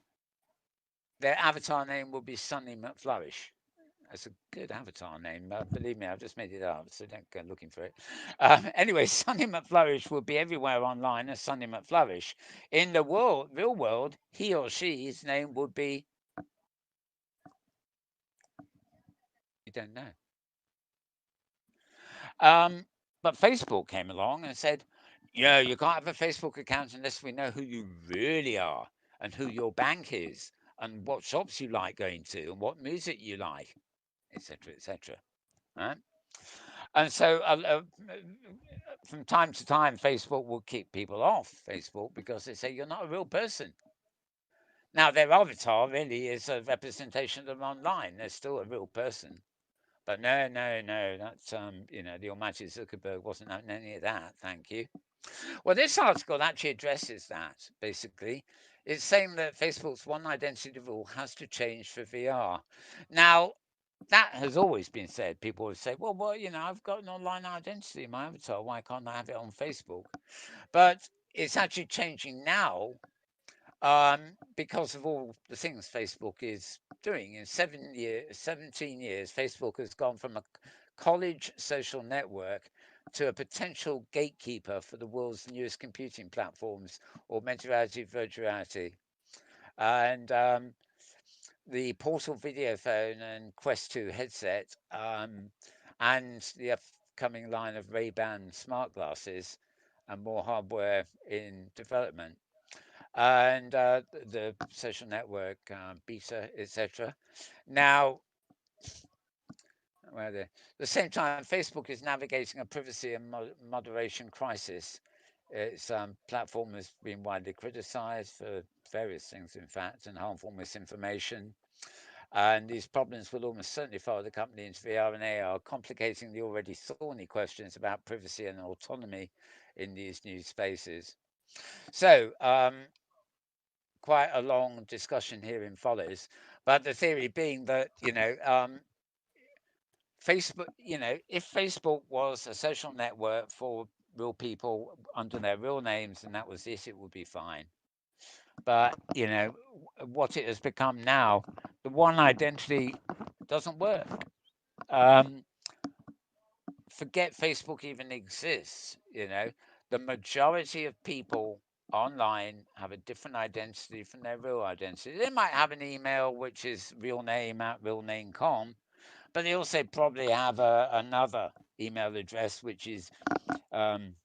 their avatar name would be Sonny McFlourish. That's a good avatar name. Believe me, I've just made it up, so don't go looking for it. Anyway, Sonny McFlourish will be everywhere online as Sonny McFlourish. In the real world, he or she's name would be, you don't know. But Facebook came along and said, yeah, you can't have a Facebook account unless we know who you really are and who your bank is and what shops you like going to and what music you like, etc., etc. Right? And so from time to time, Facebook will kick people off Facebook because they say you're not a real person. Now, their avatar really is a representation of them online. They're still a real person. But no, no, no, that's, the almighty Zuckerberg wasn't having any of that, thank you. Well, this article actually addresses that, basically. It's saying that Facebook's one identity rule has to change for VR. Now, that has always been said. People would say, well, I've got an online identity in my avatar. Why can't I have it on Facebook? But it's actually changing now because of all the things Facebook is doing. In 17 years, Facebook has gone from a college social network to a potential gatekeeper for the world's newest computing platforms, augmented reality, virtual reality. And the Portal video phone and Quest 2 headset, and the upcoming line of Ray-Ban smart glasses and more hardware in development, and the social network beta, etc. Now, Where the, at the same time, Facebook is navigating a privacy and moderation crisis. Its platform has been widely criticized for various things, in fact, and harmful misinformation. And these problems will almost certainly follow the company into VR and AR, complicating the already thorny questions about privacy and autonomy in these new spaces. So, quite a long discussion here in follows, but the theory being that, Facebook, if Facebook was a social network for real people under their real names and that was it, it would be fine. But, what it has become now, the one identity doesn't work. Um, Forget Facebook even exists, The majority of people online have a different identity from their real identity. They might have an email which is real name at realname.com, but they also probably have another email address which is um,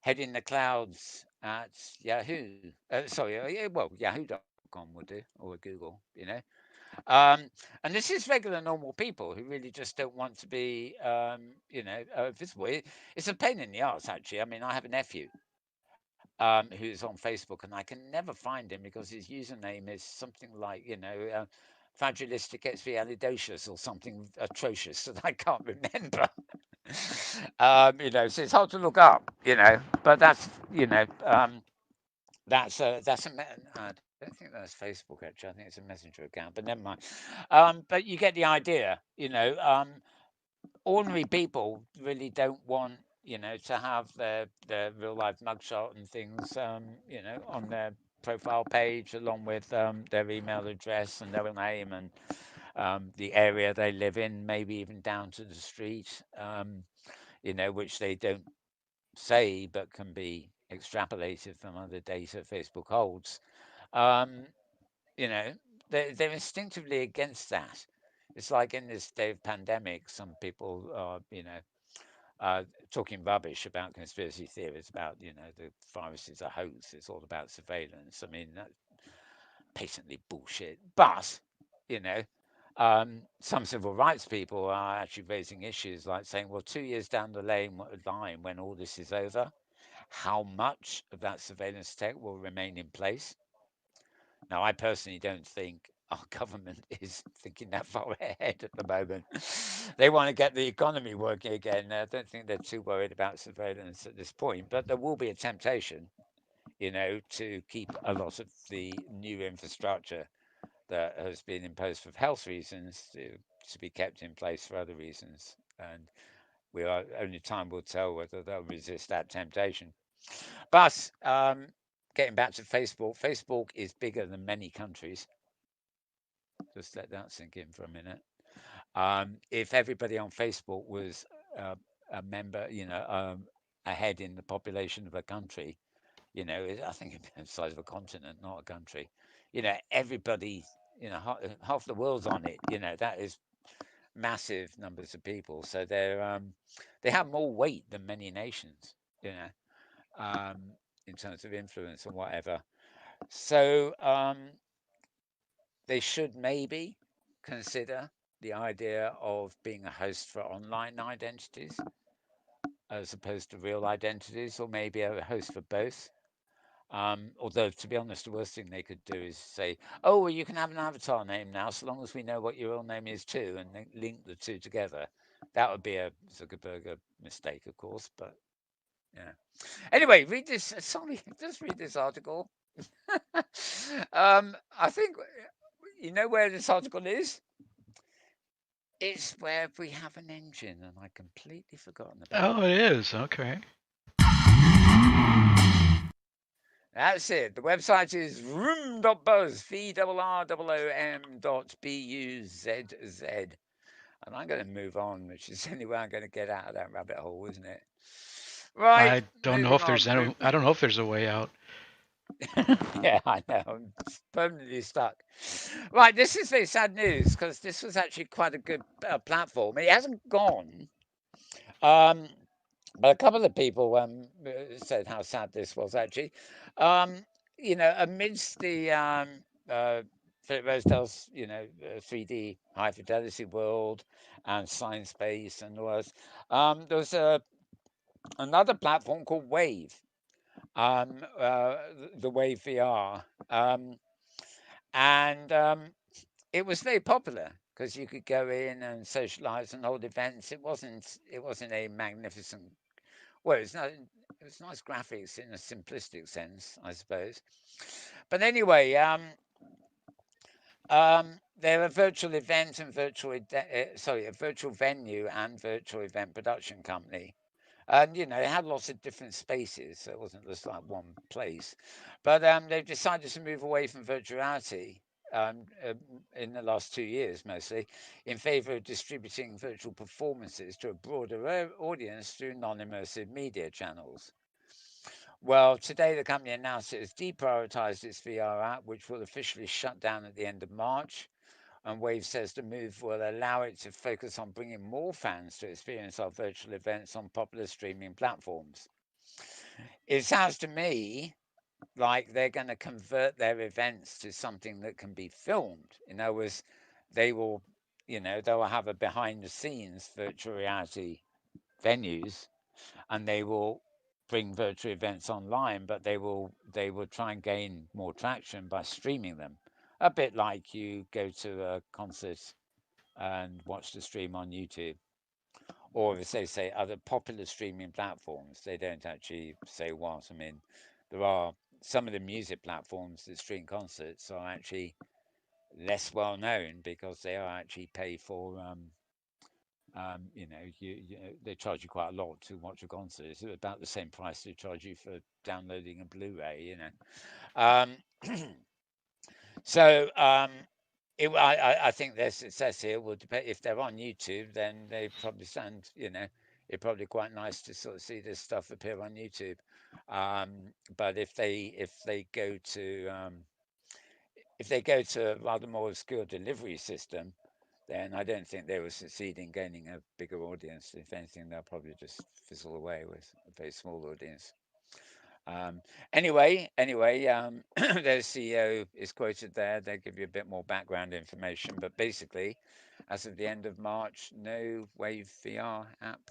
head in the clouds at Yahoo. Sorry, well, yahoo.com would do, or Google, Um, and this is regular, normal people who really just don't want to be, visible. It's a pain in the arse, actually. I mean, I have a nephew who's on Facebook, and I can never find him because his username is something like, fragilistic expialidocious or something atrocious that I can't remember. So it's hard to look up, but that's, I don't think that's Facebook actually. I think it's a messenger account, but never mind. But you get the idea. Ordinary people really don't want to have their real life mugshot and things on their profile page along with their email address and their name and the area they live in, maybe even down to the street, which they don't say but can be extrapolated from other data Facebook holds. Um, you know, they're instinctively against that. It's like in this day of pandemic, some people are, talking rubbish about conspiracy theories about, the virus is a hoax. It's all about surveillance. I mean, that's patently bullshit. But, you know, some civil rights people are actually raising issues like saying, well, 2 years down the line when all this is over, how much of that surveillance tech will remain in place? Now, I personally don't think our government is thinking that far ahead at the moment. They want to get the economy working again. I don't think they're too worried about surveillance at this point, but there will be a temptation, to keep a lot of the new infrastructure that has been imposed for health reasons to be kept in place for other reasons. And only time will tell whether they'll resist that temptation. But getting back to Facebook, Facebook is bigger than many countries. Just let that sink in for a minute. If everybody on Facebook was uh, a member, ahead in the population of a country, I think it'd be the size of a continent, not a country. Everybody, half the world's on it. That is massive numbers of people. So they have more weight than many nations. You know, in terms of influence and whatever. So they should maybe consider the idea of being a host for online identities as opposed to real identities, or maybe a host for both. Although, to be honest, the worst thing they could do is say, "Oh, well, you can have an avatar name now, so long as we know what your real name is too," and link the two together. That would be a Zuckerberg mistake, of course. But yeah. Anyway, read this. Sorry, just read this article. I think you know where this article is. It's where we have an engine, and I completely forgotten about Oh, it. it is. Okay. That's it. The website is room.buzz, VRROOM.BUZZ. And I'm going to move on, which is the only way I'm going to get out of that rabbit hole, isn't it? Right, I don't know moving if there's on. any, I don't know if there's a way out. Yeah, I know. I'm permanently stuck. Right, this is very sad news because this was actually quite a good platform. It hasn't gone. Um, But a couple of people said how sad this was actually. Um, Amidst the uh, Philip Rosedale's, 3D high fidelity world and science base and all that. There was another platform called Wave, the Wave VR, and it was very popular because you could go in and socialize and hold events. It wasn't a magnificent. Well, it was nice graphics in a simplistic sense, I suppose. But anyway, they're a virtual event and a virtual venue and virtual event production company. And it had lots of different spaces, so it wasn't just like one place. But they've decided to move away from virtual reality in the last 2 years, mostly, in favour of distributing virtual performances to a broader audience through non-immersive media channels. Well, today the company announced it has deprioritised its VR app, which will officially shut down at the end of March. And Wave says the move will allow it to focus on bringing more fans to experience our virtual events on popular streaming platforms. It sounds to me like they're going to convert their events to something that can be filmed. In other words, they will, they'll have a behind the scenes virtual reality venues, and they will bring virtual events online, but they will try and gain more traction by streaming them. A bit like you go to a concert and watch the stream on YouTube. Or as they say, other popular streaming platforms. They don't actually say what. I mean, there are some of the music platforms that stream concerts are actually less well known because they are actually pay for. They charge you quite a lot to watch a concert. It's about the same price they charge you for downloading a Blu-ray. Um, so I think their success here will depend. If they're on YouTube, then they probably stand. It's probably quite nice to sort of see this stuff appear on YouTube. But if they go to a rather more obscure delivery system, then I don't think they will succeed in gaining a bigger audience. If anything, they'll probably just fizzle away with a very small audience. Um, anyway, their CEO is quoted there. They give you a bit more background information, but basically, as of the end of March, no Wave VR app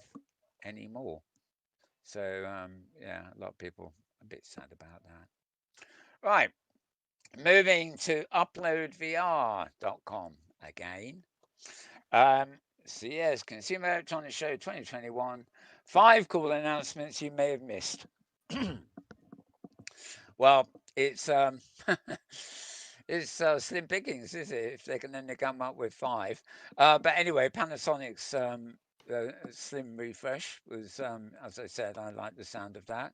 anymore. So yeah, a lot of people a bit sad about that. Right, moving to uploadvr.com again. CES Consumer Electronics Show 2021. 5 cool announcements you may have missed. Well, it's it's slim pickings, is it? If they can only come up with 5. But anyway, Panasonic's slim refresh was, as I said, I like the sound of that.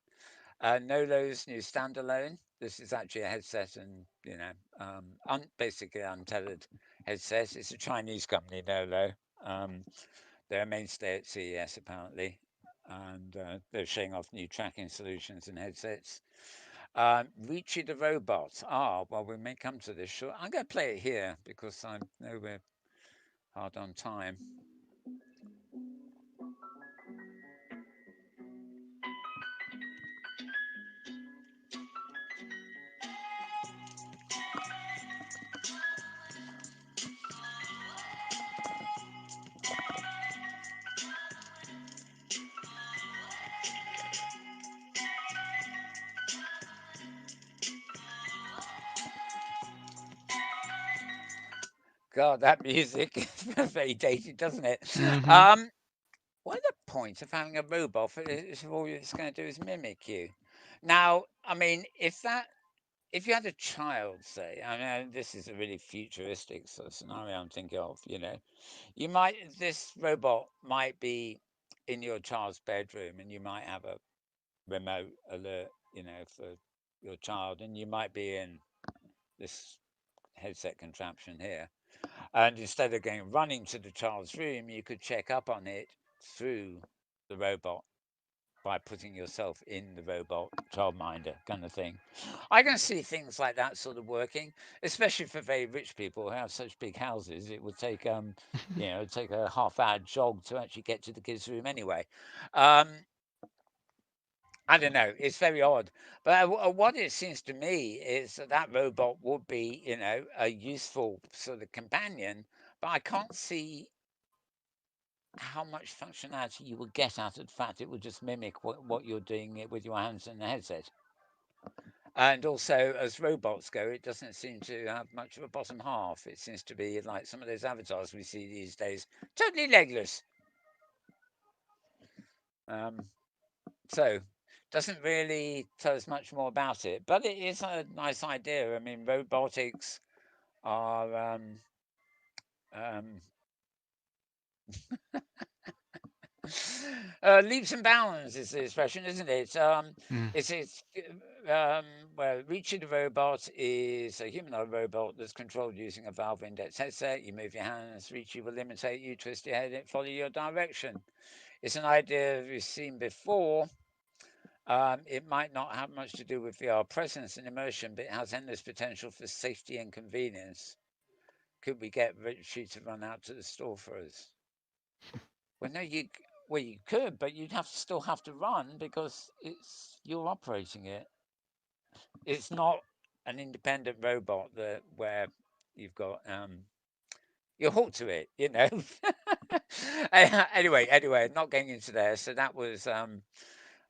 Nolo's new standalone. This is actually a headset and basically untethered headset. It's a Chinese company, Nolo. They're a mainstay at CES apparently, and they're showing off new tracking solutions and headsets. Richie the Robot. Well, we may come to this short. I'm going to play it here because I know we're hard on time. God, that music is very dated, doesn't it? Mm-hmm. What the point of having a robot if all it's going to do is mimic you? Now, I mean, if you had a child, say, I mean, this is a really futuristic sort of scenario I'm thinking of. This robot might be in your child's bedroom, and you might have a remote alert, for your child, and you might be in this headset contraption here. And instead of going running to the child's room, you could check up on it through the robot by putting yourself in the robot childminder kind of thing. I can see things like that sort of working, especially for very rich people who have such big houses. It would take take a half-hour jog to actually get to the kids' room anyway. Um, I don't know. It's very odd. But what it seems to me is that that robot would be, a useful sort of companion. But I can't see how much functionality you will get out of the fact it will just mimic what you're doing it with your hands in the headset. And also, as robots go, it doesn't seem to have much of a bottom half. It seems to be like some of those avatars we see these days, totally legless. Um, so, doesn't really tell us much more about it, but it is a nice idea. I mean, robotics are um, leaps and bounds is the expression, isn't it? Mm. It's um, well, Reachy the robot is a humanoid robot that's controlled using a Valve Index headset. You move your hands, Reachy will imitate you, twist your head, and follow your direction. It's an idea we've seen before. It might not have much to do with VR presence and immersion, but it has endless potential for safety and convenience. Could we get Richie to run out to the store for us? Well, no, you could, but you'd have to still have to run because it's you're operating it. It's not an independent robot that where you've got you're hooked to it, you know. Anyway, not getting into there. So that was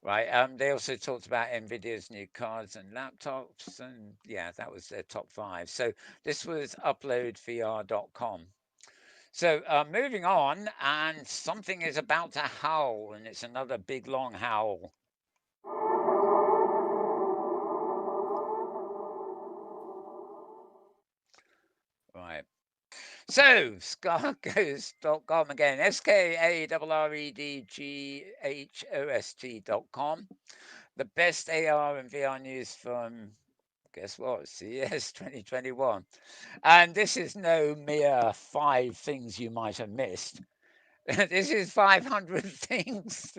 right. They also talked about Nvidia's new cards and laptops, and yeah, that was their top five. So this was uploadvr.com. So moving on, and something is about to howl, and it's another big long howl. Right. So skarghost.com again, SKARREDGHOST.com. The best AR and VR news from, guess what, CES 2021. And this is no mere 5 things you might have missed. This is 500 things,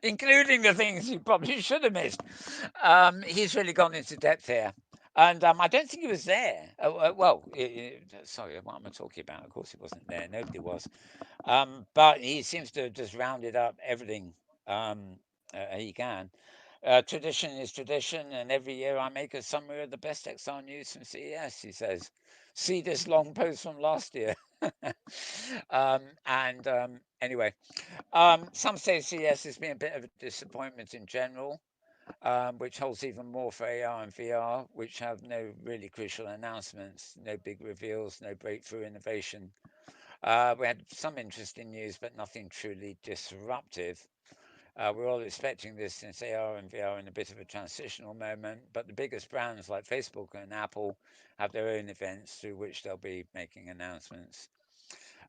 including the things you probably should have missed. He's really gone into depth here. And I don't think he was there. Sorry, what am I talking about? Of course, he wasn't there. Nobody was. But he seems to have just rounded up everything he can. Tradition is tradition, and every year I make a summary of the best XR news from CES, he says. See this long post from last year. Anyway, some say CES has been a bit of a disappointment in general, which holds even more for AR and VR, which have no really crucial announcements, no big reveals, no breakthrough innovation. We had some interesting news, but nothing truly disruptive. We're all expecting this since AR and VR are in a bit of a transitional moment, but the biggest brands like Facebook and Apple have their own events through which they'll be making announcements.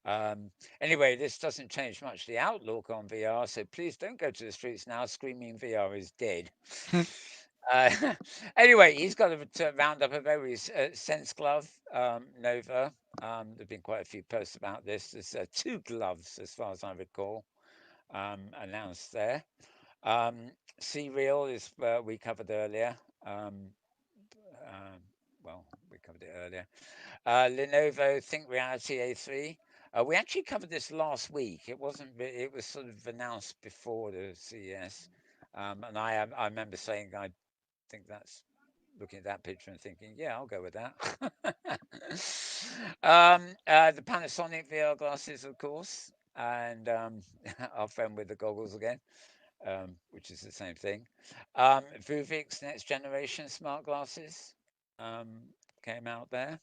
Um, anyway, this doesn't change much the outlook on VR, so please don't go to the streets now screaming VR is dead. Uh, anyway, he's got to round up a very Sense glove, Nova. There have been quite a few posts about this. There's 2 gloves, as far as I recall, announced there. Um, Real is we covered earlier. Um, well, we covered it earlier. Lenovo Think Reality A3. We actually covered this last week. It wasn't. It was sort of announced before the CES, and I remember saying I think that's looking at that picture and thinking, yeah, I'll go with that. The Panasonic VR glasses, of course, and our friend with the goggles again, which is the same thing. Vuvix next generation smart glasses um, came out there.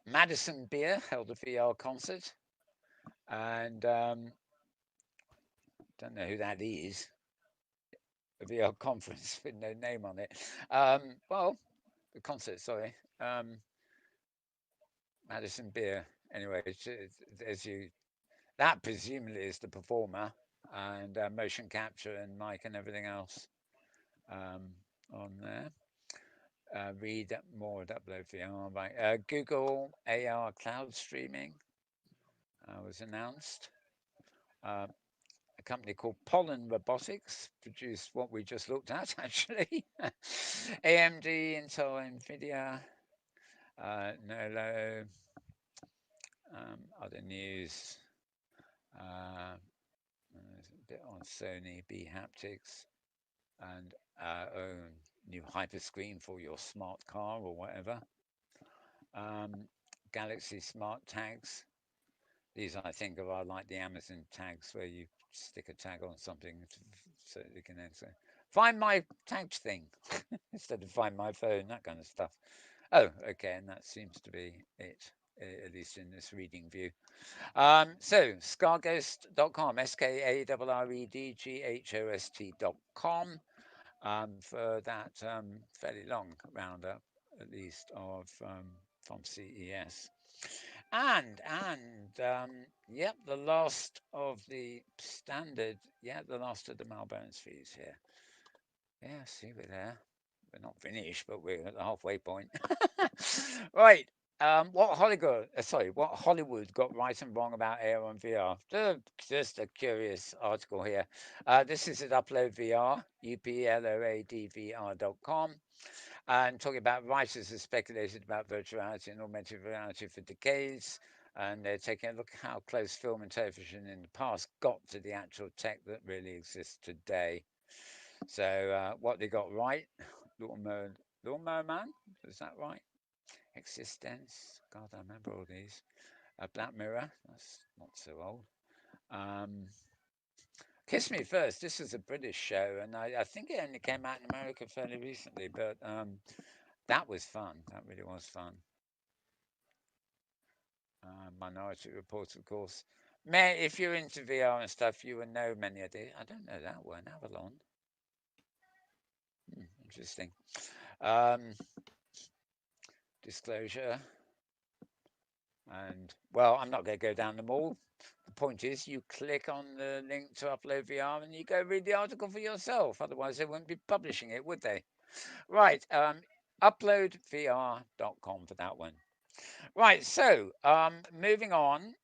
Madison Beer held a VR concert, and don't know who that is. A VR conference with no name on it. Well, the concert, sorry. Madison Beer. Anyway, as you that presumably is the performer and motion capture and mic and everything else on there. Read more at Upload VR. Right. Google AR cloud streaming was announced. Uh, a company called Pollen Robotics produced what we just looked at, actually. AMD, Intel, Nvidia, Nolo, other news. There's a bit on on Sony, B Haptics, and our own new hyperscreen for your smart car or whatever. Galaxy Smart Tags. These I think are like the Amazon tags where you stick a tag on something so you can answer. Find my tagged thing instead of find my phone, that kind of stuff. Oh, okay, and that seems to be it, at least in this reading view. So, scarghost.com, SKARREDGHOST.com, for that fairly long roundup, at least, of from CES. And yep, the last of the standard, yeah, the last of the Malbones fees here. Yeah, see, we're there. We're not finished, but we're at the halfway point. Right. What Hollywood got right and wrong about AR and VR? Just a curious article here. This is at Upload VR, uploadvr.com. And talking about writers have speculated about virtual reality and augmented reality for decades. And they're taking a look at how close film and television in the past got to the actual tech that really exists today. So what they got right, Lawnmower Man, is that right? Existence, God, I remember all these. Black Mirror, that's not so old. Um, Kiss Me First, this is a British show, and I think it only came out in America fairly recently, but that was fun. That really was fun. Minority Report, of course. If you're into VR and stuff, you will know many of the. I don't know that one. Avalon. Interesting. Um, Disclosure. And, well, I'm not going to go down them all. The point is, you click on the link to Upload VR and you go read the article for yourself. Otherwise, they wouldn't be publishing it, would they? Right. Uploadvr.com for that one. Right. So, moving on.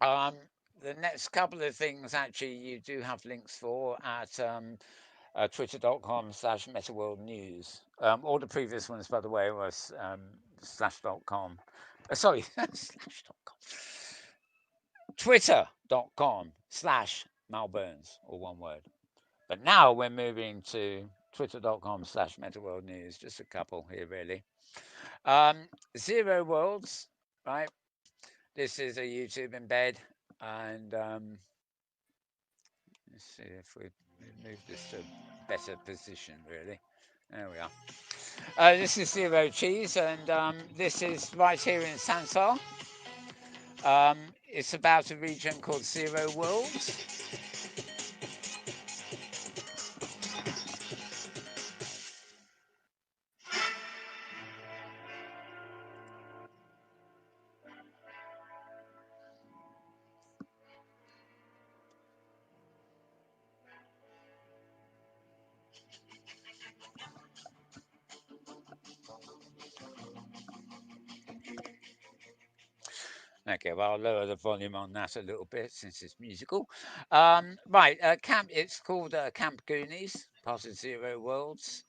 The next couple of things, actually, you do have links for at twitter.com/Metaworld News. All the previous ones, by the way, was /.com. Sorry, /.com. Twitter.com/Malburns, or one word. But now we're moving to twitter.com/Metaworld News. Just a couple here, really. Zero Worlds, right? This is a YouTube embed, and let's see if we move this to a better position, really. There we are. This is Zero Cheese, and this is right here in Sansar. It's about a region called Zero Worlds. Okay, well, I'll lower the volume on that a little bit since it's musical. Right, it's called Camp Goonies, part of Zero Worlds.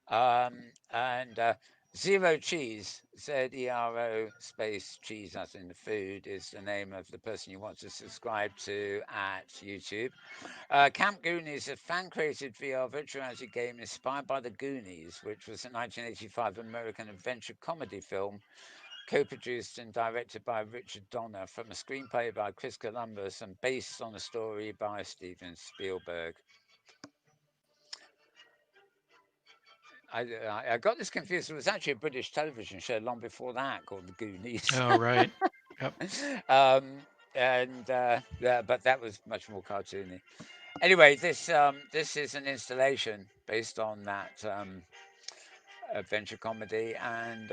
And Zero Cheese, ZERO space cheese, as in the food, is the name of the person you want to subscribe to at YouTube. Camp Goonies is a fan-created VR virtual reality game inspired by The Goonies, which was a 1985 American adventure comedy film co-produced and directed by Richard Donner from a screenplay by Chris Columbus and based on a story by Steven Spielberg. I got this confused. It was actually a British television show long before that called The Goonies. Oh, right. Yep. But that was much more cartoony. Anyway, this is an installation based on that adventure comedy, and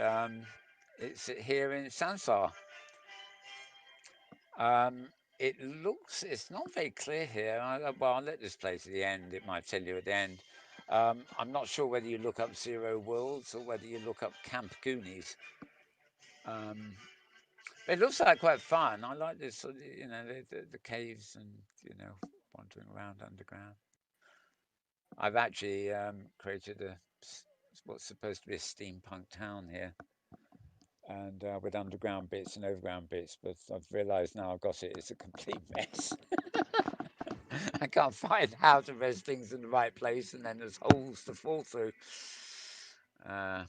it's here in Sansar. It's not very clear here. I'll let this play to the end. It might tell you at the end. I'm not sure whether you look up Zero Worlds or whether you look up Camp Goonies. It looks like quite fun. I like this, the caves and, wandering around underground. I've actually created what's supposed to be a steampunk town here, and with underground bits and overground bits, but I've realised now I've got it. It's a complete mess. I can't find how to rest things in the right place, and then there's holes to fall through. Uh,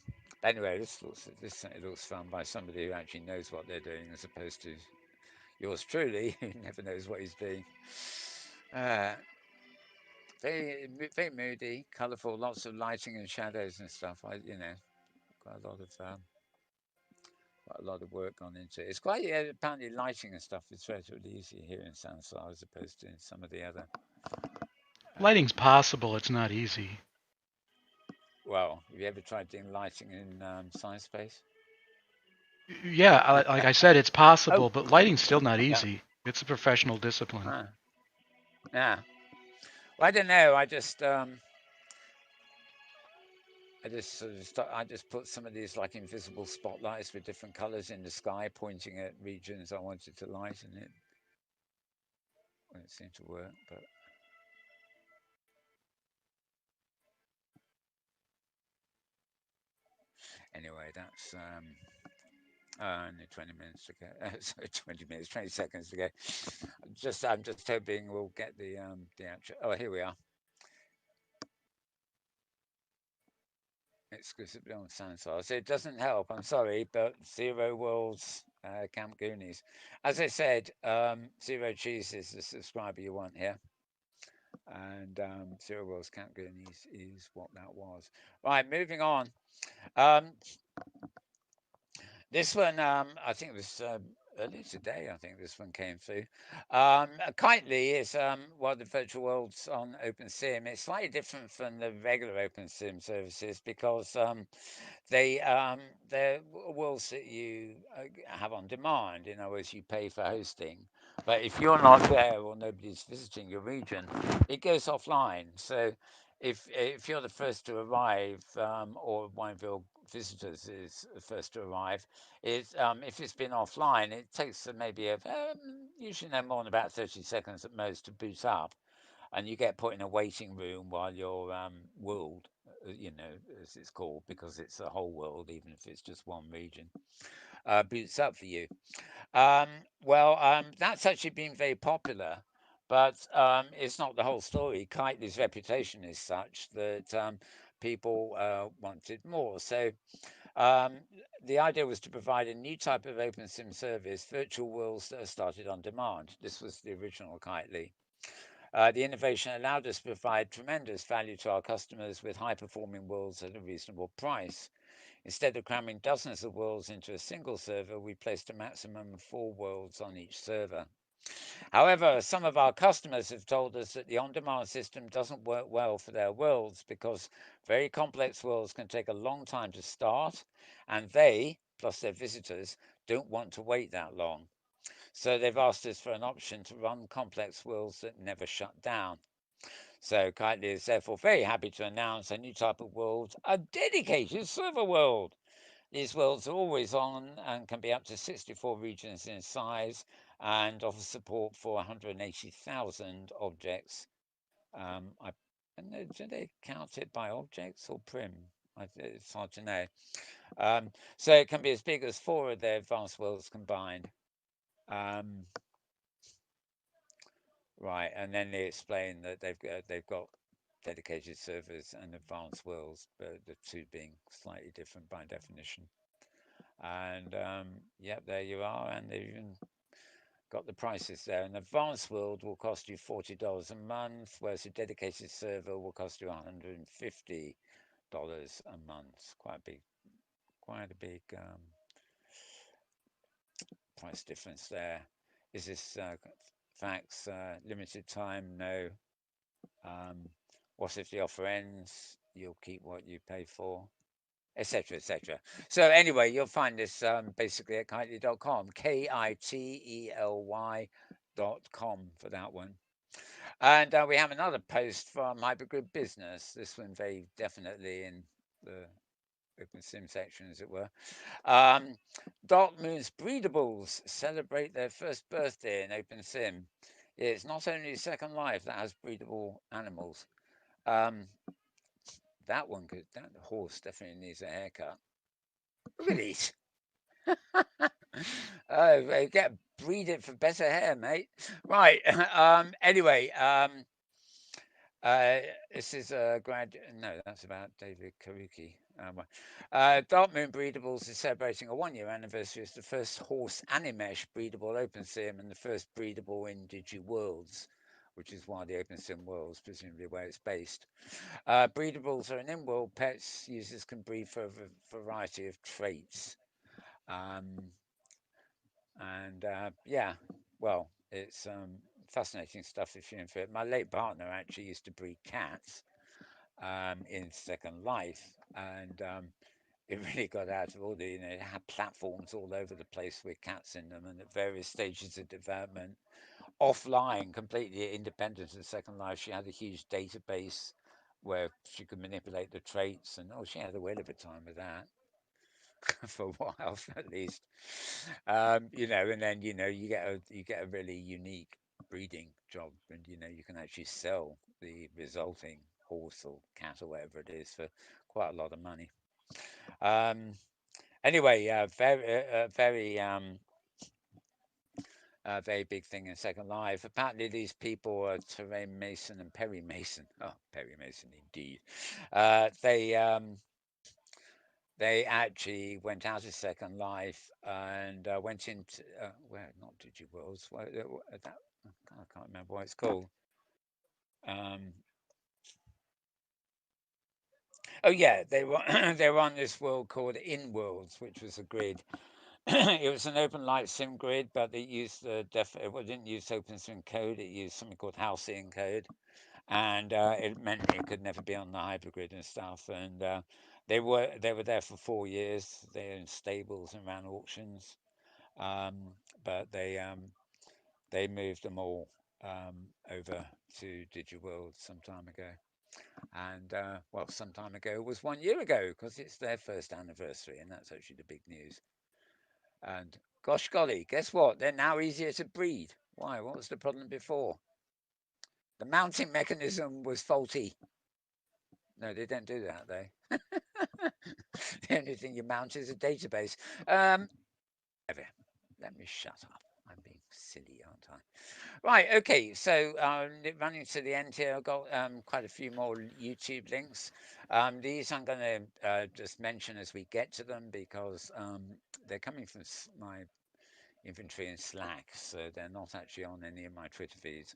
anyway, this certainly looks fun by somebody who actually knows what they're doing, as opposed to yours truly, who never knows what he's doing. Uh, very moody, colourful, lots of lighting and shadows and stuff. Quite a lot of quite a lot of work gone into it. It's quite apparently lighting and stuff is relatively easy here in Sansar as opposed to in some of the other. Lighting's possible. It's not easy. Well, have you ever tried doing lighting in Science Space? Yeah, like I said, it's possible, Oh, but lighting's still not yeah. easy. It's a professional discipline. Yeah. Well, I don't know. I just put some of these like invisible spotlights with different colours in the sky, pointing at regions I wanted to light, and it seemed to work. But anyway, that's only 20 minutes to go. Sorry, 20 minutes, 20 seconds to go. I'm just hoping we'll get the actual. Oh, here we are. Exclusively on Sansar. So it doesn't help. I'm sorry, but Zero Worlds Camp Goonies. As I said, Zero Cheese is the subscriber you want here. And Zero Worlds Camp Goonies is what that was. Right, moving on. Um, This one, I think it was earlier today. I think this one came through. Kitely is one of the virtual worlds on OpenSim. It's slightly different from the regular OpenSim services because they're worlds that you have on demand. In other words, you pay for hosting. But if you're not there or nobody's visiting your region, it goes offline. So if you're the first to arrive, or one of your visitors is the first to arrive, if it's been offline, it takes maybe usually no more than about 30 seconds at most to boot up, and you get put in a waiting room while your world, as it's called, because it's a whole world, even if it's just one region, boots up for you. Um, that's actually been very popular, but it's not the whole story. Kitely's reputation is such that people wanted more. So um, the idea was to provide a new type of open sim service, virtual worlds that are started on demand. This was the original Kitely. The innovation allowed us to provide tremendous value to our customers with high performing worlds at a reasonable price. Instead of cramming dozens of worlds into a single server, we placed a maximum of 4 worlds on each server. However, some of our customers have told us that the on demand system doesn't work well for their worlds because very complex worlds can take a long time to start, and they, plus their visitors, don't want to wait that long. So they've asked us for an option to run complex worlds that never shut down. So Kitely is therefore very happy to announce a new type of world, a dedicated server world. These worlds are always on and can be up to 64 regions in size and offer support for 180,000 objects. I don't know, do they count it by objects or prim? It's hard to know. So it can be as big as 4 of their advanced worlds combined. Um, right, and then they explain that they've got dedicated servers and advanced worlds, but the two being slightly different by definition. And yep, there you are. And they've even got the prices there. An advanced world will cost you $40 a month, whereas a dedicated server will cost you $150 a month. Quite a big price difference there. Is this facts limited time? No. Um, what if the offer ends? You'll keep what you pay for, etc., etc. So anyway, you'll find this basically at kitely.com, kitely.com for that one. And we have another post from Hypergrid Business. This one very definitely in the open sim section, as it were. Dark Moon's Breedables celebrate their first birthday in open sim. It's not only Second Life that has breedable animals. Um, that horse definitely needs a haircut. Look at these. They get breed it for better hair, mate. Right. Anyway, uh, this is a grad. No, that's about David Karuki. Dark Moon Breedables is celebrating a 1 year anniversary as the first horse Animesh breedable open sim and the first breedable in Digi Worlds, which is why the open sim worlds, presumably where it's based. Breedables are an in-world pets. Users can breed for a variety of traits. Um, and yeah, well, it's fascinating stuff if you're in for it. My late partner actually used to breed cats in Second Life, and it really got out of order. You know, it had platforms all over the place with cats in them, and at various stages of development, offline, completely independent of Second Life, she had a huge database where she could manipulate the traits, and oh, she had a whale of a time with that. For a while at least. You know, and then you get a really unique breeding job, and you can actually sell the resulting horse or cat or whatever it is for quite a lot of money. Um, anyway, very big thing in Second Life. Apparently, these people are Terrain Mason and Perry Mason. Oh, Perry Mason indeed. Uh, they um, they actually went out of Second Life and went into where not DigiWorlds. I can't remember what it's called. Um, oh yeah, they were they were on this world called In Worlds, which was a grid. It was an open light sim grid, but it used it didn't use open sim code. It used something called Halcyon code, and it meant it could never be on the hypergrid and stuff. And they were there for 4 years. They're in stables and ran auctions. Um, but they moved them all over to DigiWorld some time ago. And well, some time ago was 1 year ago because it's their first anniversary, and that's actually the big news. And gosh golly, guess what? They're now easier to breed. Why? What was the problem before? The mounting mechanism was faulty. No, they don't do that though. The only thing you mount is a database. Let me shut up. I'm being silly, aren't I? Right, okay, so running to the end here, I've got quite a few more YouTube links. These I'm going to just mention as we get to them because they're coming from my inventory in Slack, so they're not actually on any of my Twitter feeds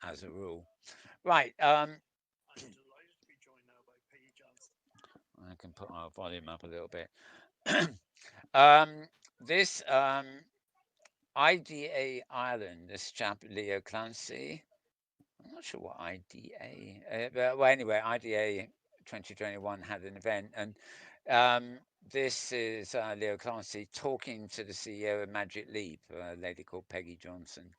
as a rule. Right, I can put our volume up a little bit. um, this IDA Ireland, this chap Leo Clancy. I'm not sure what IDA, but well, anyway, IDA 2021 had an event, and this is Leo Clancy talking to the CEO of Magic Leap, a lady called Peggy Johnson.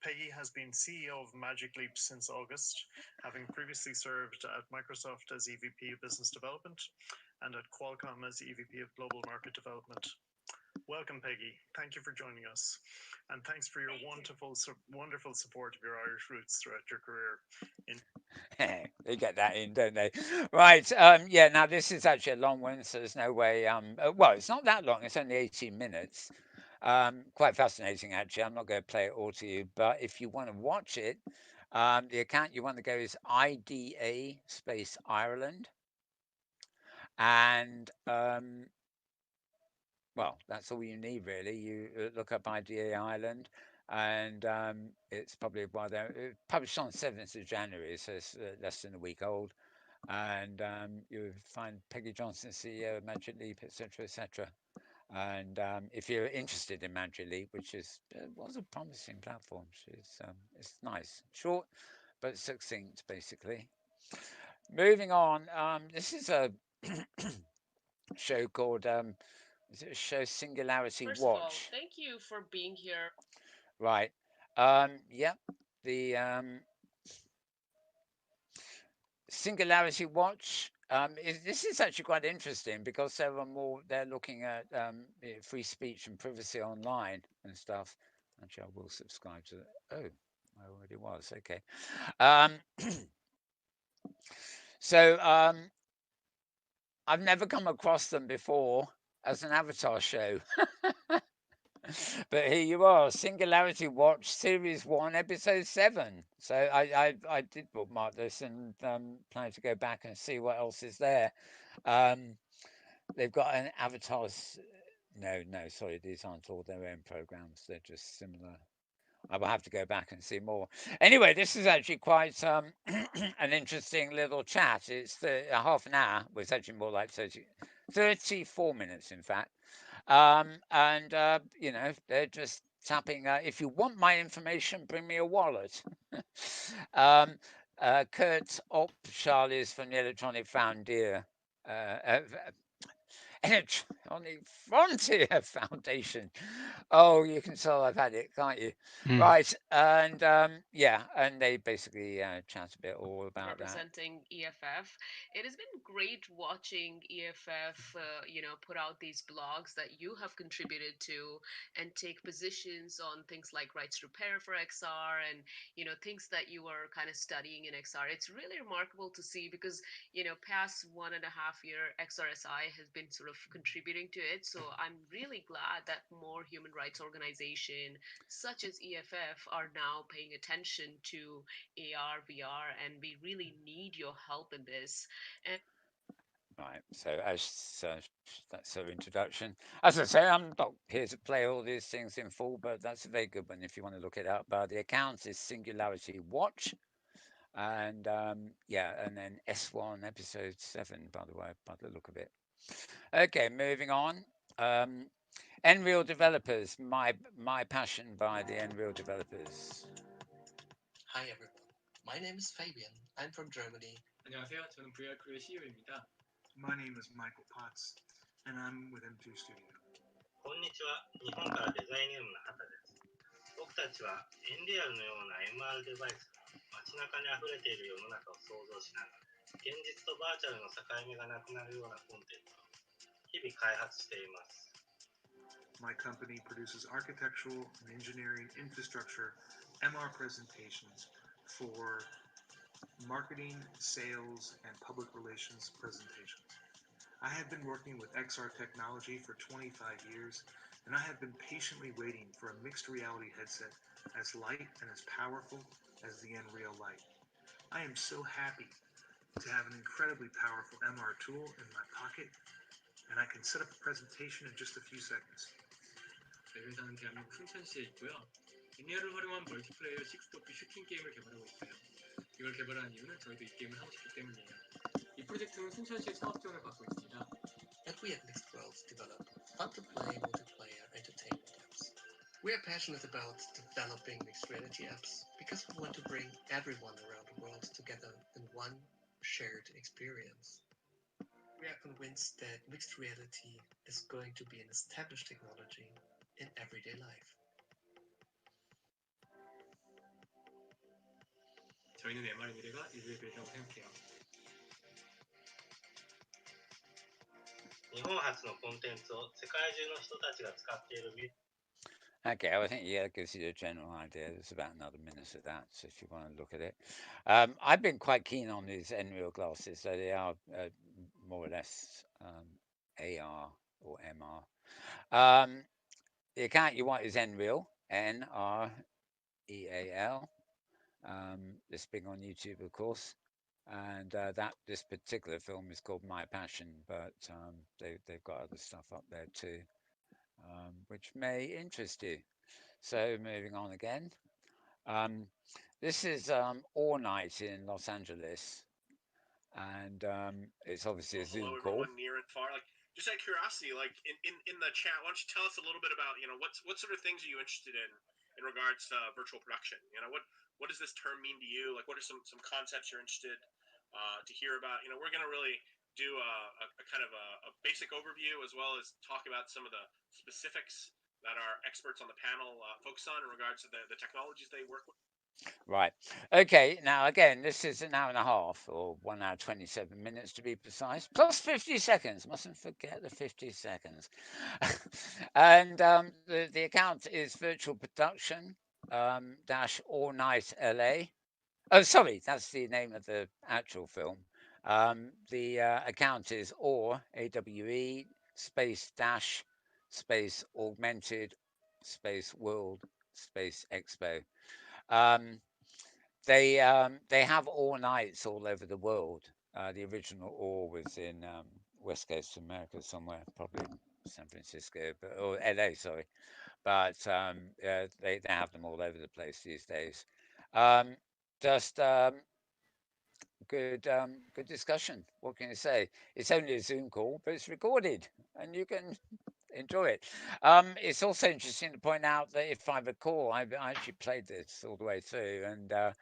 Peggy has been CEO of Magic Leap since August, having previously served at Microsoft as EVP of Business Development and at Qualcomm as EVP of Global Market Development. Welcome, Peggy. Thank you for joining us. And thanks for your wonderful support of your Irish roots throughout your career. They get that in, don't they? Right. Yeah, now this is actually a long one, so there's no way. Well, it's not that long, it's only 18 minutes. Quite fascinating, actually. I'm not going to play it all to you, but if you want to watch it, the account you want to go is IDA space Ireland. And well, that's all you need really. You look up IDA Ireland, and it's probably by there. Published on 7th of January, so it's less than a week old. And you find Peggy Johnson, CEO of Magic Leap, etc., etc. And if you're interested in Magic Leap, which is was a promising platform, it's nice, short but succinct, basically. Moving on, this is a show called is it a show Singularity First of all, Watch? thank you for being here. Right. Yep. The Singularity Watch. This is actually quite interesting because they're looking at free speech and privacy online and stuff. Actually, I will subscribe to it. Oh, I already was. Okay. Um, so I've never come across them before. as an Avatar show. But here you are, Singularity Watch, Series 1, Episode 7. So I did bookmark this and plan to go back and see what else is there. Um, they've got an Avatar's. No, no, sorry, these aren't all their own programs. They're just similar. I will have to go back and see more. Anyway, this is actually quite an interesting little chat. It's half an hour. Well, it's actually more like 34 minutes, in fact. And, they're just tapping, if you want my information, bring me a wallet. um, Kurt Opshall from the Electronic Frontier. Electronic Frontier Foundation. Oh, you can tell I've had it, can't you? Mm. Right, and yeah, and they basically chat a bit all about that. Representing EFF. It has been great watching EFF, put out these blogs that you have contributed to and take positions on things like rights to repair for XR and, things that you are kind of studying in XR. It's really remarkable to see because, past 1.5 year XRSI has been sort of contributing to it. So I'm really glad that more human rights organization such as EFF are now paying attention to AR, VR, and we really need your help in this. And Right, so that's her introduction. As I say, I'm not here to play all these things in full, but that's a very good one if you want to look it up. The account is Singularity Watch, and yeah, and then S1 episode 7, by the way, by the look of it. Okay, moving on. Nreal Developers, my passion by the Nreal Developers. Hi everyone, my name is Fabian. I'm from Germany. 안녕하세요. 저는 VR 크루의 CEO입니다. My name is Michael Potts, and I'm with M2 Studio. こんにちは。日本からデザインゲームの畑です。僕たちはエンリアルのような MR デバイスが街中にあふれている世の中を想像しながら、現実とバーチャルの境目がなくなるようなコンテンツを日々開発しています。My company produces architectural and engineering infrastructure MR presentations for marketing, sales, and public relations presentations. I have been working with XR technology for 25 years, and I have been patiently waiting for a mixed reality headset as light and as powerful as the Nreal Light. I am so happy to have an incredibly powerful MR tool in my pocket, and I can set up a presentation in just a few seconds. 저희 회사는 대한민국 순천시에 있고요. NR을 활용한 멀티플레이어 식스토피 슈팅 게임을 개발하고 있어요. 이걸 개발한 이유는 저희도 이 게임을 하고 싶기 때문이에요. 이 프로젝트는 순천시의 창업 지원을 받고 있습니다. And we at Mixed Worlds develop fun-to-play multiplayer entertainment apps. We are passionate about developing mixed reality apps because we want to bring everyone around the world together in one shared experience. We are convinced that mixed reality is going to be an established technology in everyday life. 저희는 MR의 미래가 인류의 미래라고 생각해요. 日本初のコンテンツを世界中の人たちが使っている Okay, well, I think yeah, that gives you a general idea. There's about another minute of that, so if you want to look at it. I've been quite keen on these Nreal glasses, so they are more or less AR or MR. The account you want is Nreal, Nreal. This being on YouTube, of course, and this particular film is called My Passion, but they've got other stuff up there too, which may interest you. So moving on again. This is All Night in Los Angeles, and it's obviously a Zoom call. Near and far. Just out of curiosity, in the chat, why don't you tell us a little bit about what sort of things are you interested in regards to virtual production? What does this term mean to you? What are some concepts you're interested to hear about? We're going to really do a kind of a basic overview as well as talk about some of the specifics that our experts on the panel focus on in regards to the technologies they work with. Right. Okay. Now, again, this is an hour and a half, or 1 hour 27 minutes to be precise, plus 50 seconds. Mustn't forget the 50 seconds. And the account is Virtual Production dash All Night LA. Oh, sorry, that's the name of the actual film. The account is AWE space dash, space augmented, space world, space expo. Um, they have all nights all over the world. The original all was in West Coast of America somewhere, probably San Francisco, or LA, sorry. But they have them all over the place these days. Um, just good discussion. What can you say? It's only a Zoom call, but it's recorded, and you can enjoy it. It's also interesting to point out that if I recall, I actually played this all the way through, and there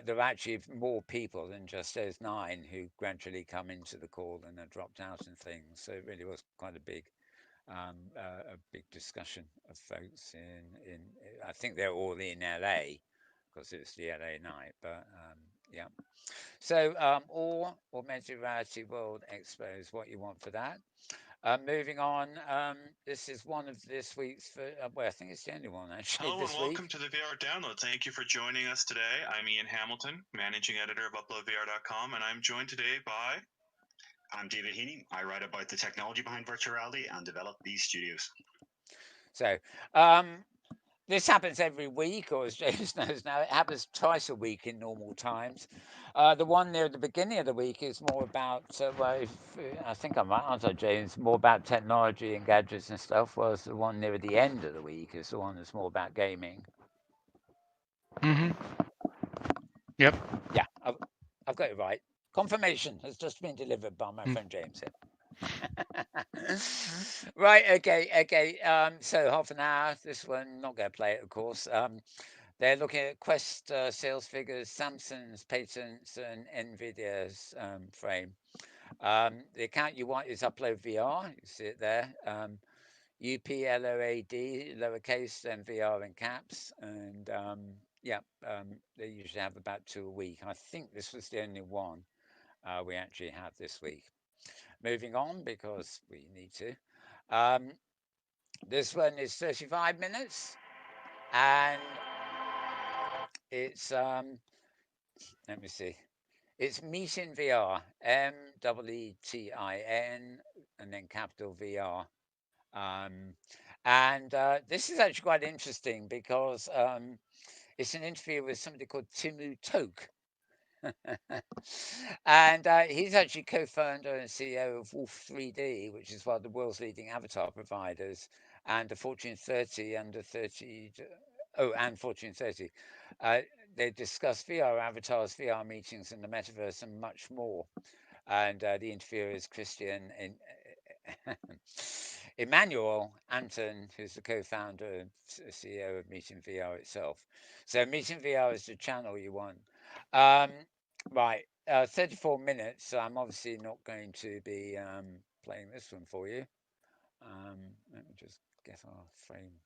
are actually more people than just those 9 who gradually come into the call and are dropped out and things. So it really was quite a big discussion of folks in. I think they're all in LA because it's the LA night, but yeah. So all augmented reality world expo is what you want for that. Moving on, this is one of this week's. Well, I think it's the only one actually Hello and this welcome week. to the VR Download. Thank you for joining us today. I'm Ian Hamilton, managing editor of UploadVR.com, and I'm joined today by. I'm David Heaney. I write about the technology behind virtual reality and develop these studios. So this happens every week, or as James knows now, it happens twice a week in normal times. The one near the beginning of the week is more about, well, I think I'm right, aren't I, James? More about technology and gadgets and stuff, whereas the one near the end of the week is the one that's more about gaming. Mm-hmm. Yep. Yeah, I've got it right. Confirmation has just been delivered by my friend James here. Right, okay. So half an hour. This one, not going to play it, of course. They're looking at Quest sales figures, Samsung's patents, and Nvidia's frame. The account you want is Upload VR. You see it there. UPLOAD, lowercase, then VR in caps. And yeah, they usually have about 2 a week. I think this was the only one we actually had this week. Moving on, because we need to. This one is 35 minutes. And it's, let me see. It's Meetin VR, MEETIN, and then capital VR. Um, and this is actually quite interesting because it's an interview with somebody called Timu Toke. And he's actually co-founder and CEO of Wolf 3D, which is one of the world's leading avatar providers, and a Fortune 30 under 30. Oh, and Fortune 30. They discuss VR avatars, VR meetings, and the metaverse, and much more. And the interviewer is Christian Emmanuel Anton, who's the co-founder and CEO of Meeting VR itself. So Meeting VR is the channel you want. Right, 34 minutes. So I'm obviously not going to be playing this one for you. Let me just get our frame.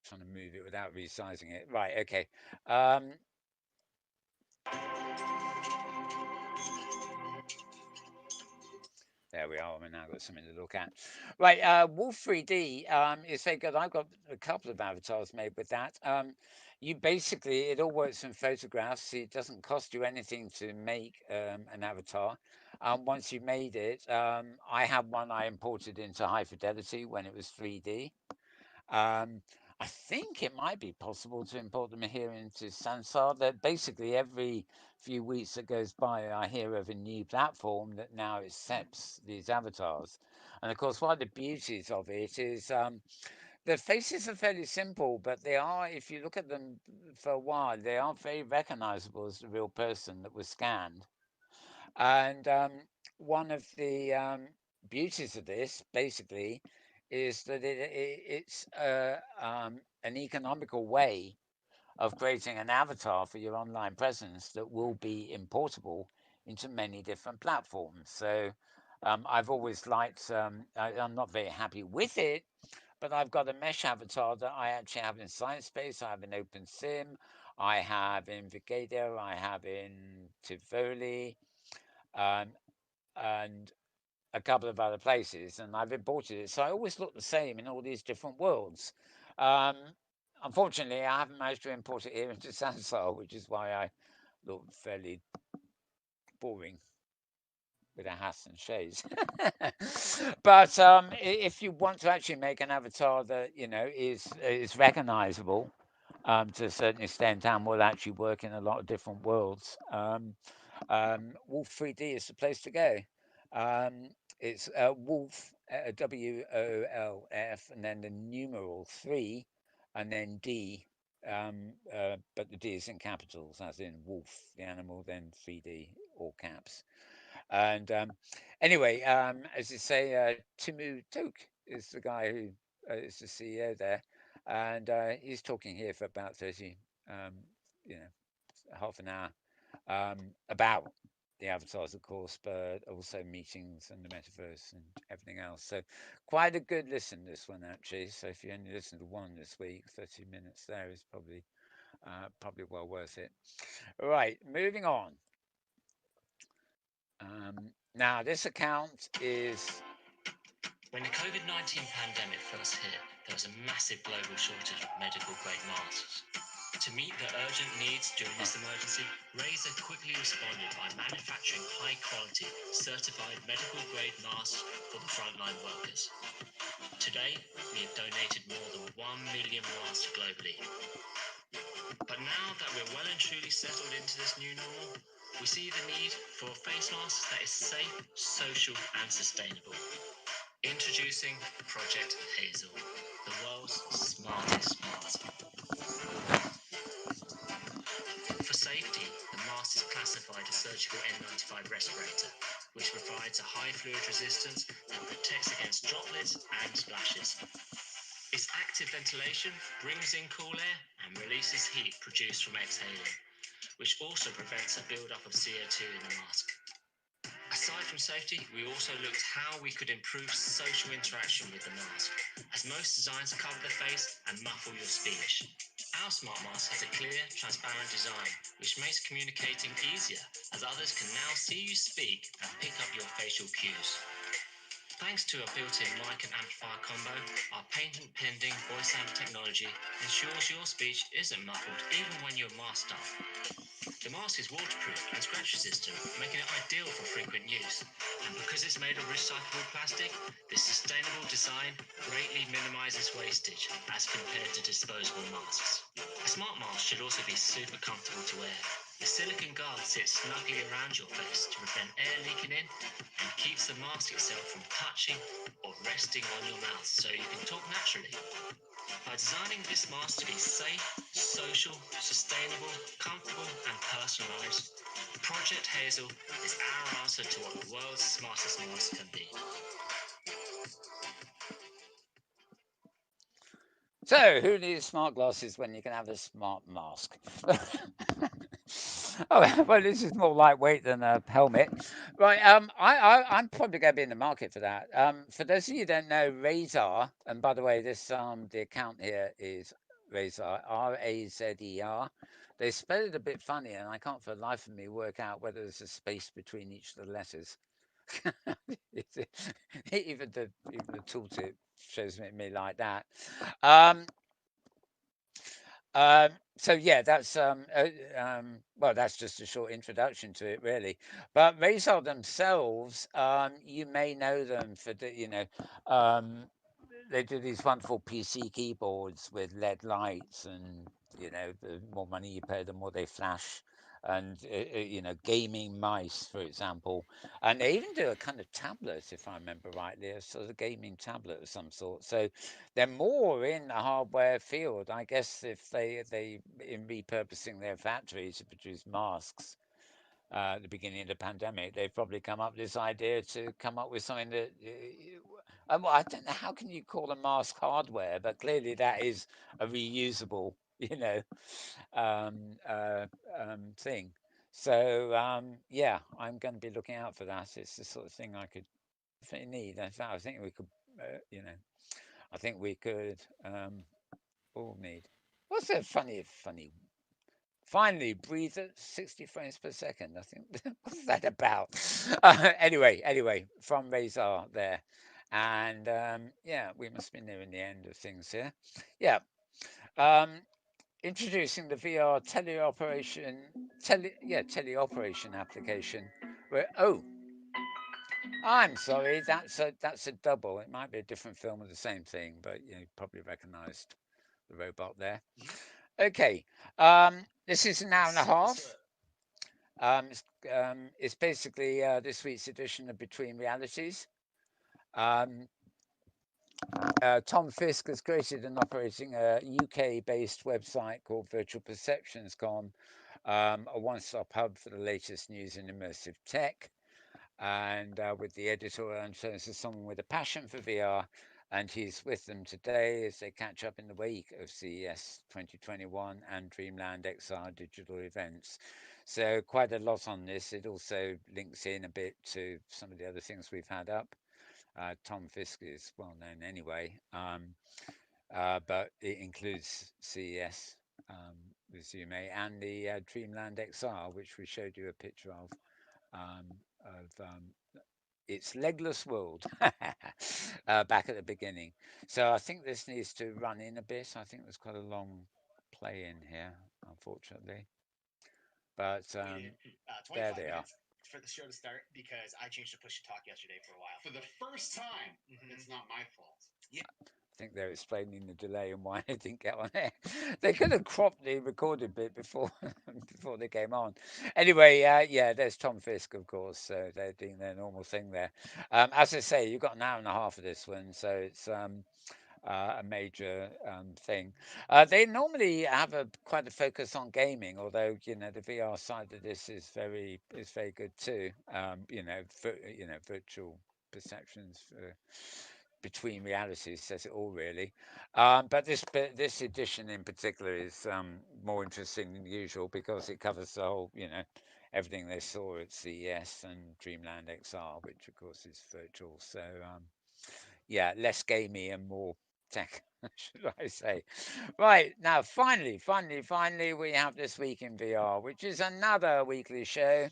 Trying to move it without resizing it. Right, okay. There we are. We've now got something to look at. Right, Wolf 3D is very good. I've got a couple of avatars made with that. You basically, it all works in photographs. It doesn't cost you anything to make an avatar. Once you've made it, I have one I imported into high fidelity when it was 3D. I think it might be possible to import them here into Sansar. That basically every few weeks that goes by, I hear of a new platform that now accepts these avatars. And of course, one of the beauties of it is the faces are fairly simple, but they are, if you look at them for a while, they are very recognizable as the real person that was scanned. And one of the beauties of this, basically, is that it's an economical way of creating an avatar for your online presence that will be importable into many different platforms. So I've always liked, I'm not very happy with it, but I've got a mesh avatar that I actually have in Sciencebase, I have in OpenSim, I have in Vigado, I have in Tivoli, um, and a couple of other places, and I've imported it. So I always look the same in all these different worlds. Um, Unfortunately, I haven't managed to import it here into Sansar, which is why I look fairly boring. with a hat and shades. But if you want to actually make an avatar that is recognizable to a certain extent and will actually work in a lot of different worlds, Wolf 3D is the place to go. It's Wolf, WOLF, and then the numeral 3, and then D. But the D is in capitals, as in wolf, the animal, then 3D, all caps. And anyway, as you say, Timu Tok is the guy who is the CEO there, and he's talking here for about 30, you know, half an hour about the avatars, of course, but also meetings and the metaverse and everything else. So quite a good listen, this one actually. So if you only listen to one this week, 30 minutes there is probably well worth it. Right, moving on. Now this account is. When the COVID-19 pandemic first hit, there was a massive global shortage of medical grade masks. To meet the urgent needs during this emergency, Razer quickly responded by manufacturing high-quality, certified medical grade masks for the frontline workers. Today, we have donated more than 1 million masks globally. But now that we're well and truly settled into this new normal, we see the need for face masks that is safe, social, and sustainable. Introducing Project Hazel, the world's smartest mask. For safety, the mask is classified as surgical N95 respirator, which provides a high fluid resistance and protects against droplets and splashes. Its active ventilation brings in cool air and releases heat produced from exhaling, which also prevents a build-up of CO2 in the mask. Aside from safety, we also looked how we could improve social interaction with the mask, as most designs cover the face and muffle your speech. Our smart mask has a clear, transparent design, which makes communicating easier, as others can now see you speak and pick up your facial cues. Thanks to a built-in mic and amplifier combo, our patent-pending voice sound technology ensures your speech isn't muffled even when you're masked up. The mask is waterproof and scratch resistant, making it ideal for frequent use. And because it's made of recyclable plastic, this sustainable design greatly minimizes wastage as compared to disposable masks. A smart mask should also be super comfortable to wear. The silicone guard sits snugly around your face to prevent air leaking in and keeps the mask itself from touching or resting on your mouth so you can talk naturally. By designing this mask to be safe, social, sustainable, comfortable and personalised, Project Hazel is our answer to what the world's smartest mask can be. So, who needs smart glasses when you can have a smart mask? Oh, well, this is more lightweight than a helmet. Right, I'm probably going to be in the market for that. For those of you who don't know, Razer, and by the way, the account here is Razer, Razer. They spell it a bit funny, and I can't for the life of me work out whether there's a space between each of the letters. even the tooltip shows me like that. Um, so yeah, well, that's just a short introduction to it, really. But Razer themselves, you may know them for they do these wonderful PC keyboards with LED lights, and the more money you pay, the more they flash. And gaming mice, for example, and they even do a kind of tablet, if I remember rightly, a sort of gaming tablet of some sort. So they're more in the hardware field, I guess. If they in repurposing their factories to produce masks at the beginning of the pandemic, they've probably come up with this idea to come up with something that well, I don't know, how can you call a mask hardware, but clearly that is a reusable thing. So yeah, I'm going to be looking out for that. It's the sort of thing I could definitely need. In fact, I think we could I think we could all need. What's that funny? Finally, breathe at 60 frames per second. I think what's that about? Anyway, from Razer there, and yeah, we must be nearing the end of things here. Yeah, introducing the VR teleoperation application. Where I'm sorry, that's a double. It might be a different film with the same thing, but you probably recognised the robot there. Okay, this is an hour and a half. It's basically this week's edition of Between Realities. Um, Tom Fisk has created and operating a UK-based website called virtualperceptions.com, a one-stop hub for the latest news in immersive tech. And with the editor and services someone with a passion for VR, and he's with them today as they catch up in the wake of CES 2021 and Dreamland Xr digital events. So quite a lot on this. It also links in a bit to some of the other things we've had up. Tom Fisk is well known anyway, but it includes CES, Resume, and the Dreamland XR, which we showed you a picture um, of its legless world back at the beginning. So I think this needs to run in a bit. I think there's quite a long play in here, unfortunately. But there 25 they are. minutes for the show to start because I changed to push to talk yesterday for a while. For the first time, it's not my fault. Yeah. I think they're explaining the delay and why they didn't get on air. They could have cropped the recorded bit before before they came on. Anyway, yeah, there's Tom Fisk, of course. So they're doing their normal thing there. As I say, you've got an hour and a half of this one, so it's a major thing. They normally have a quite a focus on gaming, although the VR side of this is very good too. Virtual perceptions for between realities says it all really. But this edition in particular is more interesting than usual because it covers the whole, everything they saw at CES and Dreamland XR, which of course is virtual. So yeah, less gamey and more tech, should I say. Right, now finally, we have This Week in VR, which is another weekly show.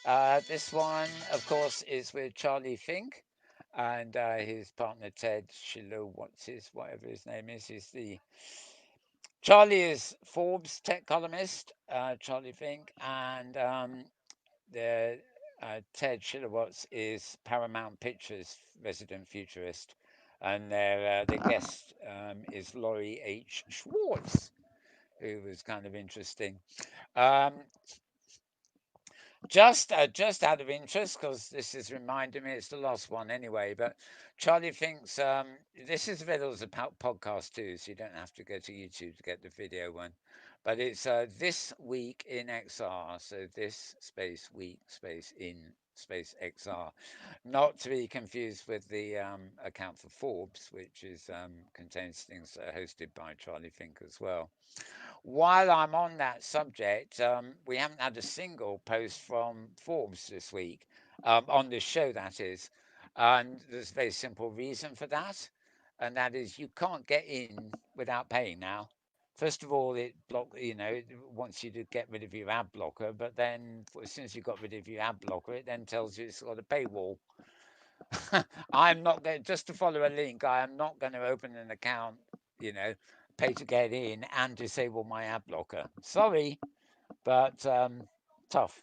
This one, of course, is with Charlie Fink and his partner Ted Shiloh, whatever his name is. Charlie is Forbes tech columnist, Charlie Fink, and the Ted Shilowatz is Paramount Pictures resident futurist, and their guest is Laurie H. Schwartz, who was kind of interesting. Um, just out of interest, because this is reminding me, it's the last one anyway. But Charlie thinks this is available as a podcast too, so you don't have to go to YouTube to get the video one. But it's This Week in XR, so this space week space in space XR, not to be confused with the account for Forbes, which is contains things that are hosted by Charlie Fink as well. While I'm on that subject, we haven't had a single post from Forbes this week, on this show, that is. And there's a very simple reason for that, and that is you can't get in without paying now. First of all, it wants you to get rid of your ad blocker, but then as soon as you've got rid of your ad blocker, it then tells you it's got a paywall. I'm not going just to follow a link. I am not going to open an account, pay to get in and disable my ad blocker. Sorry, but tough.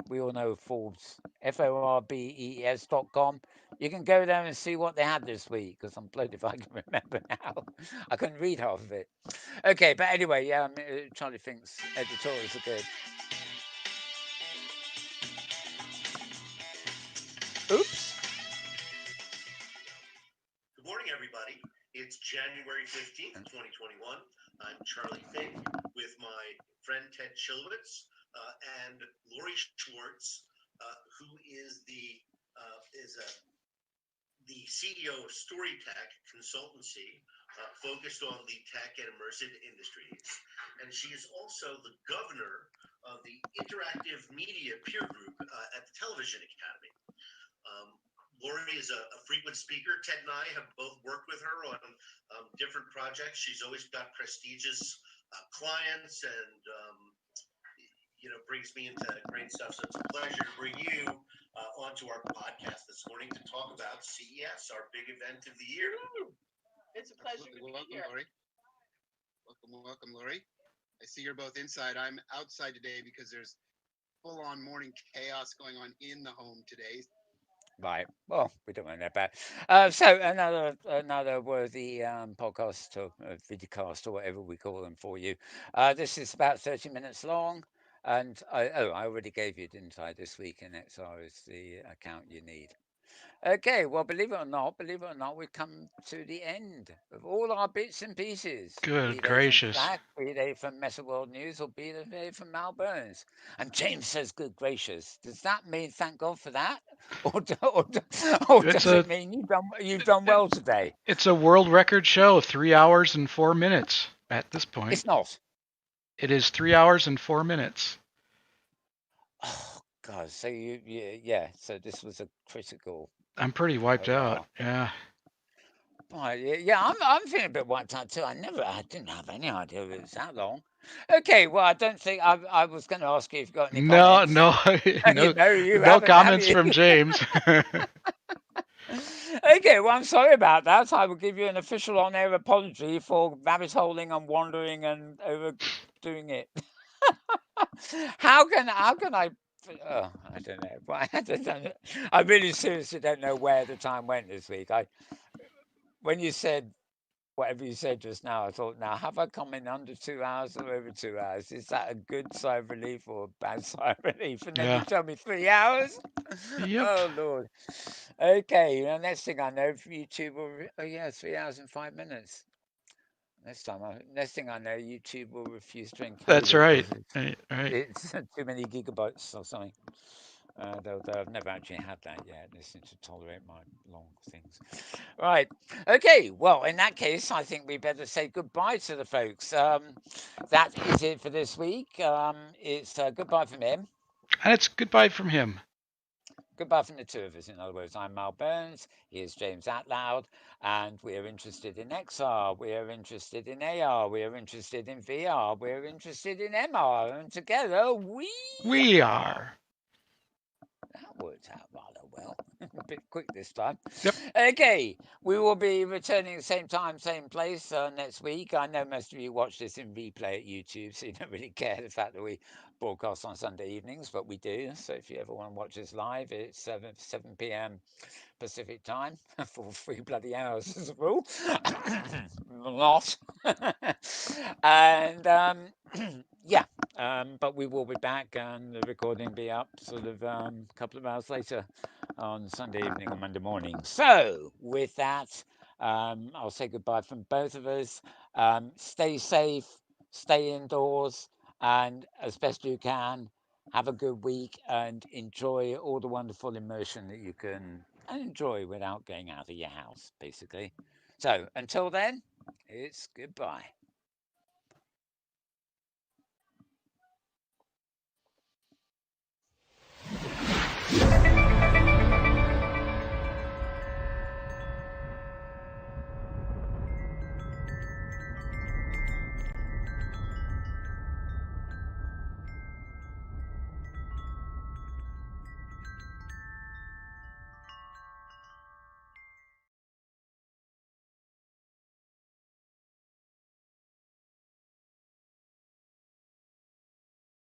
We all know Forbes, FORBES.com. You can go there and see what they had this week because I'm blown if I can remember now. I couldn't read half of it. Okay, but anyway, Charlie thinks editorials are good. Oops. Good morning, everybody. It's January 15th, 2021. I'm Charlie Fink with my friend Ted Shilowitz and Laurie Schwartz, who is the CEO of StoryTech Consultancy, focused on the tech and immersive industries. And she is also the governor of the Interactive Media Peer Group at the Television Academy. Laurie is a frequent speaker. Ted and I have both worked with her on different projects. She's always got prestigious clients and, brings me into great stuff. So it's a pleasure to bring you onto our podcast this morning to talk about CES, our big event of the year. It's a pleasure to be here. Laurie. Welcome, Laurie. I see you're both inside. I'm outside today because there's full-on morning chaos going on in the home today. Right. Well, we don't want to know about. So another worthy podcast or videocast or whatever we call them for you. This is about 30 minutes long, and I already gave you, didn't I? This week in XR is the account you need. Okay, well, believe it or not, we've come to the end of all our bits and pieces, be Good they from gracious. Slack, be they from Metaworld News, or be they from Mal Burns. And James says, "Good gracious." Does that mean thank God for that, or or It's does it a mean you've done well today? it's a world record show, 3 hours and 4 minutes at this point. It's not. It is 3 hours and 4 minutes. Oh God! So yeah. So this was a critical. I'm pretty wiped Oh out. wow. Yeah. Right, yeah, I'm feeling a bit wiped out too. I didn't have any idea it was that long. Okay, well, I don't think I was going to ask you if you got any No, comments. no, no, No, you no haven't, have comments you? from James. Okay, well, I'm sorry about that. I will give you an official on-air apology for rabbit holing and wandering and overdoing it. How can I? I don't know. I don't know. I really seriously don't know where the time went this week. When you said whatever you said just now, I thought, now, have I come in under 2 hours or over 2 hours? Is that a good sigh of relief or a bad sigh of relief? And then you Yeah. tell me 3 hours? Yep. Oh, Lord. Okay, the next thing I know, YouTube will, oh, yeah, 3 hours and 5 minutes. Next thing I know, YouTube will refuse to encode That's it right. because Right. it's too many gigabytes or something. Though I've never actually had that yet. They seem to tolerate my long things. Right. Okay. Well, in that case, I think we better say goodbye to the folks. That is it for this week. It's goodbye from him. And it's goodbye from him. Goodbye from the two of us. In other words, I'm Mal Burns. He is James Atloud. And we are interested in XR. We are interested in AR. We are interested in VR. We are interested in MR. And together We are. That worked out rather well. A bit quick this time. Yep. Okay, we will be returning same time, same place next week. I know most of you watch this in replay at YouTube, so you don't really care the fact that we broadcast on Sunday evenings, but we do. So if you ever want to watch us live, it's 7 p.m. Pacific time for 3 bloody hours as a rule. Not. And yeah, but we will be back and the recording will be up sort of a couple of hours later on Sunday evening or Monday morning. So with that, I'll say goodbye from both of us. Stay safe, stay indoors, and as best you can, have a good week and enjoy all the wonderful immersion that you can enjoy without going out of your house, basically. So until then, it's goodbye.